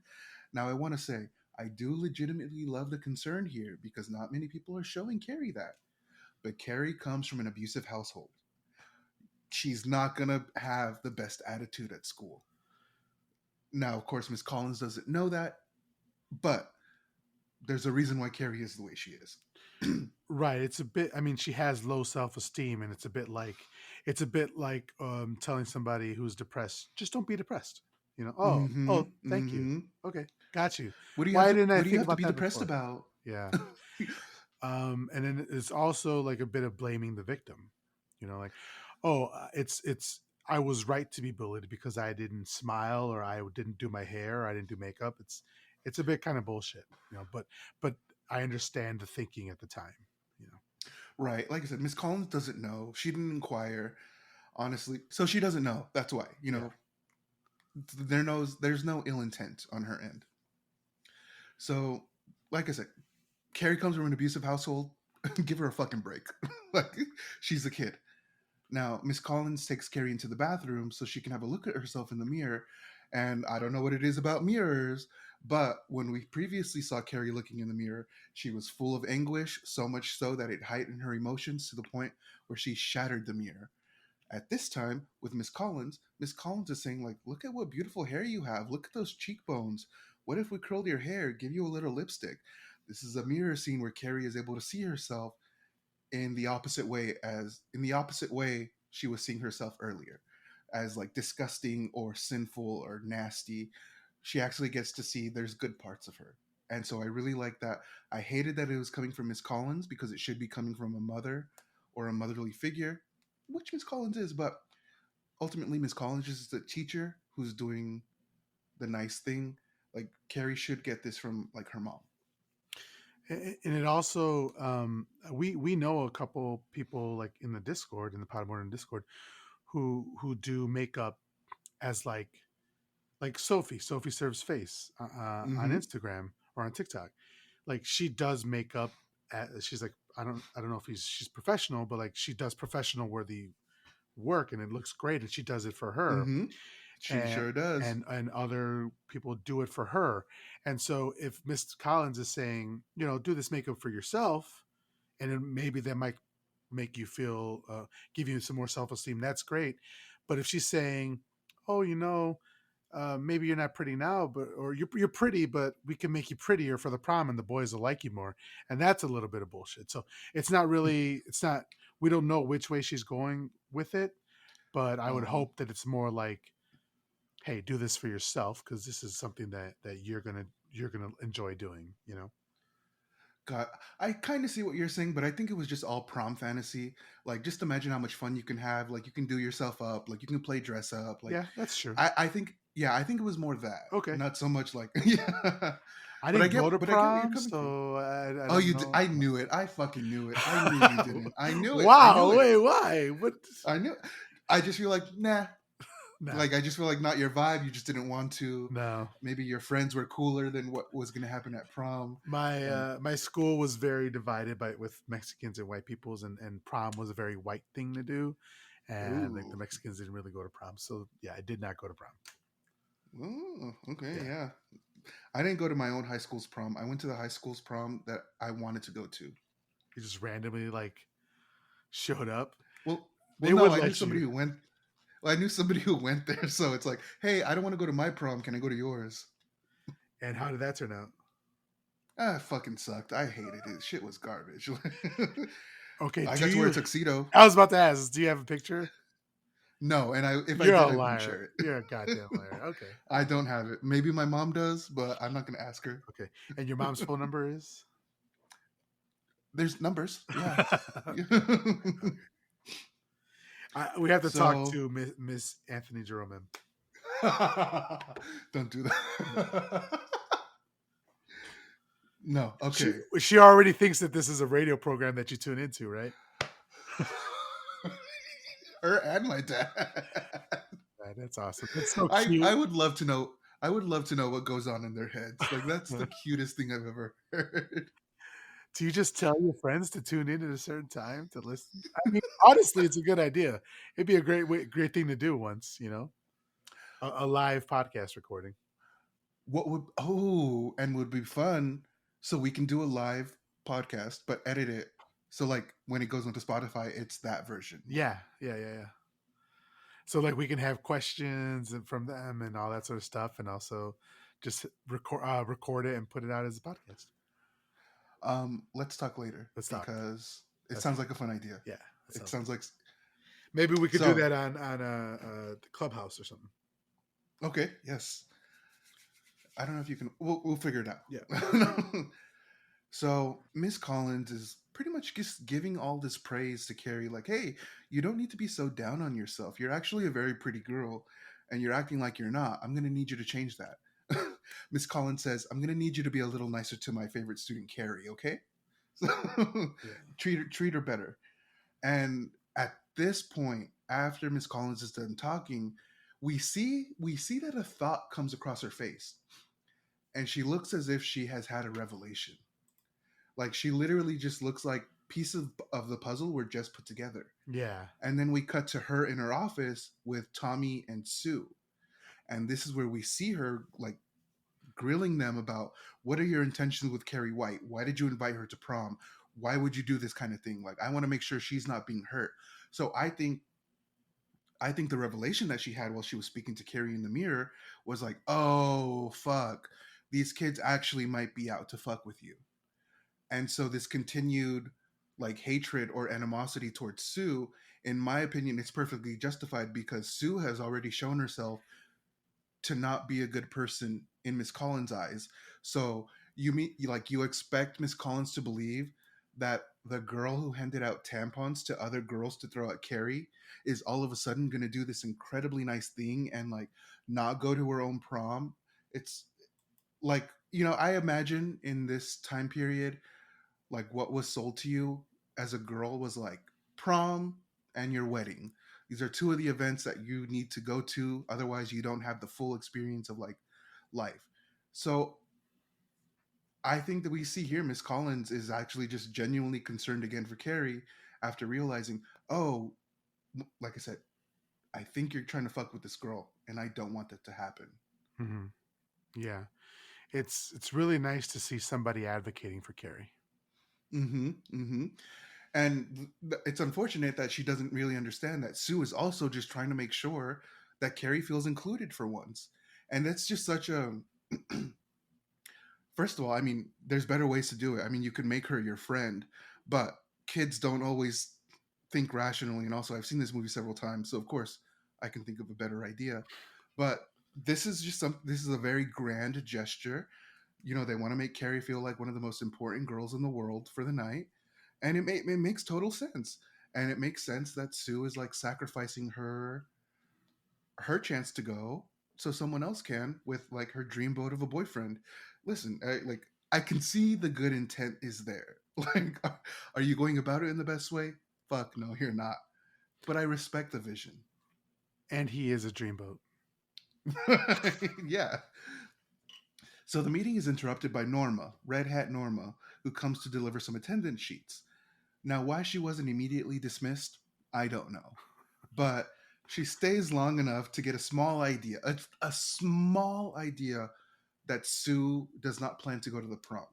Now, I want to say, I do legitimately love the concern here because not many people are showing Carrie that. But Carrie comes from an abusive household. She's not going to have the best attitude at school." Now, of course, Miss Collins doesn't know that, but there's a reason why Carrie is the way she is. Right. It's a bit. I mean, she has low self-esteem, and it's a bit like telling somebody who's depressed, just don't be depressed. Mm-hmm. Oh, thank you. Mm-hmm. Okay, got you. What do you have Why to didn't I what do you think have to about be that depressed before? about? Yeah. And then it's also like a bit of blaming the victim. Like, oh, it's I was right to be bullied because I didn't smile or I didn't do my hair or I didn't do makeup. It's a bit kind of bullshit. But I understand the thinking at the time. You know. Right. Like I said, Miss Collins doesn't know. She didn't inquire, honestly. So she doesn't know. That's why. Yeah. There's no ill intent on her end. So, like I said, Carrie comes from an abusive household. Give her a fucking break. Like she's a kid. Now, Miss Collins takes Carrie into the bathroom so she can have a look at herself in the mirror. And I don't know what it is about mirrors, but when we previously saw Carrie looking in the mirror, she was full of anguish, so much so that it heightened her emotions to the point where she shattered the mirror. At this time, with Miss Collins is saying, like, look at what beautiful hair you have. Look at those cheekbones. What if we curled your hair, give you a little lipstick? This is a mirror scene where Carrie is able to see herself in the opposite way she was seeing herself earlier, as like disgusting or sinful or nasty. She actually gets to see there's good parts of her. And so I really like that. I hated that it was coming from Miss Collins because it should be coming from a mother or a motherly figure, which Miss Collins is, but ultimately Miss Collins is the teacher who's doing the nice thing. Like Carrie should get this from like her mom. And it also, we know a couple people like in the Discord, in the Podmortem Discord, who do makeup as like Sophie Serves Face on Mm-hmm. Instagram or on TikTok. Like she does makeup. She's like, I don't know if she's professional, but like she does professional worthy work, and it looks great, and she does it for her, Mm-hmm. She and sure does. other people do it for her. And so if Miss Collins is saying, do this makeup for yourself, and then maybe that might make you feel, give you some more self-esteem, that's great. But if she's saying, oh, maybe you're not pretty now, but or you're pretty, but we can make you prettier for the prom, and the boys will like you more, and that's a little bit of bullshit. So it's not. We don't know which way she's going with it, but I would Um, hope that it's more like, hey, do this for yourself because this is something that you're gonna enjoy doing. God, I kind of see what you're saying, but I think it was just all prom fantasy. Like, just imagine how much fun you can have. Like, you can do yourself up. Like, you can play dress up. Like, Yeah, that's true. I think, yeah, I think it was more that, Okay, not so much like, yeah. I didn't go to But I get where you're prom, coming from. so I Oh, don't you, know. I knew it. I fucking knew it. I knew you didn't. I knew it. I knew Wow, it. wait, why? What? I knew. I just feel like, nah. No, Like, I just feel like not your vibe. You just didn't want to. no. Maybe your friends were cooler than what was going to happen at prom. And My school was very divided by with Mexicans and white peoples, and prom was a very white thing to do, and like the ooh, Mexicans didn't really go to prom. So yeah, I did not go to prom. oh, okay, Yeah, yeah. I didn't go to my own high school's prom. I went to the high school's prom that I wanted to go to. you just randomly like showed up. Well, They no, would I knew let somebody you. who went. Well, I knew somebody who went there, so it's like, hey, I don't want to go to my prom. Can I go to yours? And how did that turn out? Ah, it fucking sucked. I hated it. Shit was garbage. Okay, I do got to wear a you? tuxedo. I was about to ask, do you have a picture? No, and if I You're a did, I wouldn't liar. share it. You're a goddamn liar. Okay, I don't have it. Maybe my mom does, but I'm not going to ask her. okay. And your mom's phone number is? There's numbers. Yeah. Okay. We have to talk So to Miss Anthony Jerome. don't do No. that. No. She Okay. she already thinks that this is a radio program that you tune into, right? Her and my dad. Yeah, that's awesome. That's so I cute. would love to know. I would love to know what goes on in their heads. Like that's the cutest thing I've ever heard. Do you just tell your friends to tune in at a certain time to listen? I mean, honestly, it's a good idea. It'd be a great thing to do once, a live podcast recording. What would and would be fun so we can do a live podcast but edit it so like when it goes onto Spotify it's that version. Yeah, yeah, yeah, yeah. So like we can have questions and from them and all that sort of stuff, and also just record it and put it out as a podcast. Let's talk later Let's talk. because it That's sounds like a fun idea. Yeah, that It sounds sounds good. like Maybe we could do so that on the Clubhouse or something. okay, yes. I don't know if you can we'll figure it Yeah, out. So Miss Collins is pretty much just giving all this praise to Carrie, like, hey, you don't need to be so down on yourself. You're actually a very pretty girl, and you're acting like you're not. I'm gonna need you to change that. Miss Collins says, I'm gonna need you to be a little nicer to my favorite student, Carrie, okay? So yeah, treat her better. And at this point, after Miss Collins is done talking, we see that a thought comes across her face, and she looks as if she has had a revelation. Like she literally just looks like pieces of the puzzle were just put together. yeah, And then we cut to her in her office with Tommy and Sue. And this is where we see her like grilling them about what are your intentions with Carrie White? Why did you invite her to prom? Why would you do this kind of thing? Like I want to make sure she's not being hurt. So I think I think the revelation that she had while she was speaking to Carrie in the mirror was like, oh, fuck. These kids actually might be out to fuck with you. And so this continued like hatred or animosity towards Sue, in my opinion, it's perfectly justified because Sue has already shown herself to not be a good person in Miss Collins' eyes. So you expect Miss Collins to believe that the girl who handed out tampons to other girls to throw at Carrie is all of a sudden going to do this incredibly nice thing and like not go to her own prom. It's like, I imagine in this time period, like what was sold to you as a girl was like prom and your wedding. These are two of the events that you need to go to, otherwise you don't have the full experience of like life. So I think that we see here Miss Collins is actually just genuinely concerned again for Carrie after realizing, oh, like I said, I think you're trying to fuck with this girl and I don't want that to happen. Hmm. Yeah, it's really nice to see somebody advocating for Carrie. Mm-hmm. Mm-hmm. And it's unfortunate that she doesn't really understand that Sue is also just trying to make sure that Carrie feels included for once. And that's just such a first of all, I mean, there's better ways to do it. I mean, you could make her your friend, but kids don't always think rationally. And also, I've seen this movie several times, so of course, I can think of a better idea. But this is a very grand gesture. They want to make Carrie feel like one of the most important girls in the world for the night, and it makes total sense. And it makes sense that Sue is like sacrificing her chance to go so someone else can with like her dreamboat of a boyfriend. Listen, I can see the good intent is there. Like, are you going about it in the best way? Fuck no, you're not. But I respect the vision. And he is a dreamboat. Yeah. So the meeting is interrupted by Norma, Red Hat Norma, who comes to deliver some attendance sheets. Now, why she wasn't immediately dismissed, I don't know. But she stays long enough to get a small idea that Sue does not plan to go to the prom.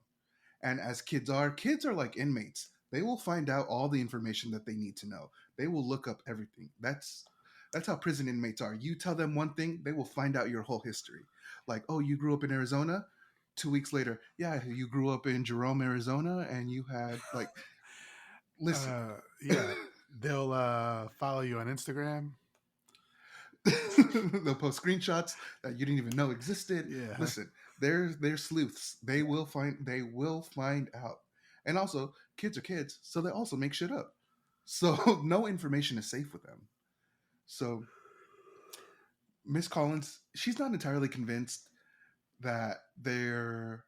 And as kids are like inmates. They will find out all the information that they need to know. They will look up everything. That's how prison inmates are. You tell them one thing, they will find out your whole history. Like, oh, you grew up in Arizona? 2 weeks later, yeah, you grew up in Jerome, Arizona, and you had like, listen. Yeah, they'll follow you on Instagram. They'll post screenshots that you didn't even know existed. Yeah. Listen, they're sleuths. They will find out. And also, kids are kids, so they also make shit up. So no information is safe with them. So Miss Collins, she's not entirely convinced that they're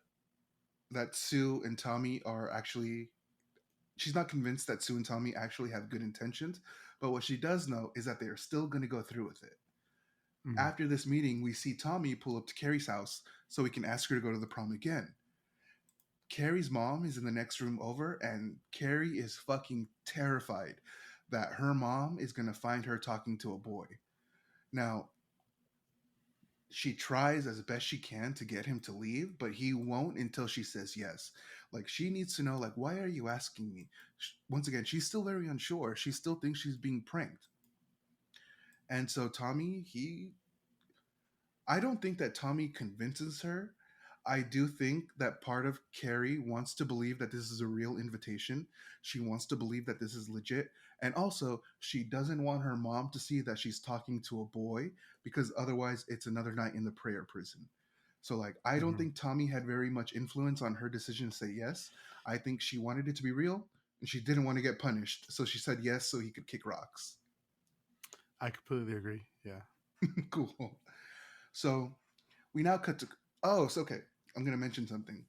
that Sue and Tommy are actually she's not convinced that Sue and Tommy actually have good intentions, but what she does know is that they are still going to go through with it. Mhm. After this meeting, we see Tommy pull up to Carrie's house so we can ask her to go to the prom again. Carrie's mom is in the next room over, and Carrie is fucking terrified that her mom is going to find her talking to a boy. Now, she tries as best she can to get him to leave, but he won't until she says yes. Like, she needs to know, like, why are you asking me? Once again, she's still very unsure. She still thinks she's being pranked. And so Tommy, I don't think that Tommy convinces her. I do think that part of Carrie wants to believe that this is a real invitation. She wants to believe that this is legit. And also, she doesn't want her mom to see that she's talking to a boy because otherwise it's another night in the prayer prison. So, like, I don't Mhm. think Tommy had very much influence on her decision to say yes. I think she wanted it to be real and she didn't want to get punished. So she said yes so he could kick rocks. I completely agree. Yeah. Cool. So we now cut to. Oh, it's okay. I'm going to mention something.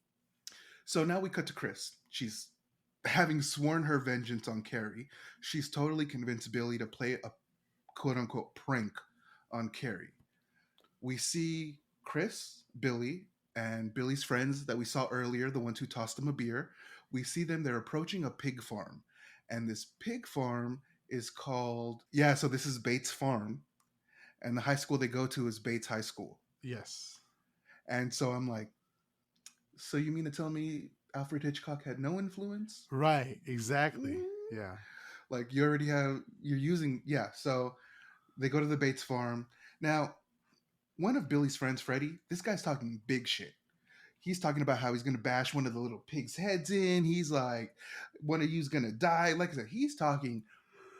So now we cut to Chris. She's having sworn her vengeance on Carrie. She's totally convinced Billy to play a quote unquote prank on Carrie. We see Chris, Billy, and Billy's friends that we saw earlier, the ones who tossed him a beer. We see them, they're approaching a pig farm. And this pig farm is called, yeah, so this is Bates Farm. And the high school they go to is Bates High School. Yes. And so I'm like, so you mean to tell me Alfred Hitchcock had no influence? Right. Exactly. Mm. Yeah. Like you're using, yeah. So They go to the Bates farm. Now, one of Billy's friends, Freddie, this guy's talking big shit. He's talking about how he's gonna bash one of the little pigs' heads in. He's like, one of you's gonna die. Like I said, he's talking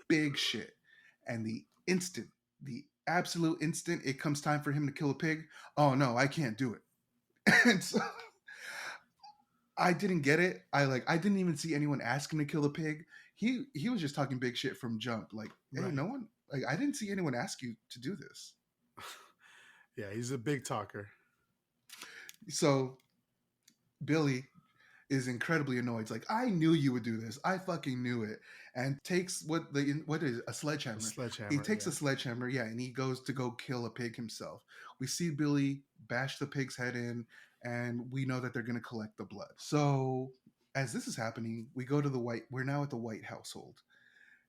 big shit. And the absolute instant it comes time for him to kill a pig, oh no, I can't do it. And so I didn't get it. I didn't even see anyone ask him to kill a pig. He was just talking big shit from jump. Like, hey, Right. no one like I didn't see anyone ask you to do this. Yeah, he's a big talker. So Billy is incredibly annoyed. It's like, I knew you would do this. I fucking knew it. And takes what is a A sledgehammer. He sledgehammer. takes Yeah. a sledgehammer, yeah, and he goes to go kill a pig himself. We see Billy bash the pig's head in, and we know that they're gonna collect the blood. So as this is happening, we're now at the White household,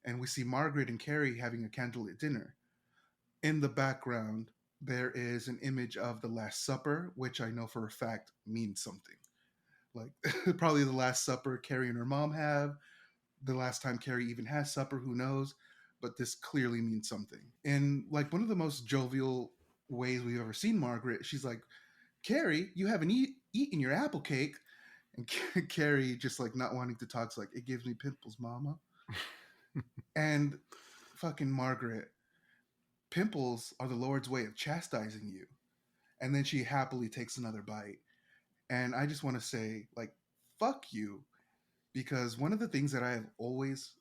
and we see Margaret and Carrie having a candlelit dinner. In the background, there is an image of the Last Supper, which I know for a fact means something. Like probably the last supper Carrie and her mom have, the last time Carrie even has supper, who knows? But this clearly means something. In like one of the most jovial ways we've ever seen Margaret, she's like, Carrie, you haven't eaten your apple cake. And Carrie, just like not wanting to talk, is like, it gives me pimples, mama. And fucking Margaret, pimples are the Lord's way of chastising you. And then she happily takes another bite. And I just want to say, like, fuck you. Because one of the things that I have always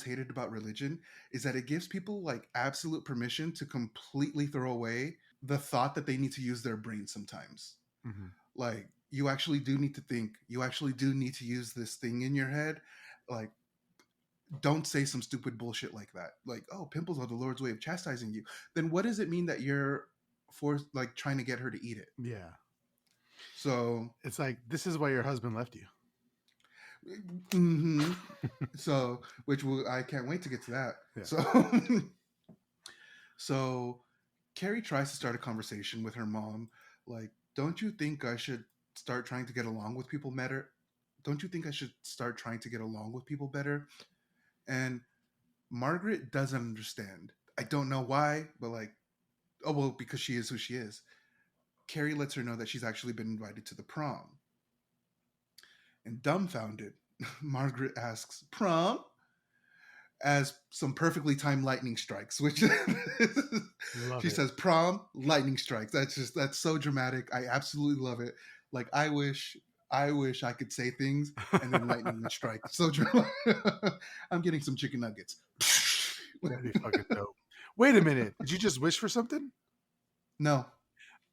hated about religion is that it gives people like absolute permission to completely throw away the thought that they need to use their brain sometimes. Hmm. Like, you actually do need to think, you actually do need to use this thing in your head. Like, don't say some stupid bullshit like that. Like, oh, pimples are the Lord's way of chastising you. Then what does it mean that you're like trying to get her to eat it? Yeah. So, It's like, this is why your husband left you. mm-hmm. So, I can't wait to get to that. Yeah. So, so Carrie tries to start a conversation with her mom, like, don't you think I should start trying to get along with people better? Don't you think I should start trying to get along with people better? And Margaret doesn't understand. I don't know why, but like, oh well, because she is who she is. Carrie lets her know that she's actually been invited to the prom. And dumbfounded, Margaret asks, "Prom?" As some perfectly timed lightning strikes, which Love she it. says, "Prom, lightning strikes." That's so dramatic. I absolutely love it. Like, I wish I could say things and then lightning would strike. So dramatic. I'm getting some chicken nuggets. That'd be fucking dope. Wait a minute. Did you just wish for something? No.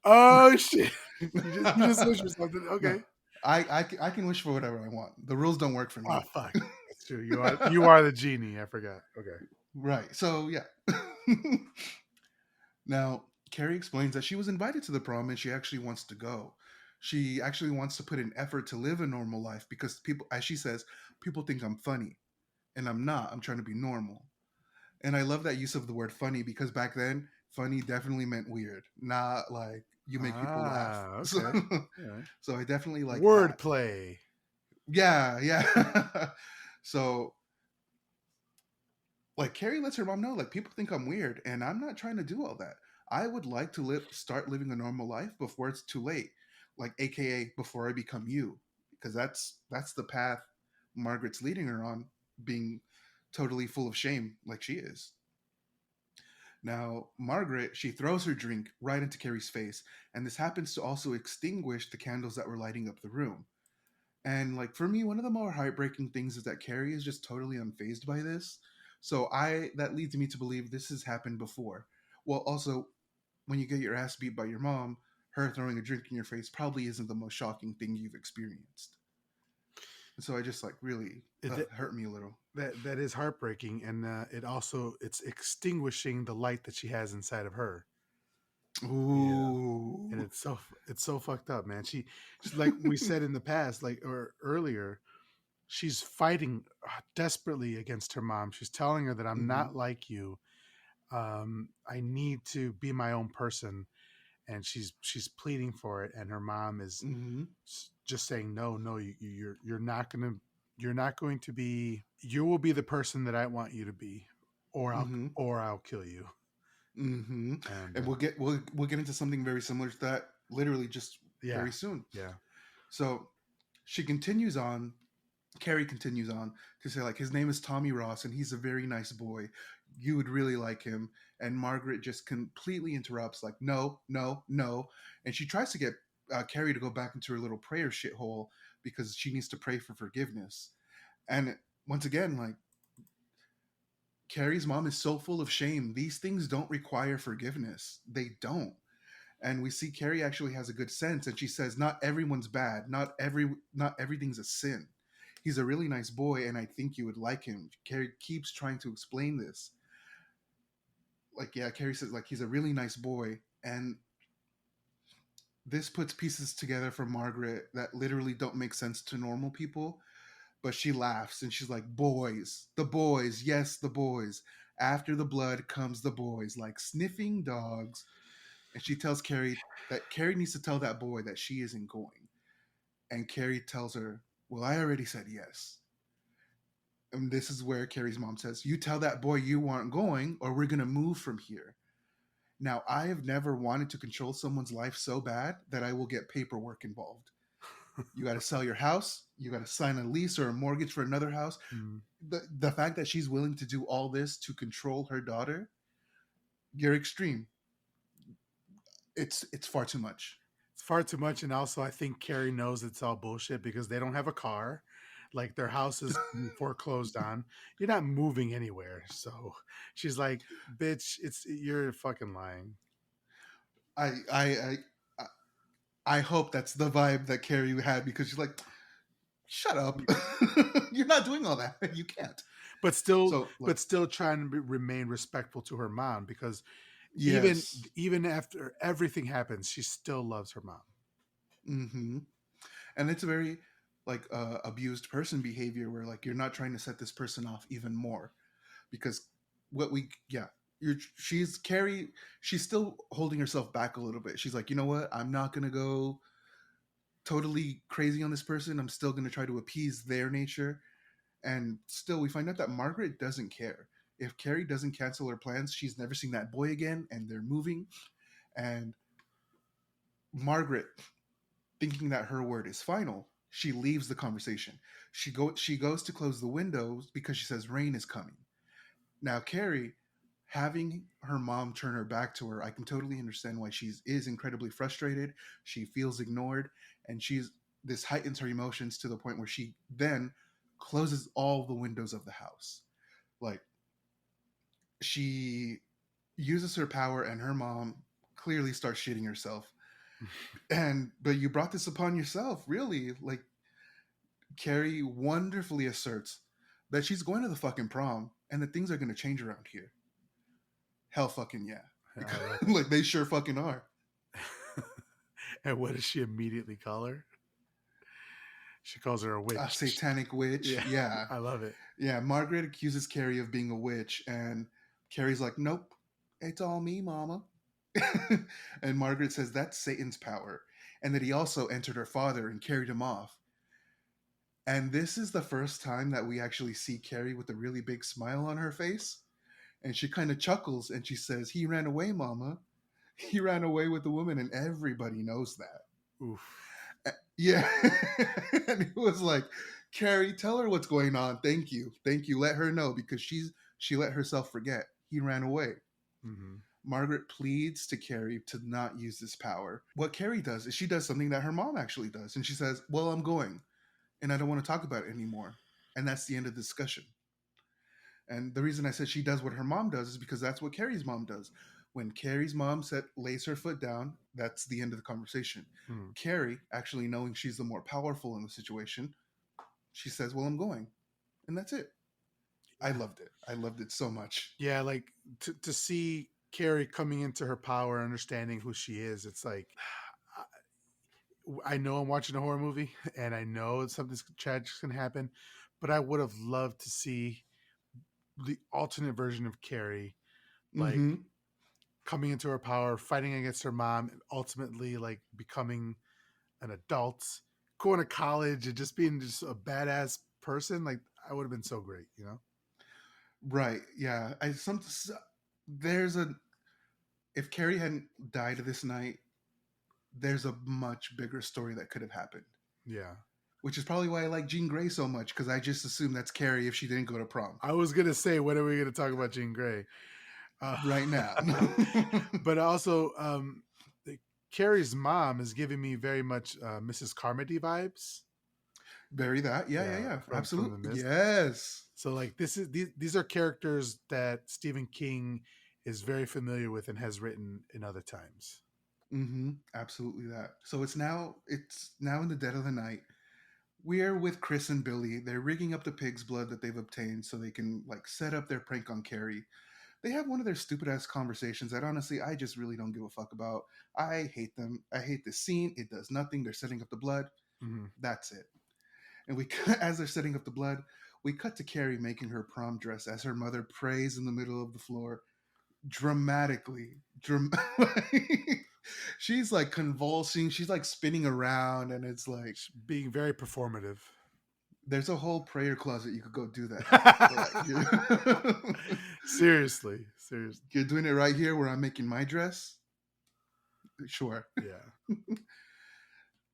Oh shit. You just wish for something. No. Okay. I can wish for whatever I want. The rules don't work for Oh me. fuck. That's true. You are the genie. I forgot. Okay. Right. So yeah. Now, Carrie explains that she was invited to the prom and she actually wants to go. She actually wants to put in effort to live a normal life because people, as she says, people think I'm funny. And I'm not. I'm trying to be normal. And I love that use of the word funny because back then, funny definitely meant weird, not like you make people laugh. Ah, So, okay. Yeah. so I definitely like that. Wordplay. Yeah, yeah. So like Carrie lets her mom know, like people think I'm weird, and I'm not trying to do all that. I would like to start living a normal life before it's too late, like AKA before I become you, because that's the path Margaret's leading her on, being totally full of shame like she is. Now, Margaret, she throws her drink right into Carrie's face, and this happens to also extinguish the candles that were lighting up the room. And like for me, one of the more heartbreaking things is that Carrie is just totally unfazed by this. So I that leads me to believe this has happened before. Well, also when you get your ass beat by your mom, her throwing a drink in your face probably isn't the most shocking thing you've experienced. And so I just like really It, hurt me a little. that is heartbreaking, and it's extinguishing the light that she has inside of her. Yeah. And Ooh. it's so fucked up, man. She's like we said in the past, like or earlier, she's fighting desperately against her mom. She's telling her that I'm Mm-hmm. not like you. I need to be my own person, and she's pleading for it, and her mom is Mm-hmm. just saying no, no, you're not going to be. You will be the person that I want you to be, or I'll Mm-hmm. or I'll kill you. Mm-hmm. And And we'll get into something very similar to that literally just yeah, very soon. yeah. So she continues on. Carrie continues on to say, like, his name is Tommy Ross and he's a very nice boy. You would really like him. And Margaret just completely interrupts, like, no, no, no. And she tries to get Carrie to go back into her little prayer shithole because she needs to pray for forgiveness. And once again, like, Carrie's mom is so full of shame. These things don't require forgiveness. They don't. And we see Carrie actually has a good sense, and she says, "Not everyone's bad. Not everything's a sin. He's a really nice boy, and I think you would like him." Carrie keeps trying to explain this. Like, yeah, Carrie says, like, he's a really nice boy, and this puts pieces together for Margaret that literally don't make sense to normal people. But she laughs and she's like, "Boys, the boys, yes, the boys. After the blood comes the boys, like sniffing dogs." And she tells Carrie that Carrie needs to tell that boy that she isn't going. And Carrie tells her, "Well, I already said yes." And this is where Carrie's mom says, "You tell that boy you aren't going, or we're going to move from here." Now, I have never wanted to control someone's life so bad that I will get paperwork involved. You got to sell your house, you got to sign a lease or a mortgage for another house. Mm. The fact that she's willing to do all this to control her daughter, you're extreme. It's far too much. It's far too much, and also I think Carrie knows it's all bullshit because they don't have a car. Like their house is foreclosed on. You're not moving anywhere. So she's like, "Bitch, it's you're fucking lying." I I I I hope that's the vibe that Carrie had because she's like, "Shut up, you're not doing all that. You can't." But still, So like, trying to remain respectful to her mom because even yes, after everything happens, she still loves her mom. mm-hmm. And it's a very like abused person behavior where like you're not trying to set this person off even more because what we yeah she's Carrie, she's still holding herself back a little bit. She's like, you know what, I'm not gonna go totally crazy on this person. I'm still gonna try to appease their nature. And still we find out that Margaret doesn't care. If Carrie doesn't cancel her plans, she's never seen that boy again and they're moving. And Margaret, thinking that her word is final, she leaves the conversation. She goes to close the windows because she says rain is coming. Now, Carrie, having her mom turn her back to her, I can totally understand why she is incredibly frustrated. She feels ignored, and this heightens her emotions to the point where she then closes all the windows of the house. Like, she uses her power, and her mom clearly starts shitting herself. And but you brought this upon yourself, really. Like, Carrie wonderfully asserts that she's going to the fucking prom and that things are going to change around here. Hell fucking yeah. I love Like they sure fucking are. it. And what does she immediately call her? She calls her a A witch. satanic witch. Yeah, Yeah. I love it. Yeah. Margaret accuses Carrie of being a witch, and Carrie's like, "Nope, it's all me, mama." And Margaret says that's Satan's power, and that he also entered her father and carried him off. And this is the first time that we actually see Carrie with a really big smile on her face. And she kind of chuckles and she says, "He ran away, mama. He ran away with the woman," and everybody knows that. Oof. Yeah. And it was like, "Carrie, tell her what's going on. Thank you. Thank you. Let her know because she let herself forget. He ran away." Mm-hmm. Margaret pleads to Carrie to not use this power. What Carrie does is she does something that her mom actually does. And she says, "Well, I'm going and I don't want to talk about it anymore." And that's the end of the discussion. And the reason I said she does what her mom does is because that's what Carrie's mom does. When Carrie's mom lays her foot down, that's the end of the conversation. Mm. Carrie, actually knowing she's the more powerful in the situation, she says, "Well, I'm going." And that's it. I Yeah. loved it. I loved it so much. Yeah, like to see Carrie coming into her power, understanding who she is, it's like I know I'm watching a horror movie and I know something tragic can happen, but I would have loved to see the alternate version of Carrie, like Mm-hmm. coming into her power, fighting against her mom, and ultimately like becoming an adult, going to college, and just being just a badass person. Like I would have been so great, you know? Right. Yeah. There's a if Carrie hadn't died this night, there's a much bigger story that could have happened. Yeah. Which is probably why I like Jean Grey so much, because I just assume that's Carrie if she didn't go to prom. I was gonna say, when are we gonna talk about Jean Grey? Right now. But also, Carrie's mom is giving me very much Mrs. Carmody vibes. Bury that. Yeah, yeah, Yeah, yeah. from the Absolutely. Mist. Yes. So like these are characters that Stephen King is very familiar with and has written in other times. Absolutely that. So it's now in the dead of the night. We're with Chris and Billy. They're rigging up the pig's blood that they've obtained so they can like set up their prank on Carrie. They have one of their stupid ass conversations that honestly I just really don't give a fuck about. I hate them. I hate this scene. It does nothing. They're setting up the blood. Mm-hmm. That's it. And we, as they're setting up the blood, we cut to Carrie making her prom dress as her mother prays in the middle of the floor, dramatically. She's like convulsing. She's like spinning around, and it's like Being very performative. there's a whole prayer closet you could go do that. Seriously. You're doing it right here where I'm making my dress. Sure. Yeah.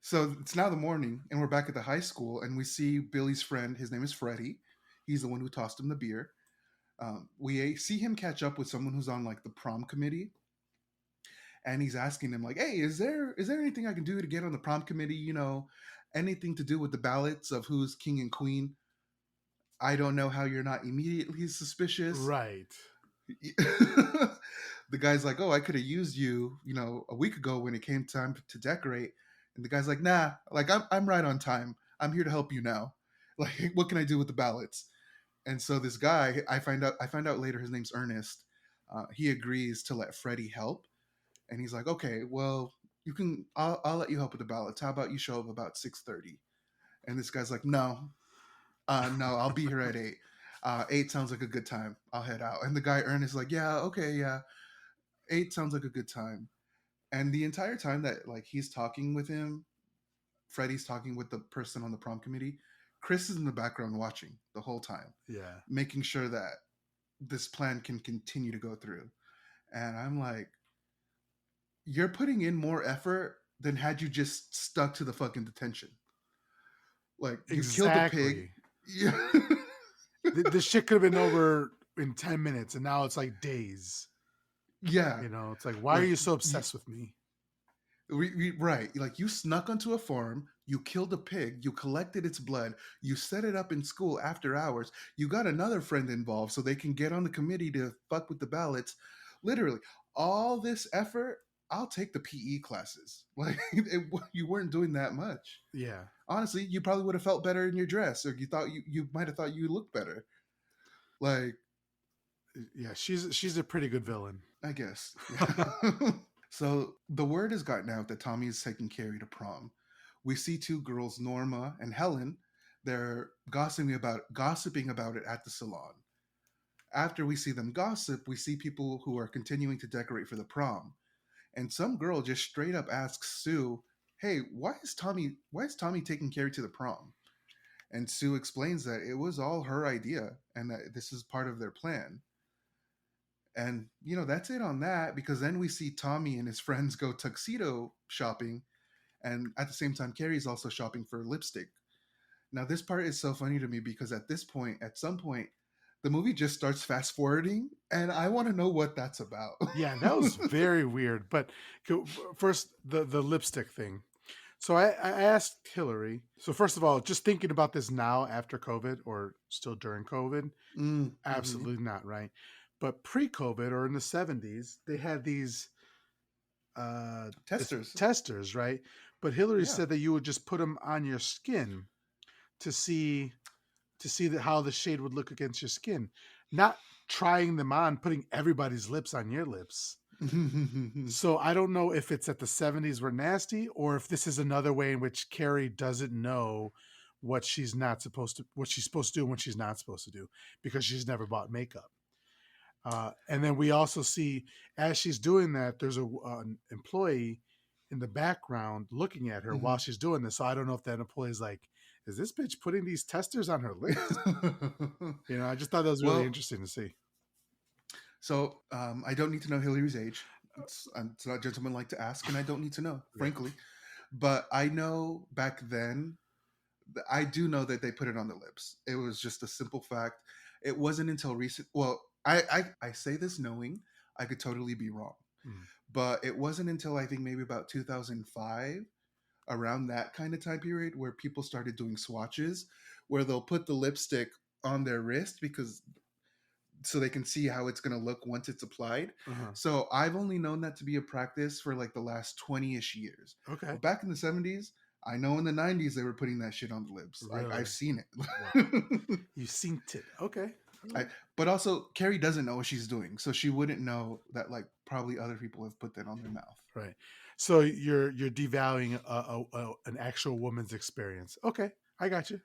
So it's now the morning, and we're back at the high school, and we see Billy's friend. His name is Freddie. He's the one who tossed him the beer. We see him catch up with someone who's on like the prom committee, and he's asking him like, "Hey, is there anything I can do to get on the prom committee? Anything to do with the ballots of who's king and queen? I don't know how you're not immediately suspicious." Right. The guy's like, "Oh, I could have used you, a week ago when it came time to decorate." And the guy's like, "Nah, like I'm right on time. I'm here to help you now. Like, what can I do with the ballots?" And so this guy, I find out later, his name's Ernest. He agrees to let Freddie help, and he's like, "Okay, well, I'll let you help with the ballots. How about you show up about 6:30?" And this guy's like, "No, no, I'll be here at 8. 8 sounds like a good time. I'll head out." And the guy Ernest is like, "Yeah, okay, yeah, 8 sounds like a good time." And the entire time that like he's talking with him, Freddie's talking with the person on the prom committee. Chris is in the background watching the whole time, Yeah. making sure that this plan can continue to go through. And I'm like, you're putting in more effort than had you just stuck to the fucking detention. Like you killed the pig. Exactly. Yeah. This shit could have been over in 10 minutes, and now it's like days. Yeah. It's like, why are Like you so obsessed with me? right. Like you snuck onto a farm, you killed a pig, you collected its blood, you set it up in school after hours, you got another friend involved so they can get on the committee to fuck with the ballots. Literally, all this effort, I'll take the PE classes. Like you weren't doing that much. Yeah. Honestly, you probably would have felt better in your dress, or you might have thought you looked better. Like, Yeah, she's a pretty good villain. I guess. Yeah. So the word has gotten out that Tommy is taking Carrie to prom. We see two girls, Norma and Helen. They're gossiping about it at the salon. After we see them gossip, we see people who are continuing to decorate for the prom. And some girl just straight up asks Sue, "Hey, why is Tommy taking Carrie to the prom?" And Sue explains that it was all her idea and that this is part of their plan. And that's it on that, because then we see Tommy and his friends go tuxedo shopping, and at the same time Carrie's also shopping for lipstick. Now this part is so funny to me because at some point the movie just starts fast forwarding, and I want to know what that's about. Yeah, that was very weird. But first, the lipstick thing. So I asked Hillary. So first of all, just thinking about this now after COVID or still during COVID, Mm-hmm. absolutely not right. But pre-COVID or in the 70's, they had these Testers. testers, right? But Hillary Yeah. said that you would just put them on your skin to see how the shade would look against your skin, not trying them on, putting everybody's lips on your lips. So I don't know if it's that the 70's were nasty or if this is another way in which Carrie doesn't know what she's supposed to do and what she's not supposed to do because she's never bought makeup. And then we also see as she's doing that, there's an employee in the background looking at her while she's doing this. So I don't know if that employee is like, is this bitch putting these testers on her lips? I just thought that was really Well, interesting to see. so I don't need to know Hillary's age. It's not gentlemen like to ask, and I don't need to know, Yeah. frankly. But I know back then, I do know that they put it on the lips. It was just a simple fact. It wasn't until recent. Well, I say this knowing I could totally be wrong, Mm. but it wasn't until I think maybe about 2005, around that kind of time period, where people started doing swatches, where they'll put the lipstick on their wrist because so they can see how it's going to look once it's applied. Uh-huh. So I've only known that to be a practice for like the last 20-ish years. Okay. But back in the 70's, I know in the 90's they were putting that shit on the lips. I've Really? seen Wow. it. You seen it. Okay. All I, right. but also, Carrie doesn't know what she's doing. So she wouldn't know that like probably other people have put that on their mouth. Right. So you're devaluing an actual woman's experience. Okay. I got you.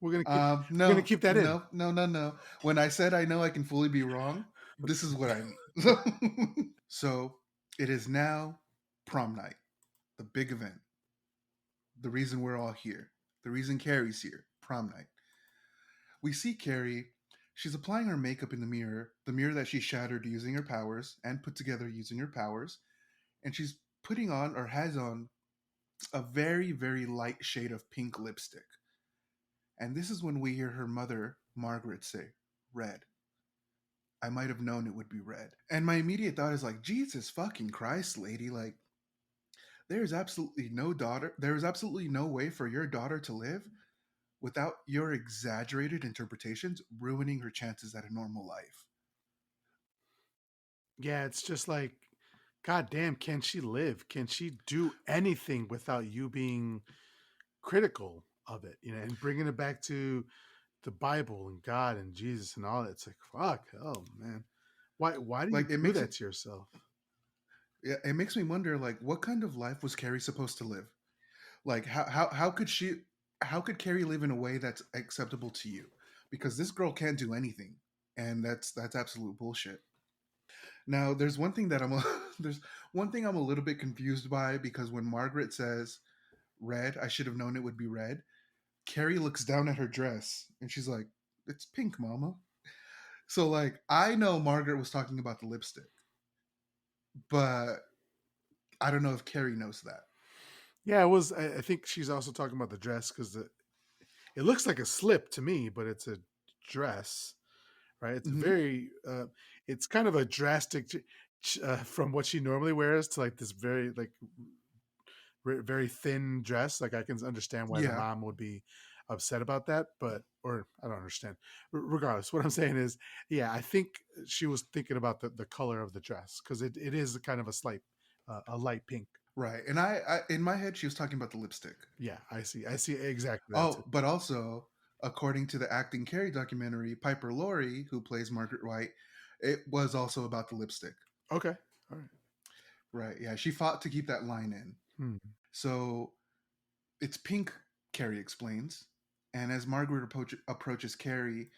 We're gonna No, keep that in. no, no, no, no. When I said I know I can fully be wrong, this is what I mean. So it is now prom night, the big event, the reason we're all here, the reason Carrie's here, prom night. We see Carrie. She's applying her makeup in the mirror that she shattered using her powers and put together using her powers. And she's putting on or has on a very, very light shade of pink lipstick. And this is when we hear her mother, Margaret, say, red. I might have known it would be red. And my immediate thought is like, Jesus fucking Christ, lady. Like, there is absolutely no way for your daughter to live without your exaggerated interpretations ruining her chances at a normal life. Yeah, it's just like, God damn, can she live? Can she do anything without you being critical of it? And bringing it back to the Bible and God and Jesus and all that. It's like, fuck, oh man, why do you Like it do makes that to yourself? it makes me wonder like what kind of life was Carrie supposed to live? Like how could Carrie live in a way that's acceptable to you? Because this girl can't do anything, and that's absolute bullshit. Now, there's one thing I'm a little bit confused by because when Margaret says red, I should have known it would be red. Carrie looks down at her dress and she's like, "It's pink, mama." So like I know Margaret was talking about the lipstick, but I don't know if Carrie knows that. Yeah, it was. I think she's also talking about the dress because it looks like a slip to me, but it's a dress, right? It's Hmm. very, it's kind of a drastic from what she normally wears to like this very like very thin dress. Like I can understand why the Yeah, mom would be upset about that, but or I don't understand. Regardless, what I'm saying is, yeah, I think she was thinking about the color of the dress because it is kind of a light pink. right. And in my head, she was talking about the lipstick. Yeah, I see exactly that too. Oh, but also, according to the Acting Carrie documentary, Piper Laurie, who plays Margaret White, it was also about the lipstick. Okay, all right. Right. Yeah, she fought to keep that line in. Hmm. So it's pink, Carrie explains. And as Margaret approaches Carrie,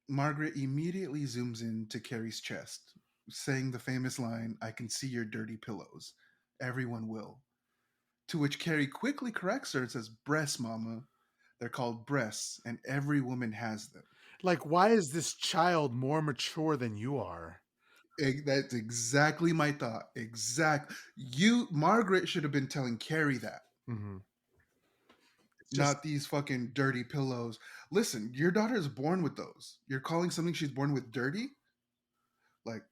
Margaret immediately zooms in to Carrie's chest, saying the famous line, "I can see your dirty pillows. Everyone will." To which Carrie quickly corrects her and says, "Breasts, mama. They're called breasts, and every woman has them." Like, why is this child more mature than you are? That's exactly my thought. Margaret, should have been telling Carrie that, Hmm. It's just not these fucking dirty pillows. Listen, your daughter is born with those. You're calling something she's born with dirty? Like,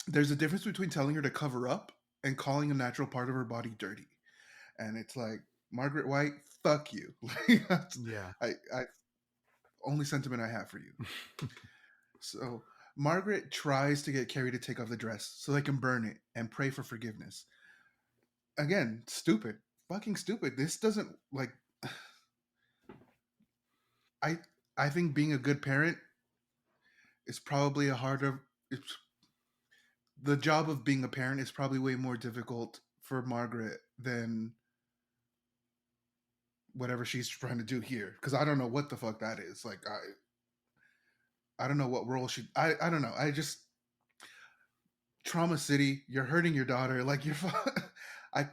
there's a difference between telling her to cover up and calling a natural part of her body dirty. And it's like, Margaret White, fuck you. Like, that's, yeah. I only sentiment I have for you. So Margaret tries to get Carrie to take off the dress so they can burn it and pray for forgiveness. Again, stupid. Fucking stupid. This doesn't like I I think being a good parent is probably a harder it's the job of being a parent is probably way more difficult for Margaret than whatever she's trying to do here because I don't know what the fuck that is. Like I don't know what role I don't know. I just trauma city, you're hurting your daughter like you're I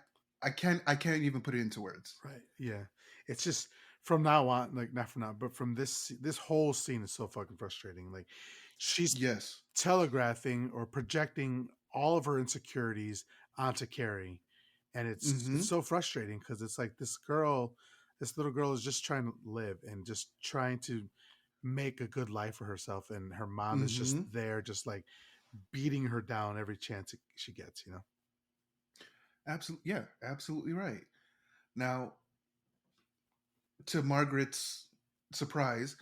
I can't even put it into words. Right. Yeah. It's just from now on, like not from now, but from this whole scene is so fucking frustrating. Like she's Yes. telegraphing or projecting all of her insecurities onto Carrie. And it's Mm-hmm. so frustrating because it's like this little girl is just trying to live and just trying to make a good life for herself, and her mom is just Mm-hmm. there, just like beating her down every chance she gets, you know? Absolutely, yeah, absolutely right. Now, to Margaret's surprise,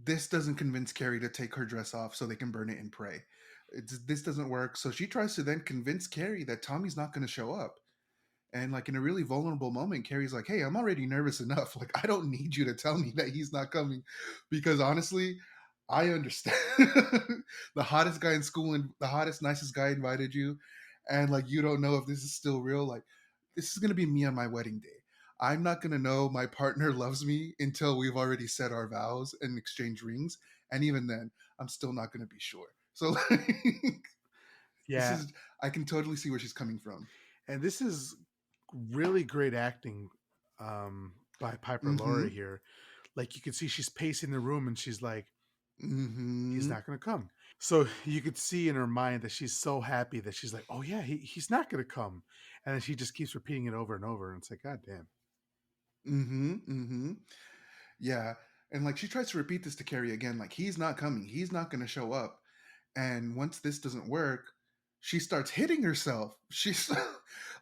this doesn't convince Carrie to take her dress off so they can burn it and pray. This doesn't work. So she tries to then convince Carrie that Tommy's not going to show up. And like in a really vulnerable moment, Carrie's like, "Hey, I'm already nervous enough. Like, I don't need you to tell me that he's not coming, because honestly, I understand. The hottest guy in school and the hottest, nicest guy invited you, and like you don't know if this is still real. Like, this is gonna be me on my wedding day. I'm not gonna know my partner loves me until we've already said our vows and exchanged rings, and even then, I'm still not gonna be sure. So like, this Yeah. is I can totally see where she's coming from. And this is really great acting by Piper Mm-hmm. Laurie here. Like you can see she's pacing the room and she's like, he's Mm-hmm. not going to come. So you could see in her mind that she's so happy that she's like, oh yeah, he's not going to come. And then she just keeps repeating it over and over. And it's like, God damn. Mm-hmm. Mm-hmm. Yeah. And like she tries to repeat this to Carrie again, like he's not coming, he's not gonna show up. And once this doesn't work, she starts hitting herself. She's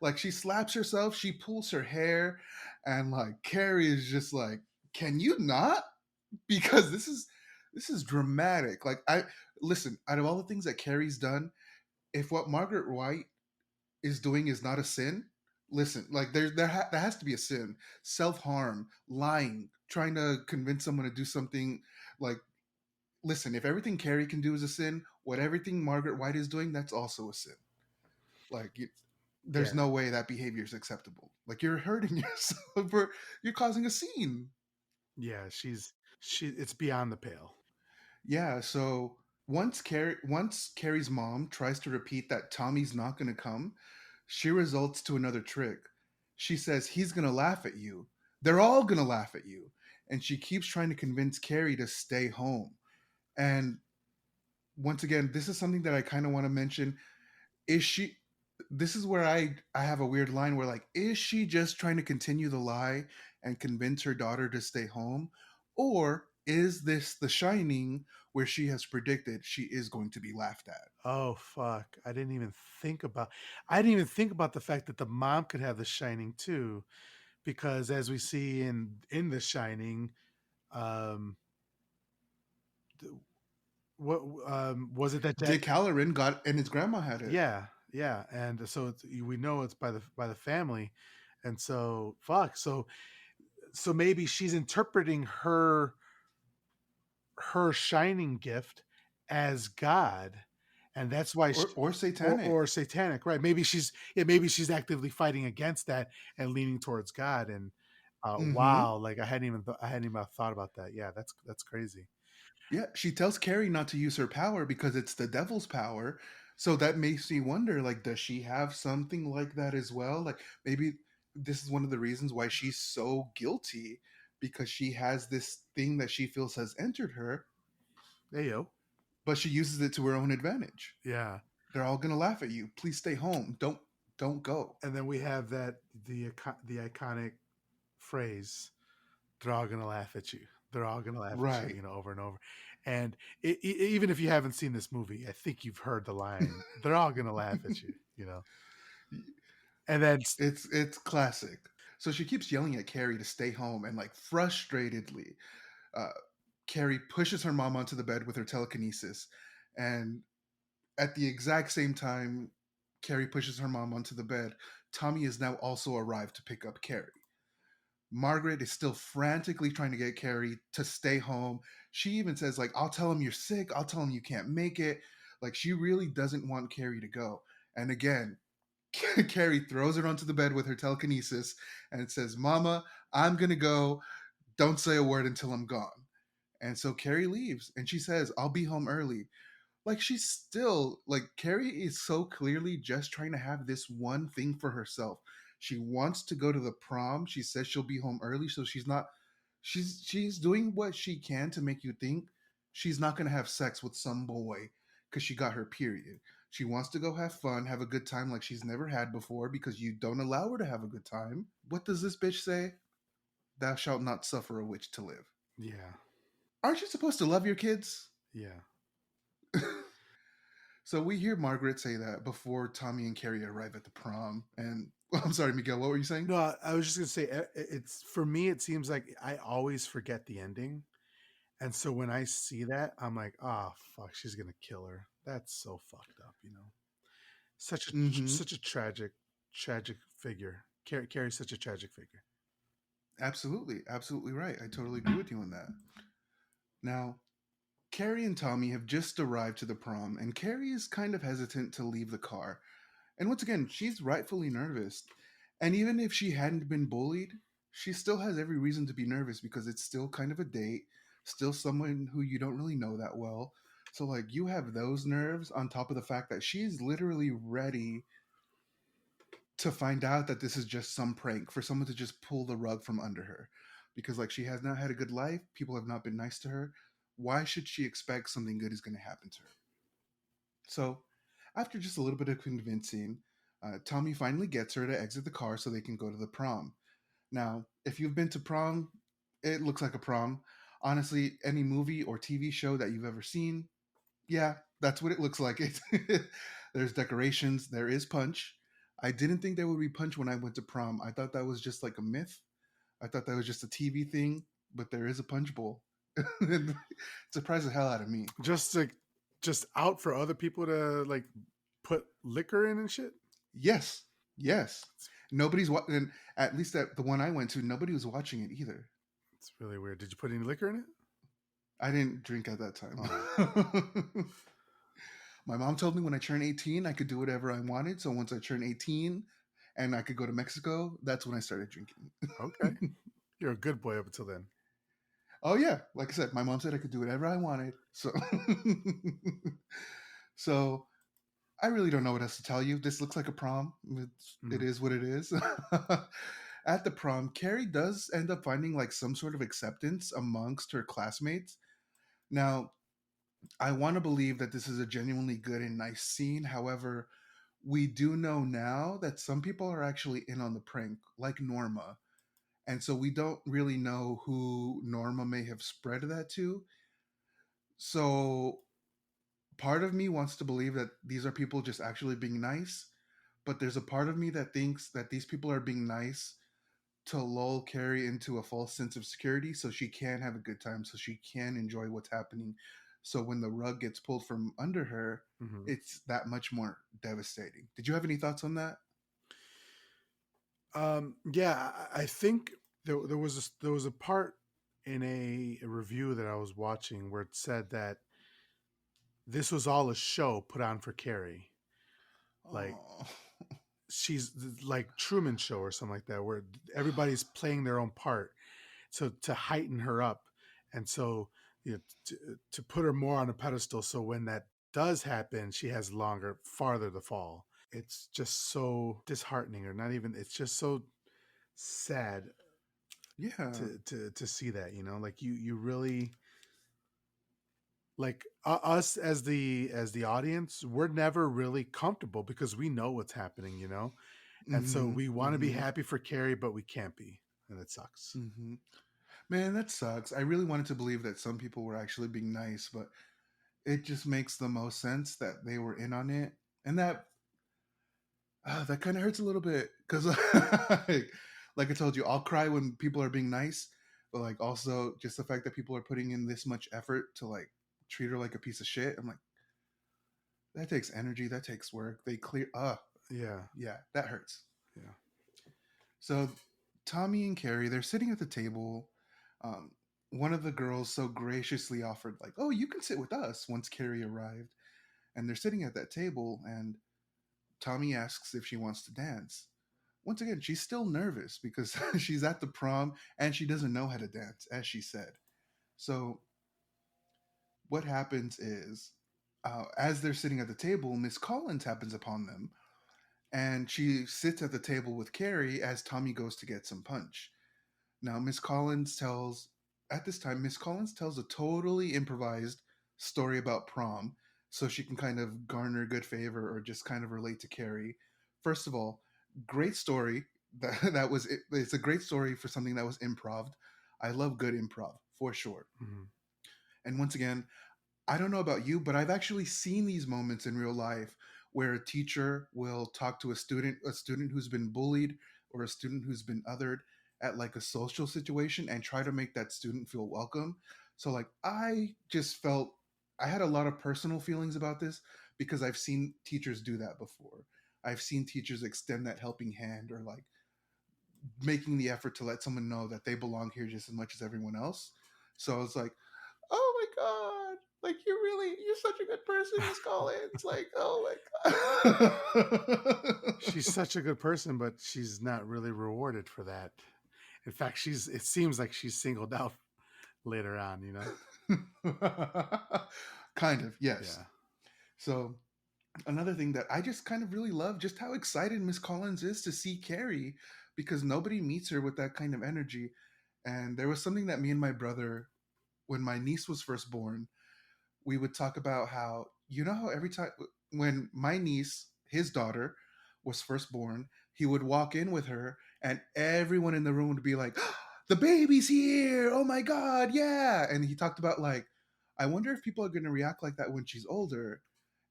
like she slaps herself, she pulls her hair, and like Carrie is just like, can you not? Because this is dramatic. Like I listen, out of all the things that Carrie's done, if what Margaret White is doing is not a sin, listen, like there has to be a sin. Self-harm, lying, trying to convince someone to do something. Like, listen, if everything Carrie can do is a sin, what everything Margaret White is doing, that's also a sin. Like there's Yeah. no way that behavior is acceptable. Like you're hurting yourself or you're causing a scene. Yeah. It's beyond the pale. Yeah, so once Carrie's mom tries to repeat that Tommy's not going to come, she results to another trick. She says he's going to laugh at you. They're all going to laugh at you. And she keeps trying to convince Carrie to stay home. And once again, this is something that I kind of want to mention. Is she This is where I have a weird line where like, is she just trying to continue the lie and convince her daughter to stay home, or is this The Shining where she has predicted she is going to be laughed at? Oh fuck. I didn't even think about the fact that the mom could have the shining too, because as we see in The Shining, um what was it that Dick Halloran got, and his grandma had it. yeah, yeah, and so we know it's by the family, and so fuck, so maybe she's interpreting her shining gift as God, and that's why Or satanic. or satanic, right? Maybe maybe she's actively fighting against that and leaning towards God, and Mm-hmm. wow, like I hadn't even thought about that. Yeah, that's crazy. Yeah, she tells Carrie not to use her power because it's the devil's power. So that makes me wonder, like, does she have something like that as well? Like, maybe this is one of the reasons why she's so guilty, because she has this thing that she feels has entered her, Hey yo, but she uses it to her own advantage. yeah. They're all gonna laugh at you. Please stay home. Don't go. And then we have the iconic phrase, "They're all gonna laugh at you. They're all gonna laugh at you," Right. you know, over and over. And even if you haven't seen this movie, I think you've heard the line, "They're all gonna laugh at you," you know. And then It's classic. So she keeps yelling at Carrie to stay home, and like frustratedly, uh, Carrie pushes her mom onto the bed with her telekinesis, and at the exact same time Carrie pushes her mom onto the bed, Tommy has now also arrived to pick up Carrie. Margaret is still frantically trying to get Carrie to stay home. She even says, like, I'll tell him you're sick. I'll tell him you can't make it. Like, she really doesn't want Carrie to go. And again, Carrie throws her onto the bed with her telekinesis and says, Mama, I'm going to go. Don't say a word until I'm gone. And so Carrie leaves and she says, I'll be home early. Like she's still like Carrie is so clearly just trying to have this one thing for herself. She wants to go to the prom. She says she'll be home early, so she's not she's doing what she can to make you think she's not going to have sex with some boy because she got her period. She wants to go have fun, have a good time like she's never had before because you don't allow her to have a good time. What does this bitch say? Thou shalt not suffer a witch to live. Yeah. Aren't you supposed to love your kids? Yeah. So we hear Margaret say that before Tommy and Carrie arrive at the prom. And I'm sorry, Miguel, what were you saying? No, I was just gonna say it's for me. It seems like I always forget the ending, and so when I see that, I'm like, oh fuck, she's gonna kill her. That's so fucked up, you know. Mm-hmm. Such a tragic figure. Carrie's such a tragic figure. Absolutely. Absolutely right. I totally agree with you on that. Now, Carrie and Tommy have just arrived to the prom, and Carrie is kind of hesitant to leave the car. And once again, she's rightfully nervous. And even if she hadn't been bullied, she still has every reason to be nervous because it's still kind of a date, still someone who you don't really know that well. So, like, you have those nerves on top of the fact that she's literally ready to find out that this is just some prank for someone to just pull the rug from under her. Because, like, she has not had a good life, people have not been nice to her. Why should she expect something good is going to happen to her? So, after just a little bit of convincing, Tommy finally gets her to exit the car so they can go to the prom. Now, if you've been to prom, it looks like a prom. Honestly, any movie or TV show that you've ever seen, yeah, that's what it looks like. There's decorations, there is punch. I didn't think there would be punch when I went to prom. I thought that was just like a myth. I thought that was just a TV thing, but there is a punch bowl. It surprised the hell out of me. Just like just out for other people to like put liquor in and shit. Yes, yes. Nobody's watching. At least at the one I went to, nobody was watching it either. It's really weird. Did you put any liquor in it? I didn't drink at that time. Oh. My mom told me when I turned 18, I could do whatever I wanted. So once I turned 18 and I could go to Mexico, that's when I started drinking. Okay, you're a good boy up until then. Oh yeah, like I said, my mom said I could do whatever I wanted. So so I really don't know what else to tell you. This looks like a prom. It Mm. is what it is. At the prom, Carrie does end up finding like some sort of acceptance amongst her classmates. Now, I want to believe that this is a genuinely good and nice scene. However, we do know now that some people are actually in on the prank, like Norma. And so we don't really know who Norma may have spread that to. So part of me wants to believe that these are people just actually being nice, but there's a part of me that thinks that these people are being nice to lull Carrie into a false sense of security so she can have a good time, so she can enjoy what's happening. So when the rug gets pulled from under her, Hmm. it's that much more devastating. Did you have any thoughts on that? Yeah, I think there was a part in a review that I was watching where it said that this was all a show put on for Carrie. Like Oh. she's like Truman Show or something like that, where everybody's playing their own part, so to heighten her up, and so you know, to put her more on a pedestal, so when that does happen, she has farther to fall. It's just so disheartening, or not even. It's just so sad Yeah. to see that. You know, like you really like us as the audience. We're never really comfortable because we know what's happening. You know, and so Mm-hmm. we want to be Mm-hmm. happy for Carrie, but we can't be, and it sucks. Mm-hmm. Man, that sucks. I really wanted to believe that some people were actually being nice, but it just makes the most sense that they were in on it. And that kind of hurts a little bit because, like I told you, I'll cry when people are being nice, but like also just the fact that people are putting in this much effort to like treat her like a piece of shit. I'm like, that takes energy, that takes work. They clear, Yeah, yeah, that hurts. yeah. So Tommy and Carrie, they're sitting at the table. Um, one of the girls so graciously offered, like, "Oh, you can sit with us." Once Carrie arrived, and they're sitting at that table, and Tommy asks if she wants to dance. Once again, she's still nervous because she's at the prom and she doesn't know how to dance, as she said. So what happens is, as they're sitting at the table, Miss Collins happens upon them, and she sits at the table with Carrie as Tommy goes to get some punch. Now, Miss Collins tells a totally improvised story about prom. so she can kind of garner good favor or just kind of relate to Carrie. First of all, great story. That was it. It's a great story for something that was improv. I love good improv for sure. Mhm. And once again, I don't know about you, but I've actually seen these moments in real life where a teacher will talk to a student who's been bullied or a student who's been othered at like a social situation and try to make that student feel welcome. So like I just felt I had a lot of personal feelings about this because I've seen teachers do that before. I've seen teachers extend that helping hand or like making the effort to let someone know that they belong here just as much as everyone else. So I was like, oh my god, like you're such a good person, Miss Collins. Like, oh my She's such a good person, but she's not really rewarded for that. In fact, it seems like she's singled out later on, you know? god. Kind of, yes. Yeah. So another thing that I just kind of really love just how excited Miss Collins is to see Carrie because nobody meets her with that kind of energy. And there was something that me and my brother, when my niece was first born, we would talk about how how every time when my niece, his daughter, was first born, he would walk in with her and everyone in the room would be like, the baby's here, oh my god, yeah. And he talked about like, I wonder if people are going to react like that when she's older,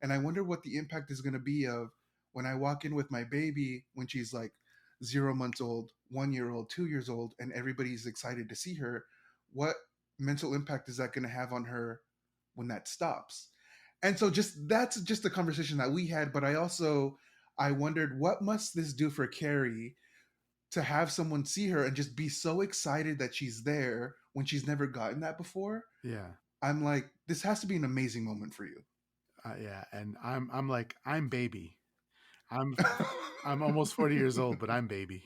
and I wonder what the impact is going to be of when I walk in with my baby when she's like 0 months old, 1 year old, 2 years old, and everybody's excited to see her. What mental impact is that going to have on her when that stops? And so just that's just a conversation that we had, but I wondered what must this do for Carrie to have someone see her and just be so excited that she's there when she's never gotten that before. Yeah. I'm like, this has to be an amazing moment for you. Yeah, and I'm like I'm baby. I'm I'm almost 40 years old, but I'm baby.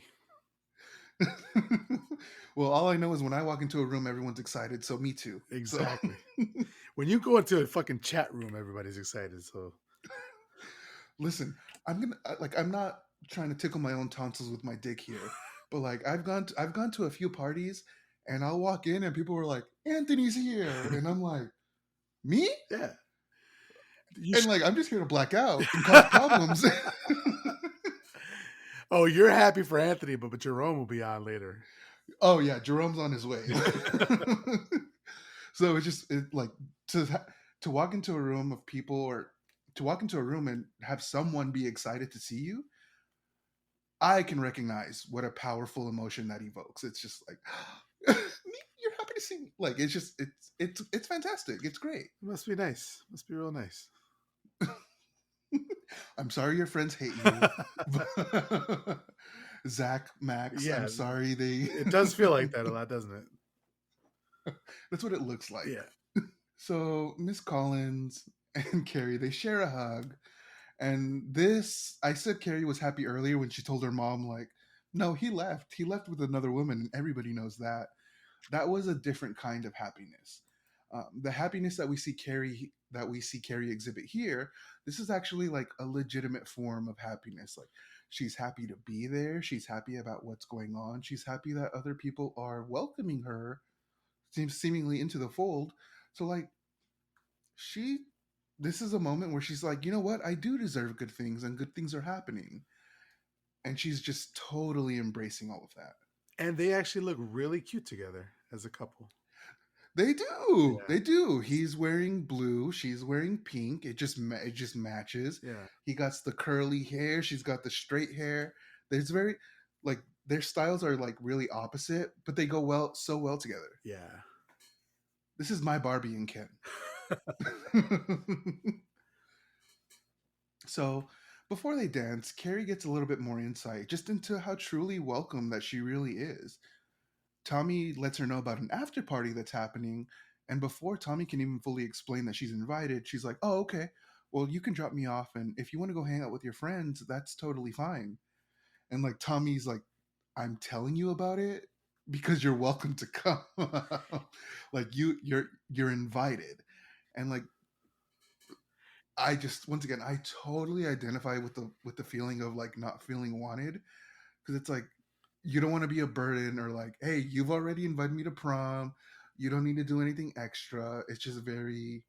Well, all I know is when I walk into a room, everyone's excited. So me too. So Exactly. When you go into a fucking chat room, everybody's excited. So listen, I'm not trying to tickle my own tonsils with my dick here, but like I've gone to a few parties, and I'll walk in and people were like, Anthony's here, and I'm like, me? yeah, you. And like I'm just here to black out and cause problems. Oh, you're happy for Anthony, but Jerome will be on later. Oh yeah, Jerome's on his way. So it's just like to walk into a room of people or to walk into a room and have someone be excited to see you. I can recognize what a powerful emotion that evokes. It's just like you're happy to see me. Like it's just it's fantastic. It's great. It must be nice. Must be real nice. I'm sorry your friends hate you. Zach, Max, I'm Yeah, sorry they it does feel like that a lot, doesn't it? that's what it looks like. Yeah. So Miss Collins and Carrie, they share a hug. And this, I said Carrie was happy earlier when she told her mom, like, no, he left. He left with another woman, and everybody knows that. That was a different kind of happiness. The happiness that we see Carrie exhibit here, this is actually like a legitimate form of happiness. Like she's happy to be there. She's happy about what's going on. She's happy that other people are welcoming her, seemingly into the fold. So like she this is a moment where she's like, you know what, I do deserve good things and good things are happening, and she's just totally embracing all of that. And they actually look really cute together as a couple. They Yeah. do. He's wearing blue, she's wearing pink. It just matches. Yeah. He got the curly hair, she's got the straight hair. There's very like their styles are like really opposite, but they go so well together. Yeah. This is my Barbie and Ken. So before they dance, Carrie gets a little bit more insight just into how truly welcome that she really is. Tommy lets her know about an after party that's happening, and before Tommy can even fully explain that she's invited, she's like, "Oh, okay. Well, you can drop me off, and if you want to go hang out with your friends, that's totally fine." And like Tommy's like, "I'm telling you about it because you're welcome to come. Like you're invited." And like I just once again I totally identify with the feeling of like not feeling wanted because it's like you don't want to be a burden or like, hey, you've already invited me to prom, you don't need to do anything extra. It's just very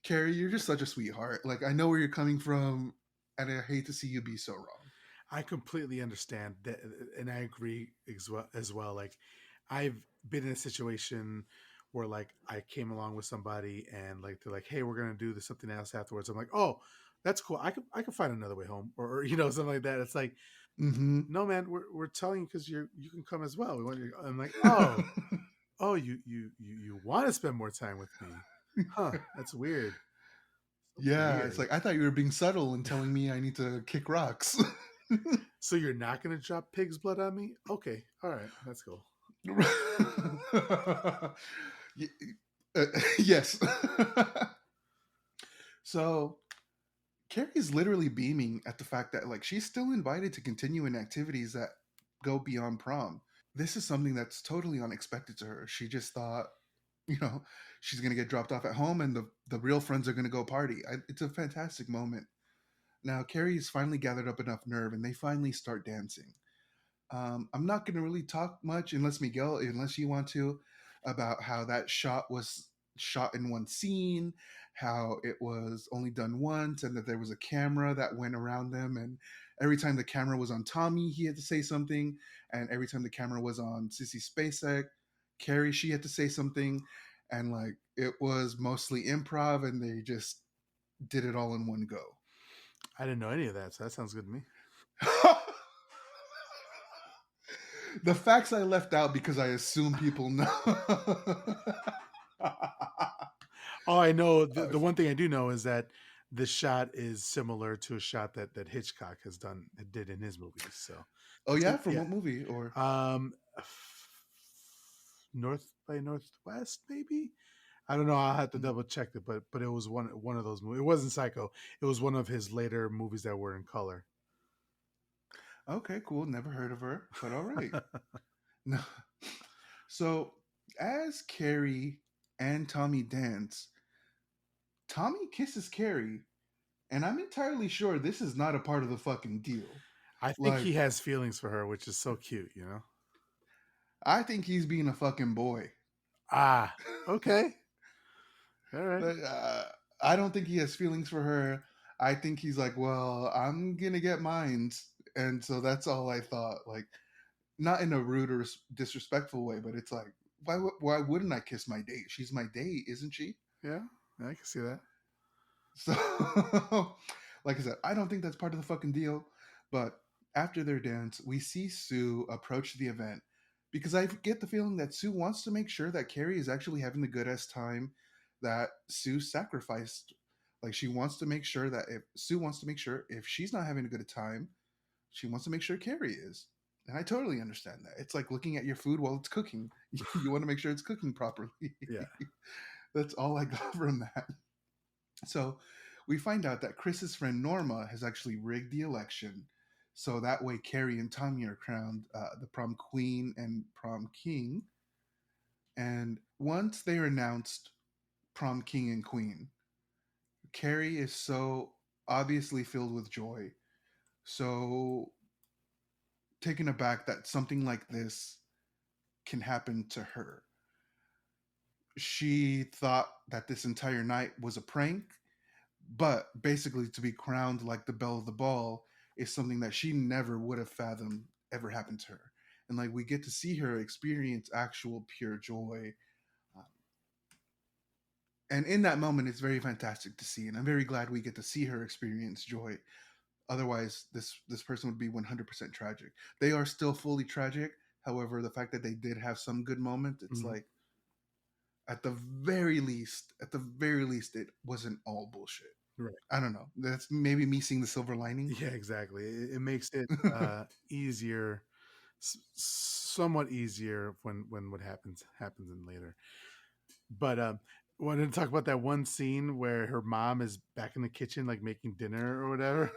Carrie, you're just such a sweetheart. Like, I know where you're coming from, and I hate to see you be so wrong. I completely understand that, and I agree as well. Like, I've been in a situation where like I came along with somebody and like they're like, "Hey, we're gonna do this something else afterwards." I'm like, "Oh, that's cool. I can find another way home," or something like that. It's like, Mm-hmm. "No, man, we're telling you because you can come as well." We want you. I'm like, "Oh, you want to spend more time with me, huh? That's weird. So Yeah, it's weird." like I thought you were being subtle and telling me I need to kick rocks. So you're not gonna drop pig's blood on me? Okay, all right, that's cool. Y- yes. So Carrie's literally beaming at the fact that like she's still invited to continue in activities that go beyond prom. This is something that's totally unexpected to her. She just thought, you know, she's gonna get dropped off at home and the real friends are gonna go party. It's a fantastic moment. Now Carrie's finally gathered up enough nerve and they finally start dancing. I'm not going to really talk much unless Miguel, unless you want to, about how that shot was shot in one scene, how it was only done once, and that there was a camera that went around them. And every time the camera was on Tommy, he had to say something. And every time the camera was on Sissy Spacek, Carrie, she had to say something. And like it was mostly improv, and they just did it all in one go. I didn't know any of that, so that sounds good to me. The facts I left out because I assume people know. Oh, I know the one thing I do know is that this shot is similar to a shot that Hitchcock did in his movies. So Oh it's yeah, from yeah. what movie? Or Um, North by Northwest, maybe. I don't know. I'll have to double check it, but it was one of those movies. It wasn't Psycho. It was one of his later movies that were in color. okay, cool. Never heard of her, but all right. No. So as Carrie and Tommy dance, Tommy kisses Carrie, and I'm entirely sure this is not a part of the fucking deal. I think Like, he has feelings for her, which is so cute, you know. I think he's being a fucking boy. Ah, okay, all right. Like, I don't think he has feelings for her. I think he's like, well, I'm gonna get mines, and so that's all I thought. Like, not in a rude or disrespectful way, but it's like, why wouldn't I kiss my date? She's my date, isn't she? Yeah, I can see that. So, like I said, I don't think that's part of the fucking deal. But after their dance, we see Sue approach the event because I get the feeling that Sue wants to make sure that Carrie is actually having the good ass time that Sue sacrificed. Like she wants to make sure that if Sue wants to make sure if she's not having a good time, she wants to make sure Carrie is. And I totally understand that. It's like looking at your food while it's cooking. You want to make sure it's cooking properly. Yeah, That's all I got from that. So we find out that Chris's friend Norma has actually rigged the election. So that way, Carrie and Tommy are crowned the prom queen and prom king. And once they are announced prom king and queen, Carrie is so obviously filled with joy, so taken aback that something like this can happen to her. She thought that this entire night was a prank, but basically to be crowned like the belle of the ball is something that she never would have fathomed ever happened to her. And like we get to see her experience actual pure joy. Um, and in that moment, it's very fantastic to see. And I'm very glad we get to see her experience joy. Otherwise, this person would be 100% tragic. They are still fully tragic. However, the fact that they did have some good moments, it's mhm, like at the very least, it wasn't all bullshit. right. I don't know. That's maybe me seeing the silver lining. Yeah, exactly. It makes it easier, somewhat easier when what happens in later. But wanted to talk about that one scene where her mom is back in the kitchen, like making dinner or whatever,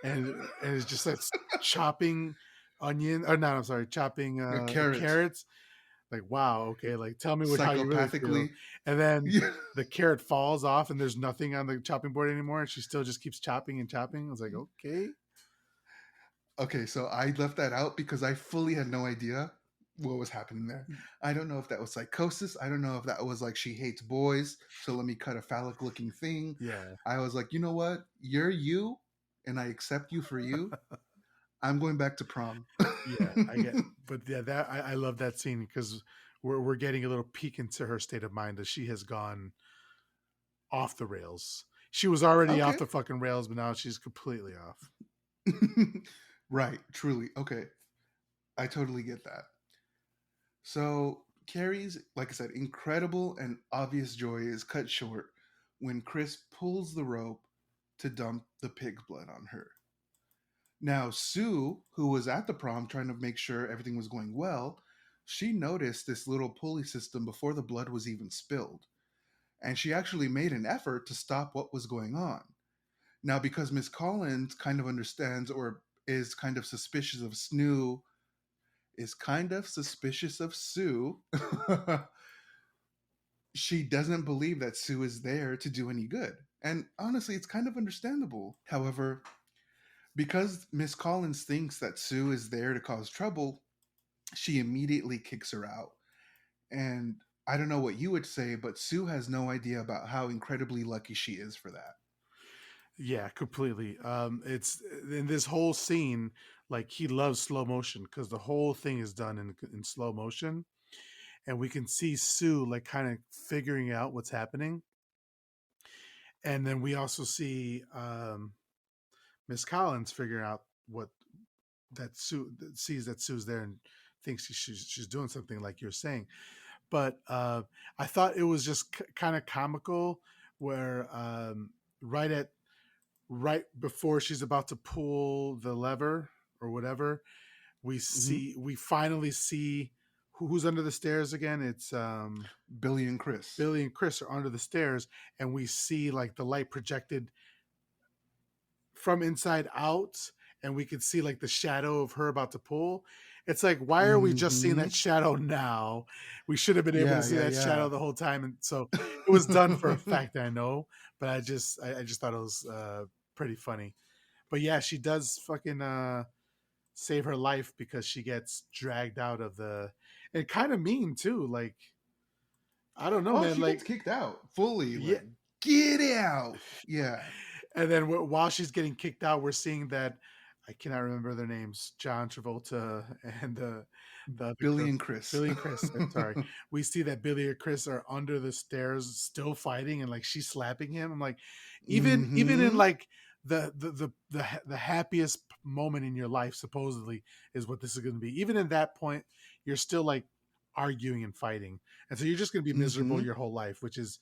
and it's just like chopping onion or not. I'm sorry, chopping Carrots, carrots. Like, wow, okay, like tell me how you really feel. psychopathically. And then Yeah. the carrot falls off and there's nothing on the chopping board anymore, and she still just keeps chopping and chopping. I was like, okay. Okay, so I left that out because I fully had no idea. what was happening there. I don't know if that was psychosis. I don't know if that was like she hates boys, so let me cut a phallic looking thing. Yeah, I was like, you know what? You're you, and I accept you for you. I'm going back to prom. yeah, I get, but yeah, that I love that scene because we're getting a little peek into her state of mind as she has gone off the rails. She was already off Okay. the fucking rails, but now she's completely off. Right, truly. Okay. I totally get that. So Carrie's, like I said, incredible and obvious joy is cut short when Chris pulls the rope to dump the pig blood on her. Now, Sue, who was at the prom trying to make sure everything was going well, she noticed this little pulley system before the blood was even spilled. And she actually made an effort to stop what was going on. Now, because Miss Collins kind of understands or is kind of suspicious of Snoo, is kind of suspicious of Sue, she doesn't believe that Sue is there to do any good. And honestly, it's kind of understandable. However, because Miss Collins thinks that Sue is there to cause trouble, she immediately kicks her out. And I don't know what you would say, but Sue has no idea about how incredibly lucky she is for that. Yeah, completely. It's in this whole scene, like he loves slow motion because the whole thing is done in slow motion, and we can see Sue like kind of figuring out what's happening, and then we also see Miss Collins figuring out what that Sue sees that Sue's there and thinks she's doing something like you're saying. But I thought it was just kind of comical where right at right before she's about to pull the lever or whatever, Hmm. we finally see who's under the stairs again. It's Billy and Chris. Billy and Chris are under the stairs, and we see like the light projected from inside out, and we could see like the shadow of her about to pull. It's like, why are we just seeing that Hmm. shadow now? We should have been able to Yeah, see yeah, that shadow yeah. the whole time. And so it was done for a fact, I know, but I just thought it was pretty funny. But yeah, she does fucking save her life because she gets dragged out of the, and kind of mean too. Like, I don't know, Oh, man. she gets Like, kicked out fully. yeah. Like, get out. Yeah. And then while she's getting kicked out, we're seeing that I cannot remember their names, John Travolta and the other Billy girl, and Chris. Billy and Chris. I'm sorry. We see that Billy and Chris are under the stairs, still fighting, and like she's slapping him. I'm like, even in Hmm. like the happiest moment in your life, supposedly, is what this is going to be. Even in that point, you're still like arguing and fighting, and so you're just going to be miserable Hmm. your whole life, which is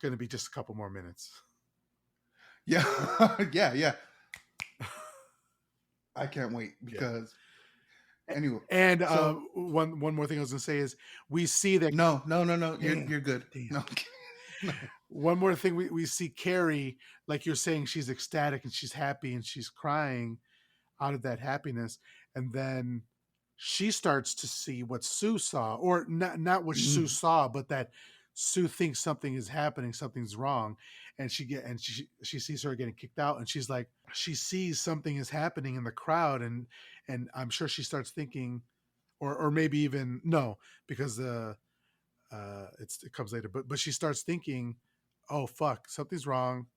going to be just a couple more minutes. Yeah. Yeah, yeah. I can't wait Yeah. because anyway. And So one more thing I was gonna say is we see that no, no, no, no. damn, You're good. damn. No. No. One more thing we see Carrie, like you're saying, she's ecstatic and she's happy and she's crying out of that happiness, and then she starts to see what Sue saw, or not what Sue Mm, saw, but that Sue thinks something is happening, something's wrong, and she sees her getting kicked out, and she's like she sees something is happening in the crowd, and I'm sure she starts thinking, or maybe even no, because the it comes later, but she starts thinking, oh fuck, something's wrong.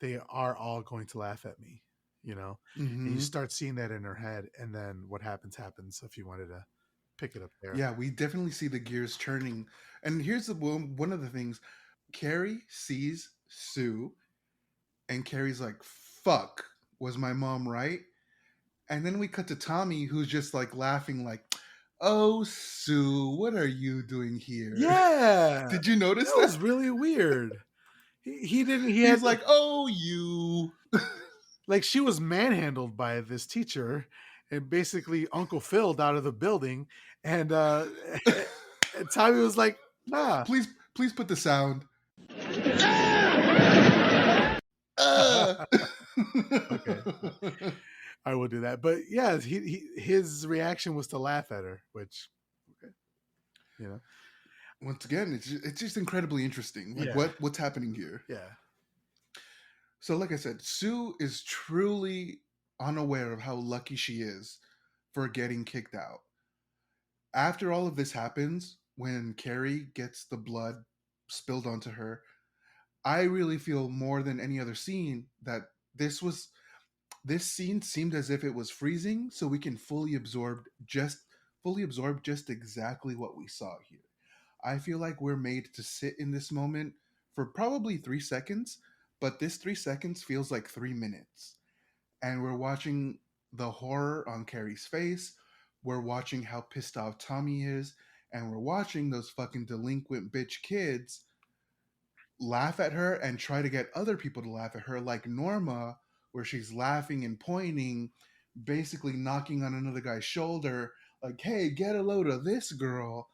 They are all going to laugh at me, you know, and you hmm. start seeing that in her head, and then what happens. If you wanted to pick it up there, Yeah, we definitely see the gears turning. And here's one of the things. Carrie sees Sue, and Carrie's like, "Fuck, was my mom right?" And then we cut to Tommy, who's just like laughing, like, "Oh, Sue, what are you doing here?" yeah, Did you notice that that? was really weird. He didn't. He had He's like, "Oh, you." like she was manhandled by this teacher, and basically Uncle Phil'd out of the building, and and Tommy was like, nah. Please put the sound. Uh. Okay, I will do that. But yeah, his reaction was to laugh at her, which okay, you know, Once again, it's just incredibly interesting. Like yeah, what's happening here. yeah, So, like I said, Sue is truly unaware of how lucky she is for getting kicked out. After all of this happens, when Carrie gets the blood spilled onto her, I really feel more than any other scene that this was this scene seemed as if it was freezing so we can fully absorb just exactly what we saw here. I feel like we're made to sit in this moment for probably 3 seconds, but this 3 seconds feels like 3 minutes. And we're watching the horror on Carrie's face. We're watching how pissed off Tommy is, and we're watching those fucking delinquent bitch kids laugh at her and try to get other people to laugh at her, like Norma, where she's laughing and pointing, basically knocking on another guy's shoulder, like, hey, get a load of this girl.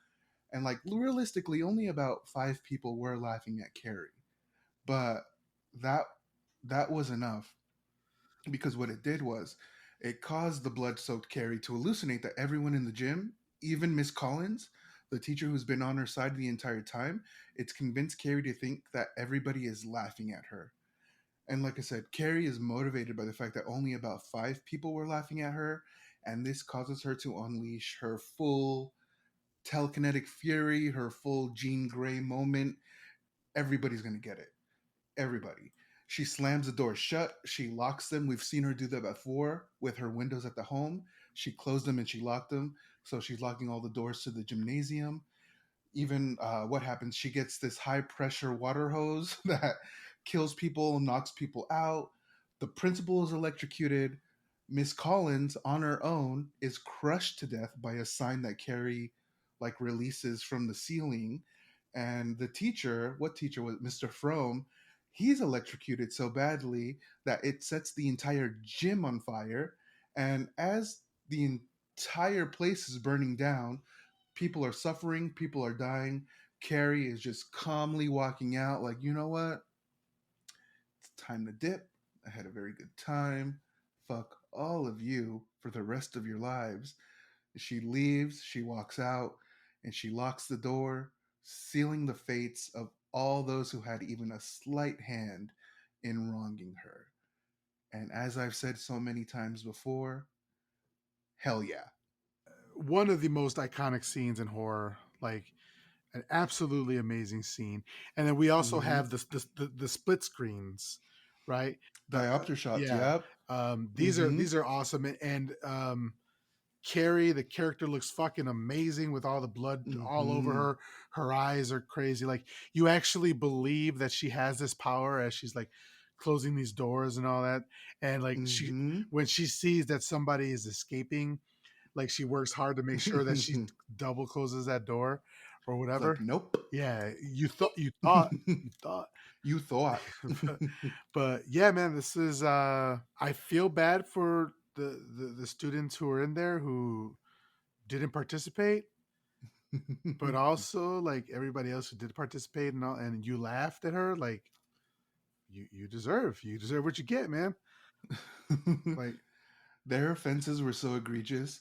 And like realistically, only about 5 people were laughing at Carrie. But that that was enough because what it did was it caused the blood soaked Carrie to hallucinate that everyone in the gym, even Miss Collins, the teacher who's been on her side the entire time, it's convinced Carrie to think that everybody is laughing at her. And like I said, Carrie is motivated by the fact that only about 5 people were laughing at her, and this causes her to unleash her full telekinetic fury, her full Jean Grey moment. Everybody's gonna get it. Everybody. She slams the door shut. She locks them. We've seen her do that before with her windows at the home. She closed them and she locked them. So she's locking all the doors to the gymnasium. Even what happens? She gets this high pressure water hose that kills people, knocks people out. The principal is electrocuted. Miss Collins, on her own, is crushed to death by a sign that Carrie like releases from the ceiling. And the teacher, what teacher was Mr. Frome? He's electrocuted so badly that it sets the entire gym on fire. And as the entire place is burning down, people are suffering, people are dying. Carrie is just calmly walking out, like, you know what? It's time to dip. I had a very good time. Fuck all of you for the rest of your lives. She leaves, she walks out, and she locks the door, sealing the fates of all those who had even a slight hand in wronging her. And as I've said so many times before, hell yeah. One of the most iconic scenes in horror, like an absolutely amazing scene. And then we also Mm-hmm. have the split screens, right? The Diopter shots, yeah, yep. Mm-hmm. these are awesome. And Carrie, the character looks fucking amazing with all the blood all over Mm-hmm. her. Her eyes are crazy. Like you actually believe that she has this power as she's like closing these doors and all that. And like she, Mm-hmm. when she sees that somebody is escaping, like she works hard to make sure that she double closes that door or It's like, whatever. nope. Yeah, you thought, You thought. but, but yeah, man, this is. I feel bad for the students who are in there who didn't participate, but also like everybody else who did participate and all, and you laughed at her, like you deserve what you get, man. Like Their offenses were so egregious.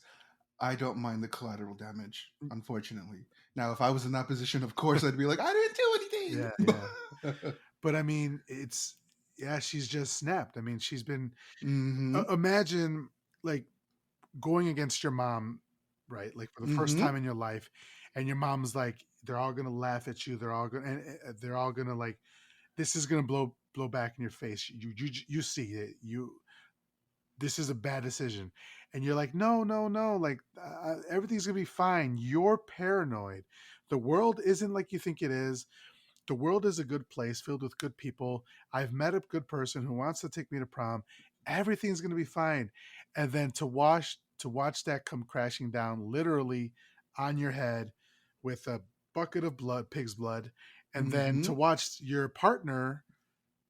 I don't mind the collateral damage, unfortunately. Now, if I was in that position, of course, I'd be like, I didn't yeah, do yeah. anything. But I mean, it's yeah, she's just snapped. I mean, she's been Mm-hmm. imagine like going against your mom, right? Like for the first Mm-hmm. time in your life, and your mom's like, they're all gonna laugh at you. They're all gonna, and they're all gonna like, this is gonna blow back in your face. You see it. This is a bad decision, and you're like, no, no, no. Like everything's gonna be fine. You're paranoid. The world isn't like you think it is. The world is a good place filled with good people. I've met a good person who wants to take me to prom. Everything's going to be fine. And then to watch that come crashing down literally on your head with a bucket of blood, pig's blood, and then Mm-hmm. to watch your partner,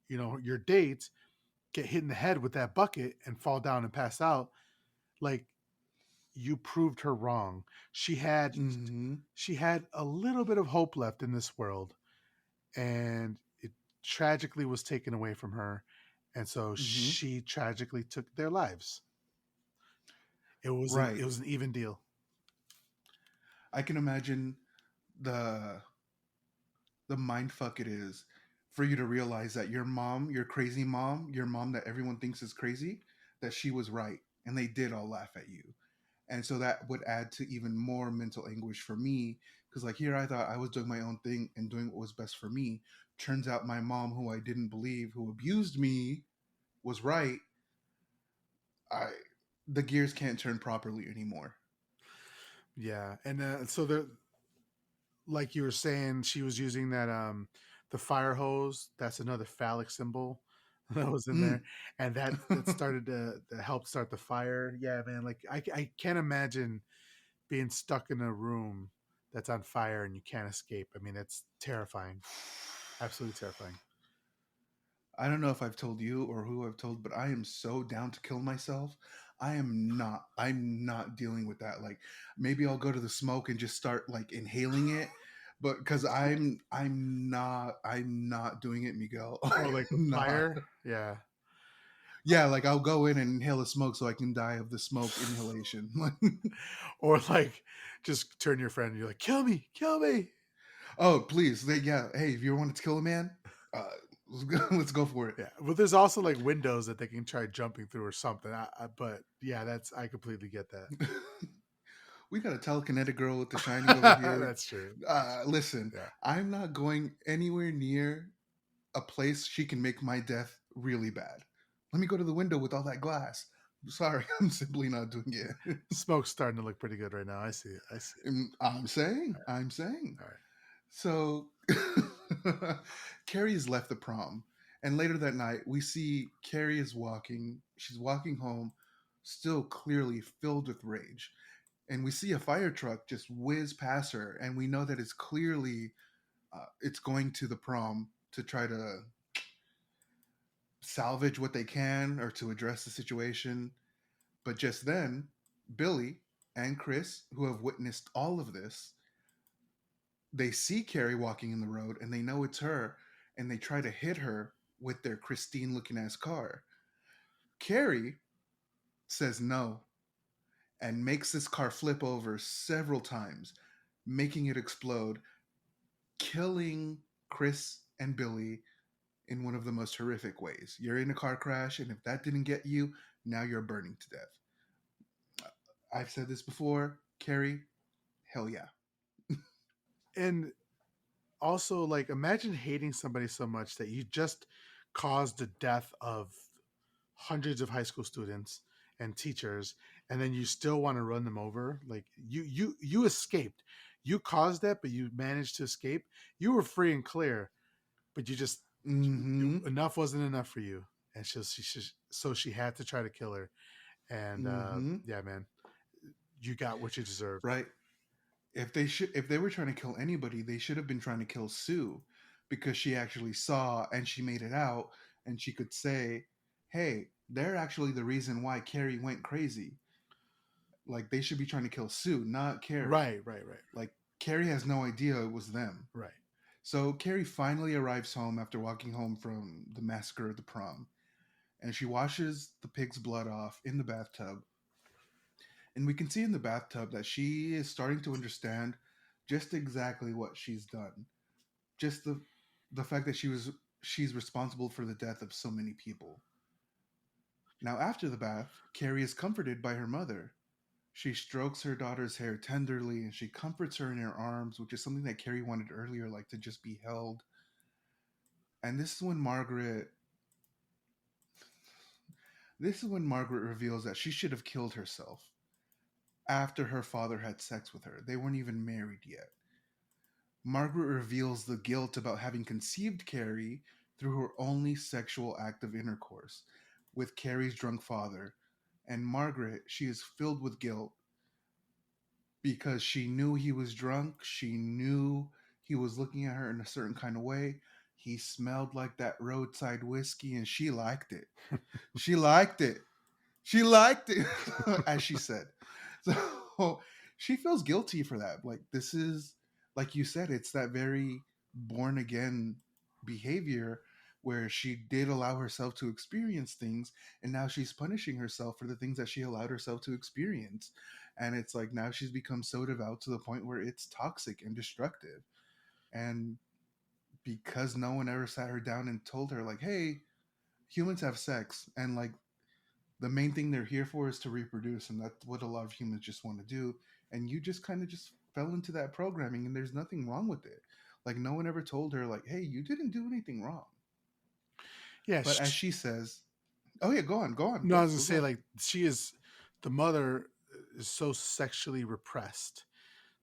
your date get hit in the head with that bucket and fall down and pass out, like you proved her wrong. She had Mm-hmm. she had a little bit of hope left in this world, and it tragically was taken away from her, and so Mm-hmm. she tragically took their lives. It Right. was an even deal. I can imagine the the mind fuck it is for you to realize that your mom, your crazy mom, your mom that everyone thinks is crazy, that she was right and they did all laugh at you. And so that would add to even more mental anguish for me, because like here I thought I was doing my own thing and doing what was best for me. Turns out my mom, who I didn't believe, who abused me, was right. I The gears can't turn properly anymore. Yeah, and so the like you were saying, she was using that the fire hose. That's another phallic symbol that was in there, Mm. and that started to help start the fire. Yeah, man. Like I can't imagine being stuck in a room that's on fire and you can't escape. I mean, it's terrifying. Absolutely terrifying. I don't know if I've told you or who I've told, but I am so down to kill myself. I am not. I'm not dealing with that. Like maybe I'll go to the smoke and just start like inhaling it, but because I'm not doing it, Miguel. Oh, like the I'm not. fire. Yeah. Yeah, like I'll go in and inhale the smoke so I can die of the smoke inhalation. Or like just turn your friend and you're like, kill me, kill me. Oh, please. Yeah. Hey, if you want to kill a man, uh, let's go for it. Yeah, but there's also like windows that they can try jumping through or something. But yeah, that's I completely get that. We got a telekinetic girl with the shining over here. That's true. Listen, Yeah. I'm not going anywhere near a place she can make my death really bad. Let me go to the window with all that glass. Sorry, I'm simply not doing it. Smoke's starting to look pretty good right now. I see it. I see it. I'm saying. All right. So Carrie has left the prom, and later that night we see Carrie is walking. She's walking home, still clearly filled with rage, and we see a fire truck just whiz past her, and we know that it's clearly it's going to the prom to try to salvage what they can or to address the situation. But just then, Billy and Chris, who have witnessed all of this, they see Carrie walking in the road and they know it's her, and they try to hit her with their Christine looking ass car. Carrie says no and makes this car flip over several times, making it explode, killing Chris and Billy in one of the most horrific ways. You're in a car crash, and if that didn't get you, now you're burning to death. I've said this before, Carrie, hell yeah. And also, like, imagine hating somebody so much that you just caused the death of hundreds of high school students and teachers, and then you still want to run them over. Like you escaped. You caused that, but you managed to escape. You were free and clear, but you just Mm-hmm. enough wasn't enough for you, and so she had to try to kill her. And Mm-hmm. yeah, man, you got what you deserved. Right. If they were trying to kill anybody, they should have been trying to kill Sue, because she actually saw and she made it out, and she could say, "Hey, they're actually the reason why Carrie went crazy." Like they should be trying to kill Sue, not Carrie. Right, right, right, Like Carrie has no idea it was them. right. So Carrie finally arrives home after walking home from the massacre at the prom, and she washes the pig's blood off in the bathtub. And we can see in the bathtub that she is starting to understand just exactly what she's done. Just the fact that she's responsible for the death of so many people. Now after the bath, Carrie is comforted by her mother. She strokes her daughter's hair tenderly and she comforts her in her arms, which is something that Carrie wanted earlier, like to just be held. And this is when Margaret reveals that she should have killed herself after her father had sex with her. They weren't even married yet. Margaret reveals the guilt about having conceived Carrie through her only sexual act of intercourse with Carrie's drunk father. And Margaret, she is filled with guilt because she knew he was drunk. She knew he was looking at her in a certain kind of way. He smelled like that roadside whiskey and she liked it. She liked it. She liked it, as she said. So she feels guilty for that. Like, this is, like you said, it's that very born again behavior where she did allow herself to experience things, and now she's punishing herself for the things that she allowed herself to experience. And it's like now she's become so devout to the point where it's toxic and destructive. And because no one ever sat her down and told her, like, hey, humans have sex, and like The main thing they're here for is to reproduce, and that's what a lot of humans just want to do. And you just kind of just fell into that programming, and there's nothing wrong with it. Like no one ever told her like, "Hey, you didn't do anything wrong." Yeah, But as she says, "Oh yeah, go on, no, I go was gonna go say go." like she is the mother is so sexually repressed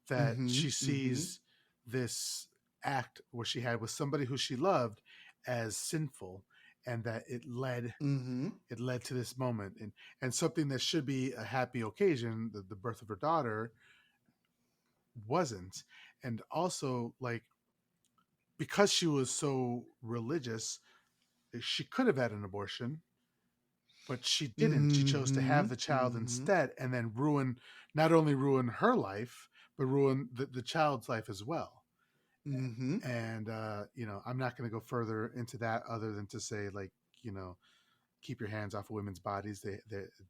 that Mm-hmm. she Mm-hmm. sees this act where she had with somebody who she loved as sinful, and that Mm-hmm. it led to this moment, and something that should be a happy occasion, the birth of her daughter, wasn't. And also, like, because she was so religious, she could have had an abortion, but she didn't. She chose to Mm-hmm. have the child Mm-hmm. instead, and then not only ruin her life, but ruin the child's life as well. Mm-hmm. And I'm not going to go further into that other than to say, like, keep your hands off of women's bodies.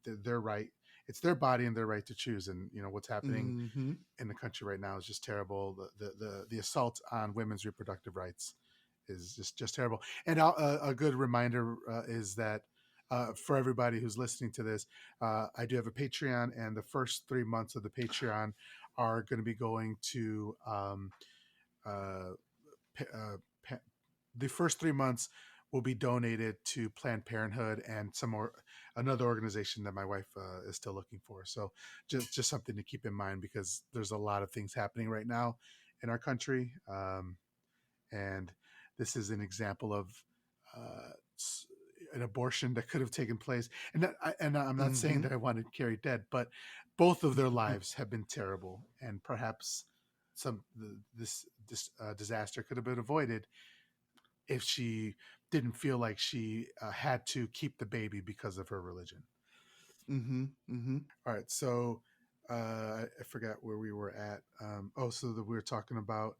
They're right. It's their body and their right to choose. And what's happening Mm-hmm. in the country right now is just terrible. The assault on women's reproductive rights is just terrible. And a good reminder is that for everybody who's listening to this, I do have a Patreon, and the first 3 months of the Patreon are going to be going to uh, uh, the first 3 months will be donated to Planned Parenthood and another organization that my wife is still looking for. So just something to keep in mind, because there's a lot of things happening right now in our country, and this is an example of uh, an abortion that could have taken place. And I'm not saying Mm-hmm. that I wanted Carrie dead, but both of their lives have been terrible, and perhaps this disaster could have been avoided if she didn't feel like she had to keep the baby because of her religion. Mm-hmm. Mm-hmm. All right, so I forgot where we were at. So that we were talking about,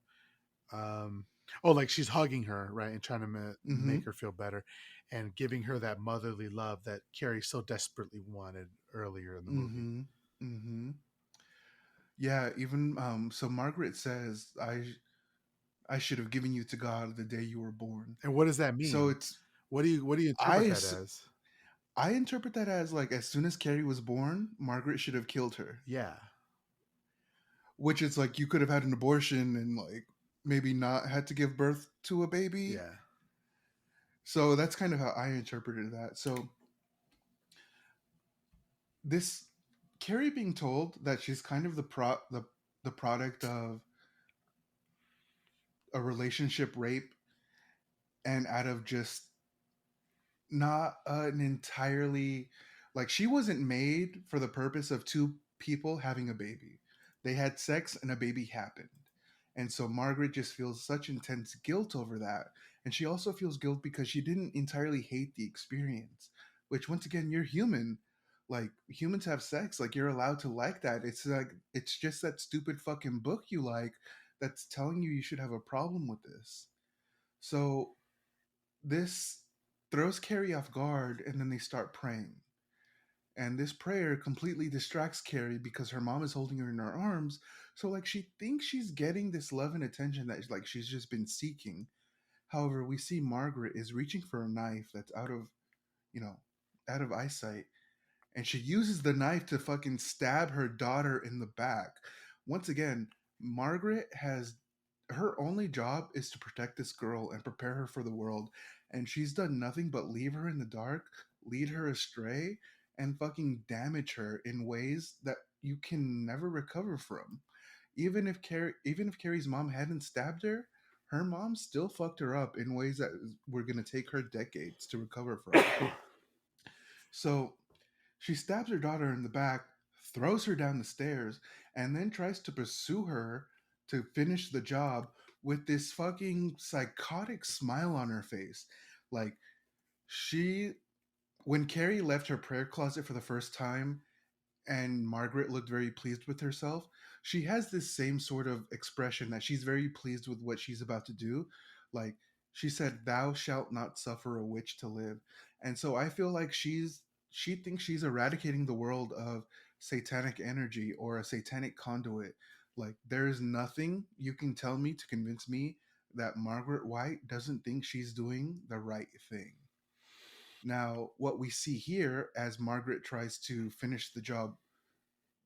um, like she's hugging her, right, and trying to Mm-hmm. make her feel better, and giving her that motherly love that Carrie so desperately wanted earlier in the movie. Mm-hmm. Mm-hmm. Yeah, even so Margaret says, I should have given you to God the day you were born. And what does that So mean? it's What do you interpret I that s- as? I interpret that as like as soon as Carrie was born, Margaret should have killed her. Yeah, Which is like you could have had an abortion and like maybe not had to give birth to a baby. yeah. So that's kind of how I interpreted that. So this Carrie being told that she's kind of the product of a relationship rape and out of just not an entirely like she wasn't made for the purpose of two people having a baby. They had sex and a baby happened. And so Margaret just feels such intense guilt over that. And she also feels guilt because she didn't entirely hate the experience, which once again, you're human. Like humans have sex, like you're allowed to like that. It's like it's just that stupid fucking book you like that's telling you should have a problem with this. So this throws Carrie off guard, and then they start praying. And this prayer completely distracts Carrie because her mom is holding her in her arms. So like she thinks she's getting this love and attention that like she's just been seeking. However, we see Margaret is reaching for a knife that's you know, out of eyesight, and she uses the knife to fucking stab her daughter in the back. Once again, Margaret has her only job is to protect this girl and prepare her for the world, and she's done nothing but leave her in the dark, lead her astray, and fucking damage her in ways that you can never recover from. Even if Carrie's mom hadn't stabbed her, her mom still fucked her up in ways that were going to take her decades to recover from. So she stabs her daughter in the back, throws her down the stairs, and then tries to pursue her to finish the job with this fucking psychotic smile on her face. Like, she, when Carrie left her prayer closet for the first time, and Margaret looked very pleased with herself, she has this same sort of expression that she's very pleased with what she's about to do. Like she said, "Thou shalt not suffer a witch to live," and so I feel like she thinks she's eradicating the world of satanic energy or a satanic conduit. Like there is nothing you can tell me to convince me that Margaret White doesn't think she's doing the right thing. Now, what we see here as Margaret tries to finish the job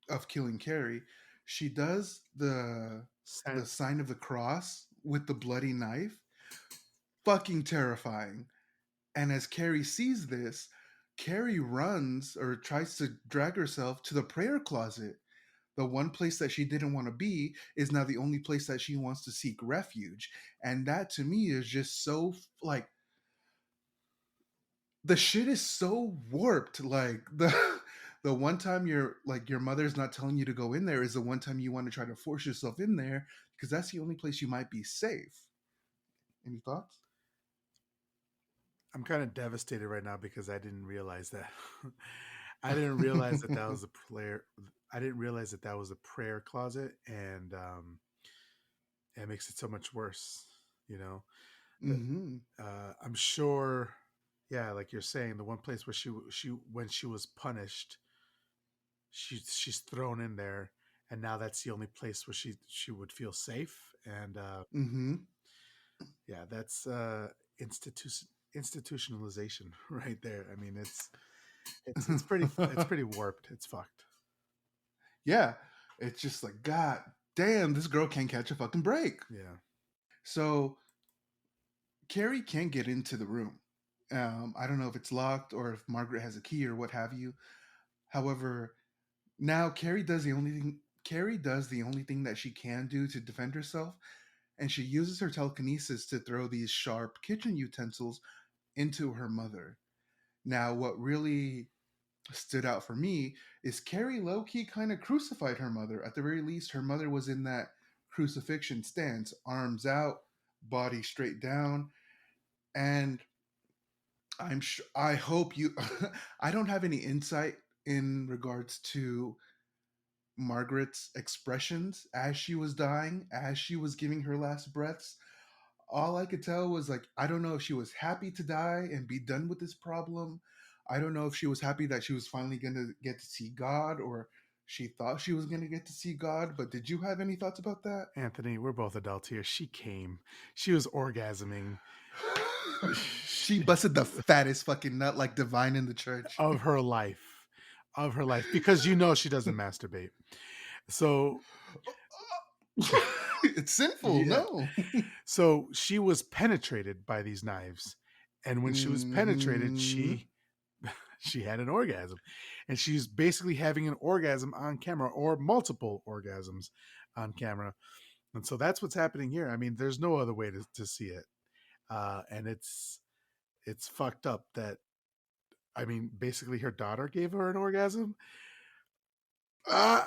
of killing Carrie, she does the Sent. sign of the cross with the bloody knife. Fucking terrifying. And as Carrie sees this, Carrie runs or tries to drag herself to the prayer closet. The one place that she didn't want to be is now the only place that she wants to seek refuge. And that to me is just so like the shit is so warped. Like the one time your mother's not telling you to go in there is the one time you want to try to force yourself in there because that's the only place you might be safe. Any thoughts? I'm kind of devastated right now because I didn't realize that. I didn't realize that that was a prayer. I didn't realize that that was a prayer closet, and it makes it so much worse. You know, Mm-hmm. I'm sure. Yeah, like you're saying, the one place where she when she was punished, she's thrown in there, and now that's the only place where she would feel safe. And Mm-hmm. yeah, that's institutionalization right there. I mean, it's pretty warped. It's fucked. Yeah. It's just like, God damn, this girl can't catch a fucking break. Yeah. So Carrie can't get into the room. I don't know if it's locked or if Margaret has a key or what have you. However, now Carrie does the only thing that she can do to defend herself, and she uses her telekinesis to throw these sharp kitchen utensils into her mother. Now, what really stood out for me is Carrie low key kind of crucified her mother. At the very least, her mother was in that crucifixion stance, arms out, body straight down. And I hope you, I don't have any insight in regards to Margaret's expressions as she was dying, as she was giving her last breaths. All I could tell was like, I don't know if she was happy to die and be done with this problem. I don't know if she was happy that she was finally going to get to see God or she thought she was going to get to see God. But did you have any thoughts about that? Anthony, we're both adults here. She came. She was orgasming She busted the fattest fucking nut like divine in the church. of her life. Of her life. Because you know she doesn't masturbate. So It's sinful, yeah. no. So she was penetrated by these knives. And when she was penetrated, Mm-hmm. she had an orgasm. And she's basically having an orgasm on camera or multiple orgasms on camera. And so that's what's happening here. I mean, there's no other way to see it. And it's fucked up that I mean, basically her daughter gave her an orgasm. Uh,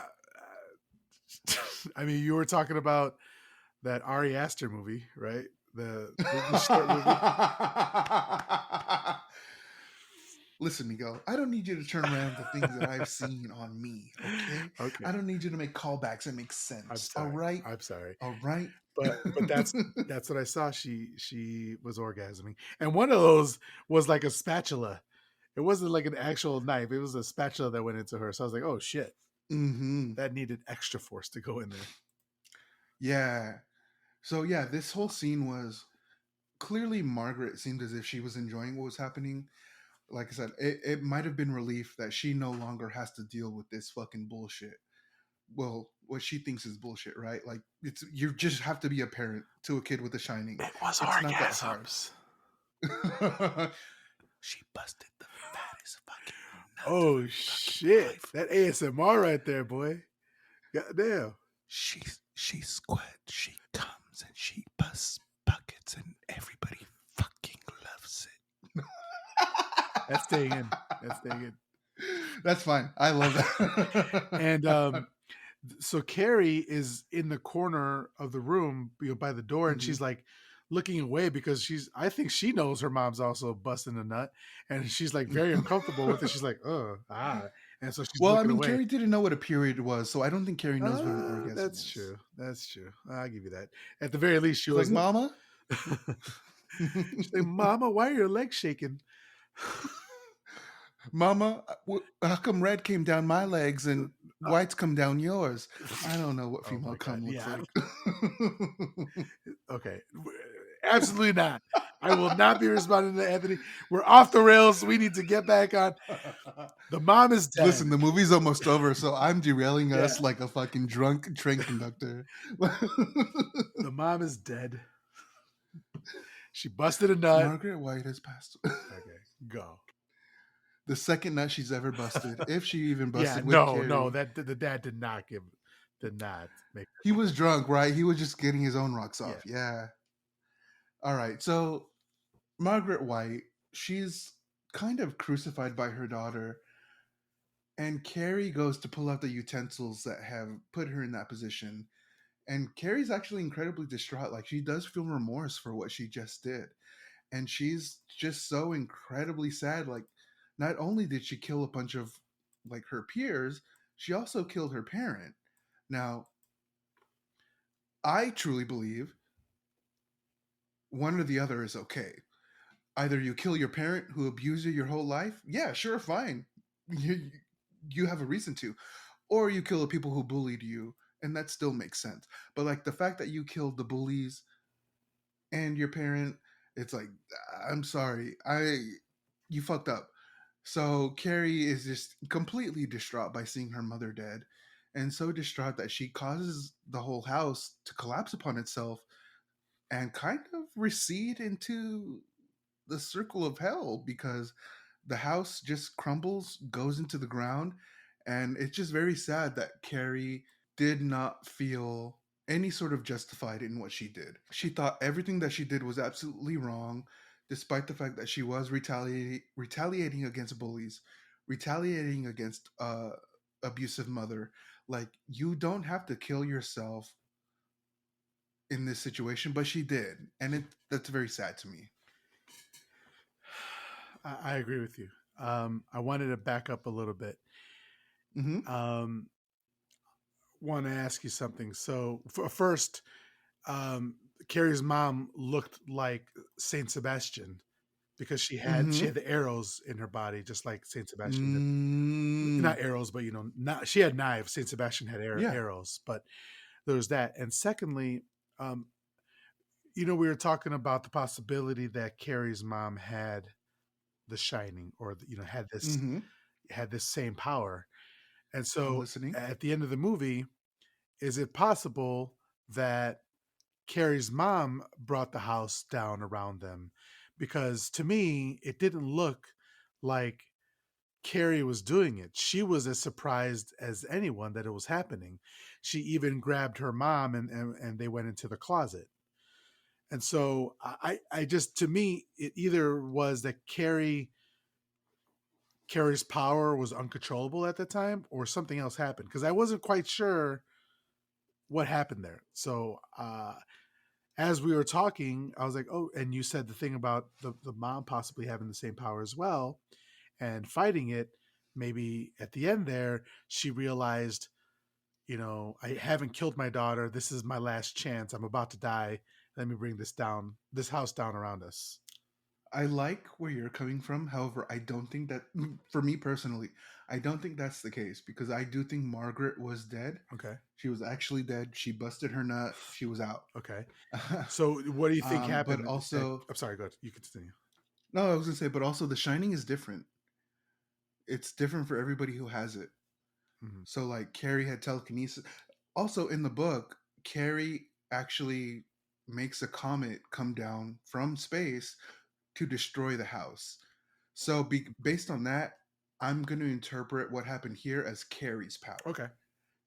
I mean, you were talking about that Ari Aster movie, right? The short movie. Listen, Miguel, I don't need you to turn around the things that I've seen on me, okay? Okay, I don't need you to make callbacks that make I'm sense. All sorry. right? I'm sorry, All right? but that's what I saw. She was orgasming, and one of those was like a spatula. It wasn't like an actual knife. It was a spatula that went into her. So I was like, oh shit, Mm-hmm. that needed extra force to go in there. Yeah. So yeah, this whole scene was clearly Margaret seemed as if she was enjoying what was happening. Like I said, it might have been relief that she no longer has to deal with this fucking bullshit. Well, what she thinks is bullshit, right? Like it's you just have to be a parent to a kid with a shining. It was It's not that hard. orgasms. She busted the fattest fucking nut of Oh her fucking shit. life. That ASMR right there, boy. Goddamn. She squirts, she comes, and she busts buckets, and everybody fucking loves it. That's staying in. That's staying in. That's fine. I love that. And so Carrie is in the corner of the room, by the door, and Mhm. she's like looking away because I think she knows her mom's also busting a nut, and she's like very uncomfortable with it. She's like, oh, and so she's Well, I looking mean, away. Carrie didn't know what a period was, so I don't think Carrie knows what an orgasm That's is. true. That's true. I'll give you that. At the very least, she She's like, was like, "Mama, she's like, Mama, why are your legs shaking? Mama, how come red came down my legs and Uh, whites come down yours?" I don't know what oh female my god. cum looks Yeah. like. Okay. Absolutely not. I will not be responding to Anthony. We're off the rails. We need to get back on. The mom is dead. Listen, the movie's almost over, so I'm derailing Yeah, us like a fucking drunk train conductor. the mom is dead. She busted a nut. Margaret White has passed. Okay, go. The second nut she's ever busted, if she even Yeah, busted with no, Carrie. that the dad did not make her He bust. was drunk, right? He was just getting his own rocks Yeah, off. Yeah. All right. So Margaret White, she's kind of crucified by her daughter, and Carrie goes to pull out the utensils that have put her in that position. And Carrie's actually incredibly distraught. Like, she does feel remorse for what she just did. And she's just so incredibly sad. Like, not only did she kill a bunch of like her peers, she also killed her parent. Now, I truly believe one or the other is okay. Either you kill your parent who abused you your whole life, yeah, sure, fine. You, you have a reason to. Or you kill the people who bullied you, and that still makes sense. But like the fact that you killed the bullies and your parent, it's like, I'm sorry, you fucked up. So Carrie is just completely distraught by seeing her mother dead, and so distraught that she causes the whole house to collapse upon itself and kind of recede into the circle of hell, because the house just crumbles, goes into the ground, and it's just very sad that Carrie did not feel any sort of justified in what she did. She thought everything that she did was absolutely wrong, despite the fact that she was retaliating against bullies, retaliating against abusive mother. Like, you don't have to kill yourself in this situation, but she did, and that's very sad to me. I agree with you. I wanted to back up a little bit. Hmm. Um, Want to ask you something. So first, um, Carrie's mom looked like Saint Sebastian because she Hmm. had the arrows in her body, just like Saint Sebastian did. Mm, Not arrows, but not, she had knives. Saint Sebastian had yeah. arrows, but there was that. And secondly, um, we were talking about the possibility that Carrie's mom had the Shining, or Hmm. had this same power. And I'm so, listening. at the end of the movie, is it possible that Carrie's mom brought the house down around them? Because to me, it didn't look like Carrie was doing it. She was as surprised as anyone that it was happening. She even grabbed her mom, and they went into the closet. And so I just, to me, it either was that Carrie's power was uncontrollable at the time, or something else happened, because I wasn't quite sure what happened there. So as we were talking, I was like, oh, and you said the thing about the mom possibly having the same power as well and fighting it. Maybe at the end there, she realized, I haven't killed my daughter. This is my last chance. I'm about to die. Let me bring this house down around us. I like where you're coming from. However, I don't think that, for me personally, I don't think that's the case, because I do think Margaret was dead. Okay. She was actually dead. She busted her nut. She was out. Okay. So what do you think But happened? also, I'm sorry. Go ahead. You continue. no, I was gonna say, but also, The Shining is different. It's different for everybody who has it. Mhm. So, like, Carrie had telekinesis. Also, in the book, Carrie actually makes a comet come down from space to destroy the house. So, based on that, I'm going to interpret what happened here as Carrie's power. Okay.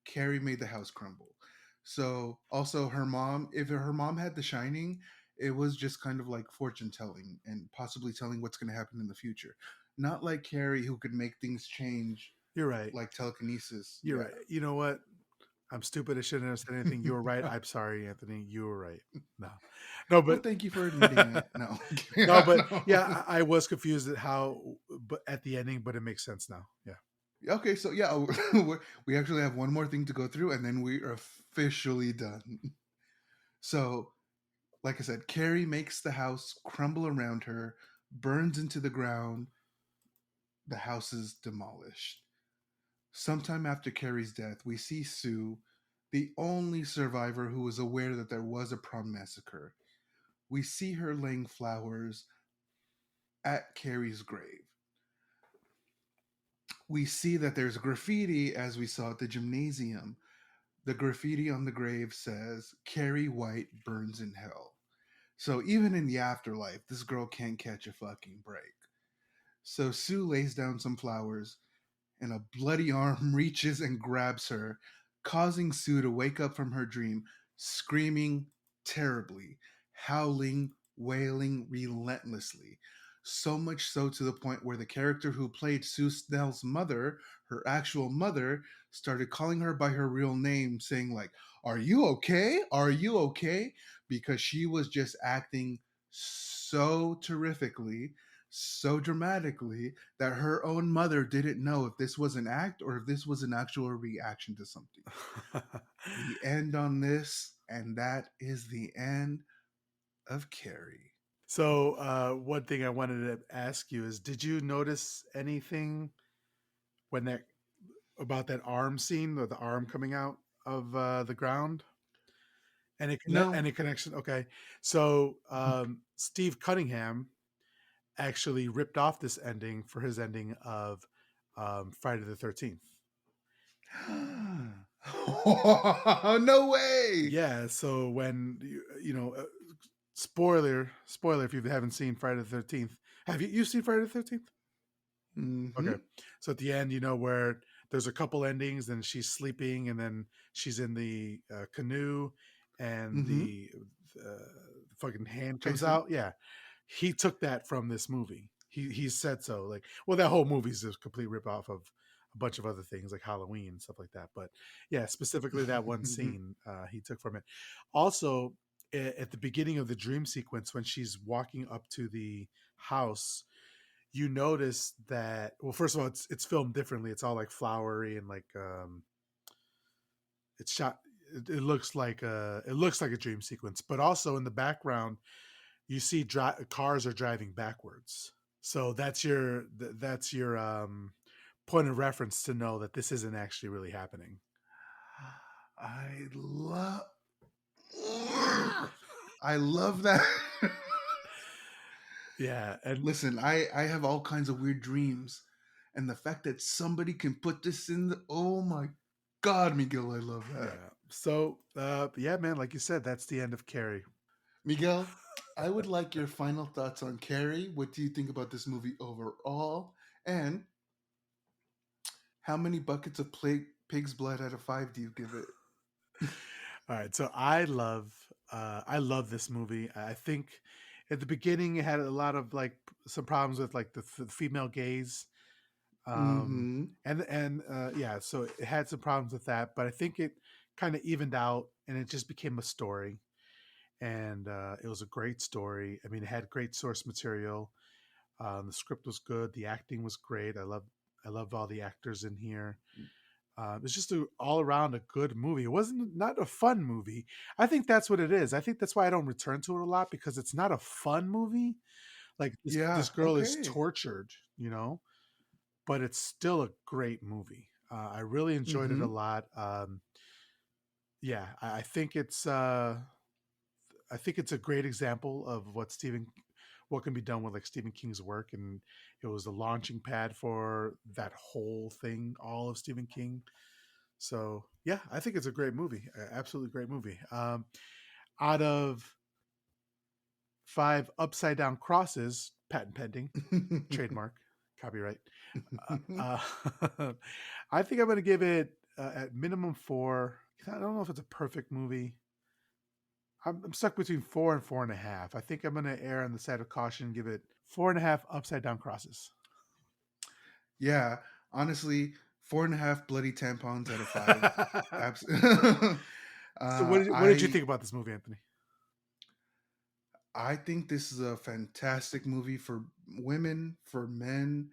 Carrie made the house crumble. So, also, her mom, if her mom had The Shining, it was just kind of like fortune telling and possibly telling what's going to happen in the future. Not like Carrie, who could make things change You're right. like telekinesis. You're Yeah. right. You know what? I'm stupid. I shouldn't have said anything. You were right. I'm sorry, Anthony. You were right. No, no, Well, but thank you for admitting it. No. no, Yeah, but no. yeah, I was confused at but at the ending, but it makes sense now. Yeah. Okay, so yeah, we actually have one more thing to go through, and then we are officially done. So, like I said, Carrie makes the house crumble around her, burns into the ground, the house is demolished. Sometime after Carrie's death, we see Sue, the only survivor who was aware that there was a prom massacre. we see her laying flowers at Carrie's grave. We see that there's graffiti as we saw at the gymnasium. The graffiti on the grave says, Carrie White burns in hell. So even in the afterlife, this girl can't catch a fucking break. So Sue lays down some flowers, and a bloody arm reaches and grabs her, causing Sue to wake up from her dream, screaming terribly, howling, wailing relentlessly. So much so to the point where the character who played Sue Snell's mother, her actual mother, started calling her by her real name, saying, like, "Are you okay? Are you okay?" Because she was just acting so terrifically, so dramatically, that her own mother didn't know if this was an act or if this was an actual reaction to something. We end on this, and that is the end of Carrie. So, one thing I wanted to ask you is, did you notice anything when that about that arm scene or the arm coming out of the ground? No. Any connection? Okay, so Steve Cunningham actually ripped off this ending for his ending of Friday the 13th. No way. Yeah, so when spoiler if you haven't seen Friday the 13th. Have you seen Friday the 13th? Mm-hmm. Okay. So at the end, where there's a couple endings and she's sleeping and then she's in the canoe and Mm-hmm. the fucking hand comes Jason. out. Yeah. He took that from this movie. He said so. Like, well, that whole movie's a complete ripoff of a bunch of other things like Halloween and stuff like that. But yeah, specifically that one scene he took from it. Also, at the beginning of the dream sequence when she's walking up to the house, you notice that, well, first of all, it's filmed differently. It's all like flowery and like it's shot. It looks like a dream sequence, but also in the background you see cars are driving backwards. So that's your point of reference to know that this isn't actually really happening. I love I love that. Yeah, and Listen, I have all kinds of weird dreams, and the fact that somebody can put this in the, oh my god, Miguel, I love that. yeah. So yeah, man, like you said, that's the end of Carrie. Miguel, I would like your final thoughts on Carrie. What do you think about this movie overall? And how many buckets of pig's blood out of 5 do you give it? All right, so I love this movie. I think at the beginning it had a lot of like some problems with like the female gaze, Mm-hmm. and yeah, so it had some problems with that, but I think it kind of evened out and it just became a story, and it was a great story. I mean, it had great source material. The script was good, the acting was great. I loved all the actors in here. It's just all around a good movie. It wasn't not a fun movie. I think that's what it is. I think that's why I don't return to it a lot because it's not a fun movie. Like Yeah, this girl is okay. tortured, but it's still a great movie. I really enjoyed it a Mm-hmm. lot. Yeah, I think it's a great example of what can be done with like Stephen King's work, and it was the launching pad for that whole thing, all of Stephen King. So yeah, I think it's a great movie, absolutely great movie. Out of 5 upside down crosses, patent pending, trademark, copyright. I think I'm going to give it at minimum 4. I don't know if it's a perfect movie. I'm stuck between 4 and 4.5. I think I'm going to err on the side of caution and give it 4.5 upside down crosses. Yeah, honestly, 4.5 bloody tampons out of 5. Absolutely. So uh, what did you I think about this movie, Anthony? I think this is a fantastic movie for women, for men.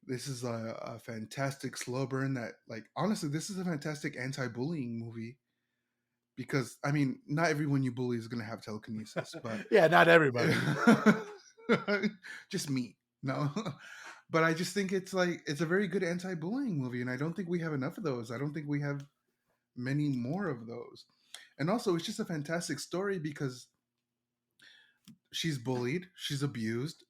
This is a fantastic slow burn that, like, honestly, this is a fantastic anti-bullying movie because, I mean, not everyone you bully is going to have telekinesis, but Yeah, not everybody. just me. No. But I just think it's like, it's a very good anti-bullying movie, and I don't think we have enough of those. I don't think we have many more of those. And also, it's just a fantastic story because she's bullied, she's abused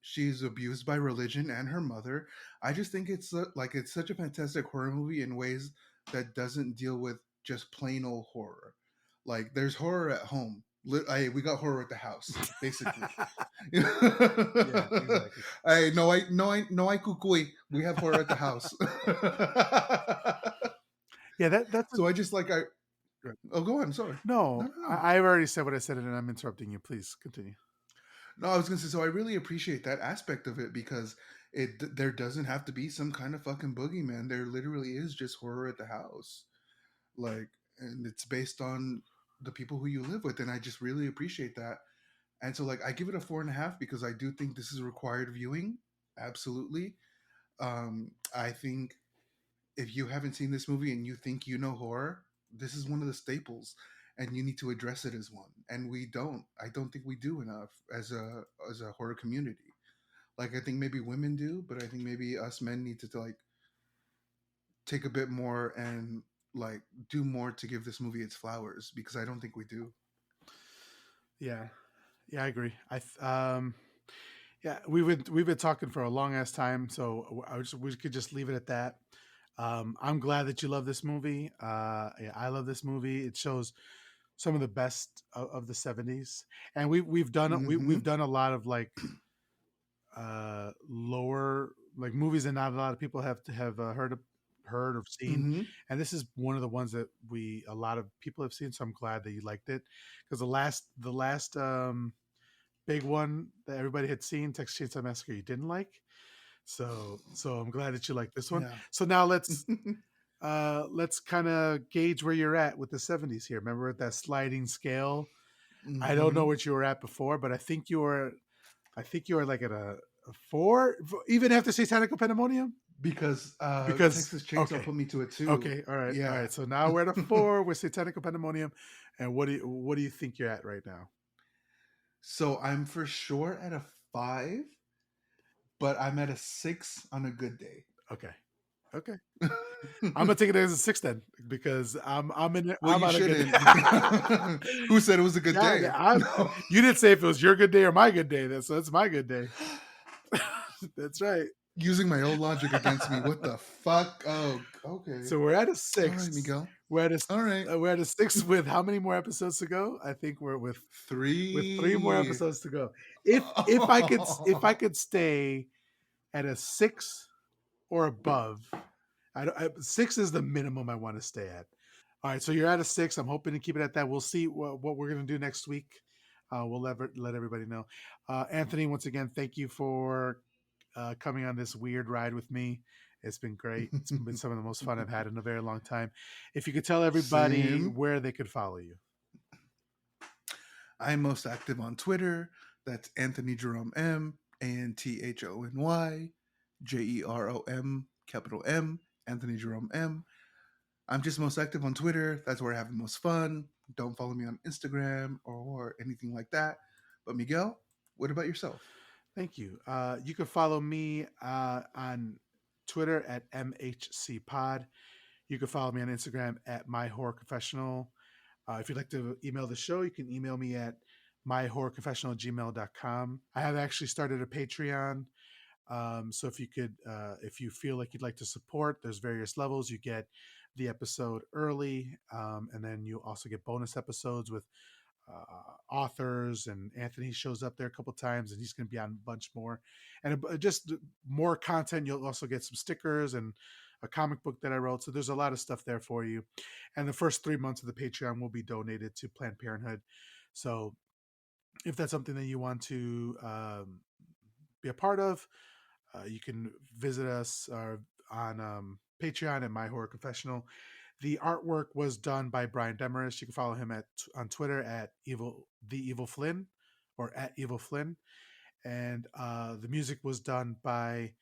by religion and her mother. I just think it's like it's such a fantastic horror movie in ways that doesn't deal with just plain old horror. Like there's horror at home. We got horror at the house, basically. Yeah, exactly. I no I kukui. We have horror at the house. Yeah, that's So I just like I Right. oh go on, sorry. No, No, no, no. I've already said what I said, and I'm interrupting you. Please continue. No, I was gonna say. So I really appreciate that aspect of it because there doesn't have to be some kind of fucking boogeyman. There literally is just horror at the house, like, and it's based on the people who you live with, and I just really appreciate that. And so, like, I give it a 4.5 because I do think this is a required viewing. Absolutely. I think if you haven't seen this movie and you think you know horror, this is one of the staples, and you need to address it as one. And we don't. I don't think we do enough as a horror community. Like I think maybe women do, but I think maybe us men need to like take a bit more and like do more to give this movie its flowers because I don't think we do. Yeah, yeah, I agree. Yeah, we've been talking for a long ass time, so we could just leave it at that. I'm glad that you love this movie. Yeah, I love this movie. It shows some of the best of the '70s, and we've Mm-hmm. done a lot of like lower like movies that not a lot of people have heard or seen, Mm-hmm. and this is one of the ones that a lot of people have seen. So I'm glad that you liked it because the last big one that everybody had seen, Texas Chainsaw Massacre, you didn't like. So I'm glad that you like this one. Yeah. So now let's kind of gauge where you're at with the '70s here. Remember that sliding scale? I don't know Mm-hmm. what you were at before, but I think you were like at a 4, even after Satanic Pandemonium. Because Because Texas Chainsaw okay, put me to a 2. okay, all Yeah. right. So now we're at a 4 with Satanic Pandemonium, and what do you think you're at right now? So I'm for sure at a 5, but I'm at a 6 on a good day. Okay, okay. I'm gonna take it as a 6 then because Well, I'm you on a good. shouldn't. Who said it was a good Yeah, day? No. you didn't say if it was your good day or my good day. That's my good day. That's right. Using my own logic against me. What the fuck? Oh, okay. So we're at a All right, 6. Miguel. We're at a All right. we're at a 6 with how many more episodes to go? I think we're with 3 more 3. episodes to go. If I could stay at a 6 or above, 6 is the minimum I want to stay at. All right, so you're at a 6. I'm hoping to keep it at that. We'll see what we're going to do next week. We'll let everybody know. Anthony, once again, thank you for coming on this weird ride with me. It's been great. It's been some of the most fun I've had in a very long time. If you could tell everybody Same. where they could follow you. I'm most active on Twitter. That's Anthony Jerome M. ANTHONY JEROM capital M. Anthony Jerome M. I'm just most active on Twitter. That's where I have the most fun. Don't follow me on Instagram or anything like that. But Miguel, what about yourself? Thank you. You can follow me on Twitter at MHCPod. You can follow me on Instagram at MyHorrorConfessional. If you'd like to email the show, you can email me at myhorrorconfessional@gmail.com. I have actually started a Patreon. So if you feel like you'd like to support, there's various levels. You get the episode early, and then you also get bonus episodes with authors, and Anthony shows up there a couple times, and he's going to be on a bunch more, and just more content. You'll also get some stickers and a comic book that I wrote. So there's a lot of stuff there for you. And the first 3 months of the Patreon will be donated to Planned Parenthood. So if that's something that you want to be a part of, you can visit us on Patreon at My Horror Confessional. The artwork was done by Brian Demarest. You can follow him on Twitter at the Evil Flynn or at Evil Flynn. And the music was done by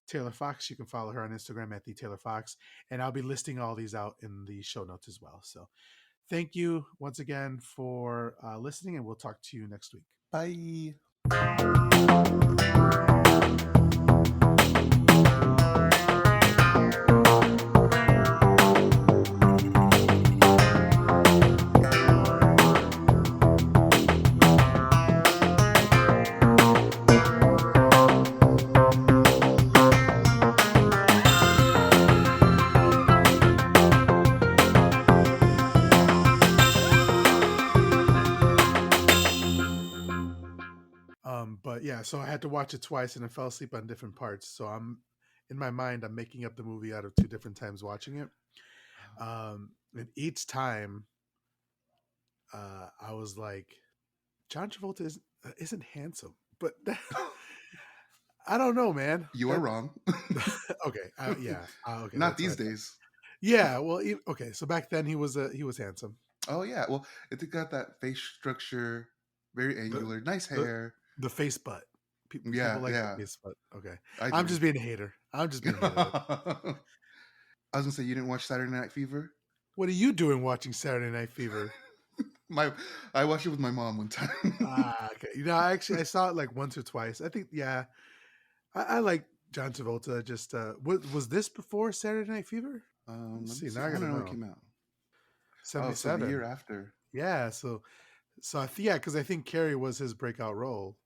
Taylor Fox. You can follow her on Instagram at the Taylor Fox. And I'll be listing all these out in the show notes as well. So thank you once again for listening, and we'll talk to you next week. Bye. But yeah, so I had to watch it twice and I fell asleep on different parts. So I'm in my mind, I'm making up the movie out of two different times watching it. And each time, I was like, John Travolta isn't handsome, but I don't know, man. You are That wrong. okay, yeah, okay, Not that's what these I thought. days. Yeah, well, okay, so back then he was handsome. Oh yeah, well, it got that face structure, very The angular, nice the hair. the face butt. People Yeah, like the yeah, face butt. Okay, I I'm do. just being a hater. I'm just being a hater. I was gonna say you didn't watch Saturday Night Fever. What are you doing watching Saturday Night Fever? My, I watched it with my mom one time. Ah, okay. I saw it like once or twice. I think, yeah, I like John Travolta. Just was this before Saturday Night Fever? Let's Let me see. see. Now I I don't gotta know when it know. came out. Oh, so the year 77. after. Yeah. So yeah, because I think Carrie was his breakout role.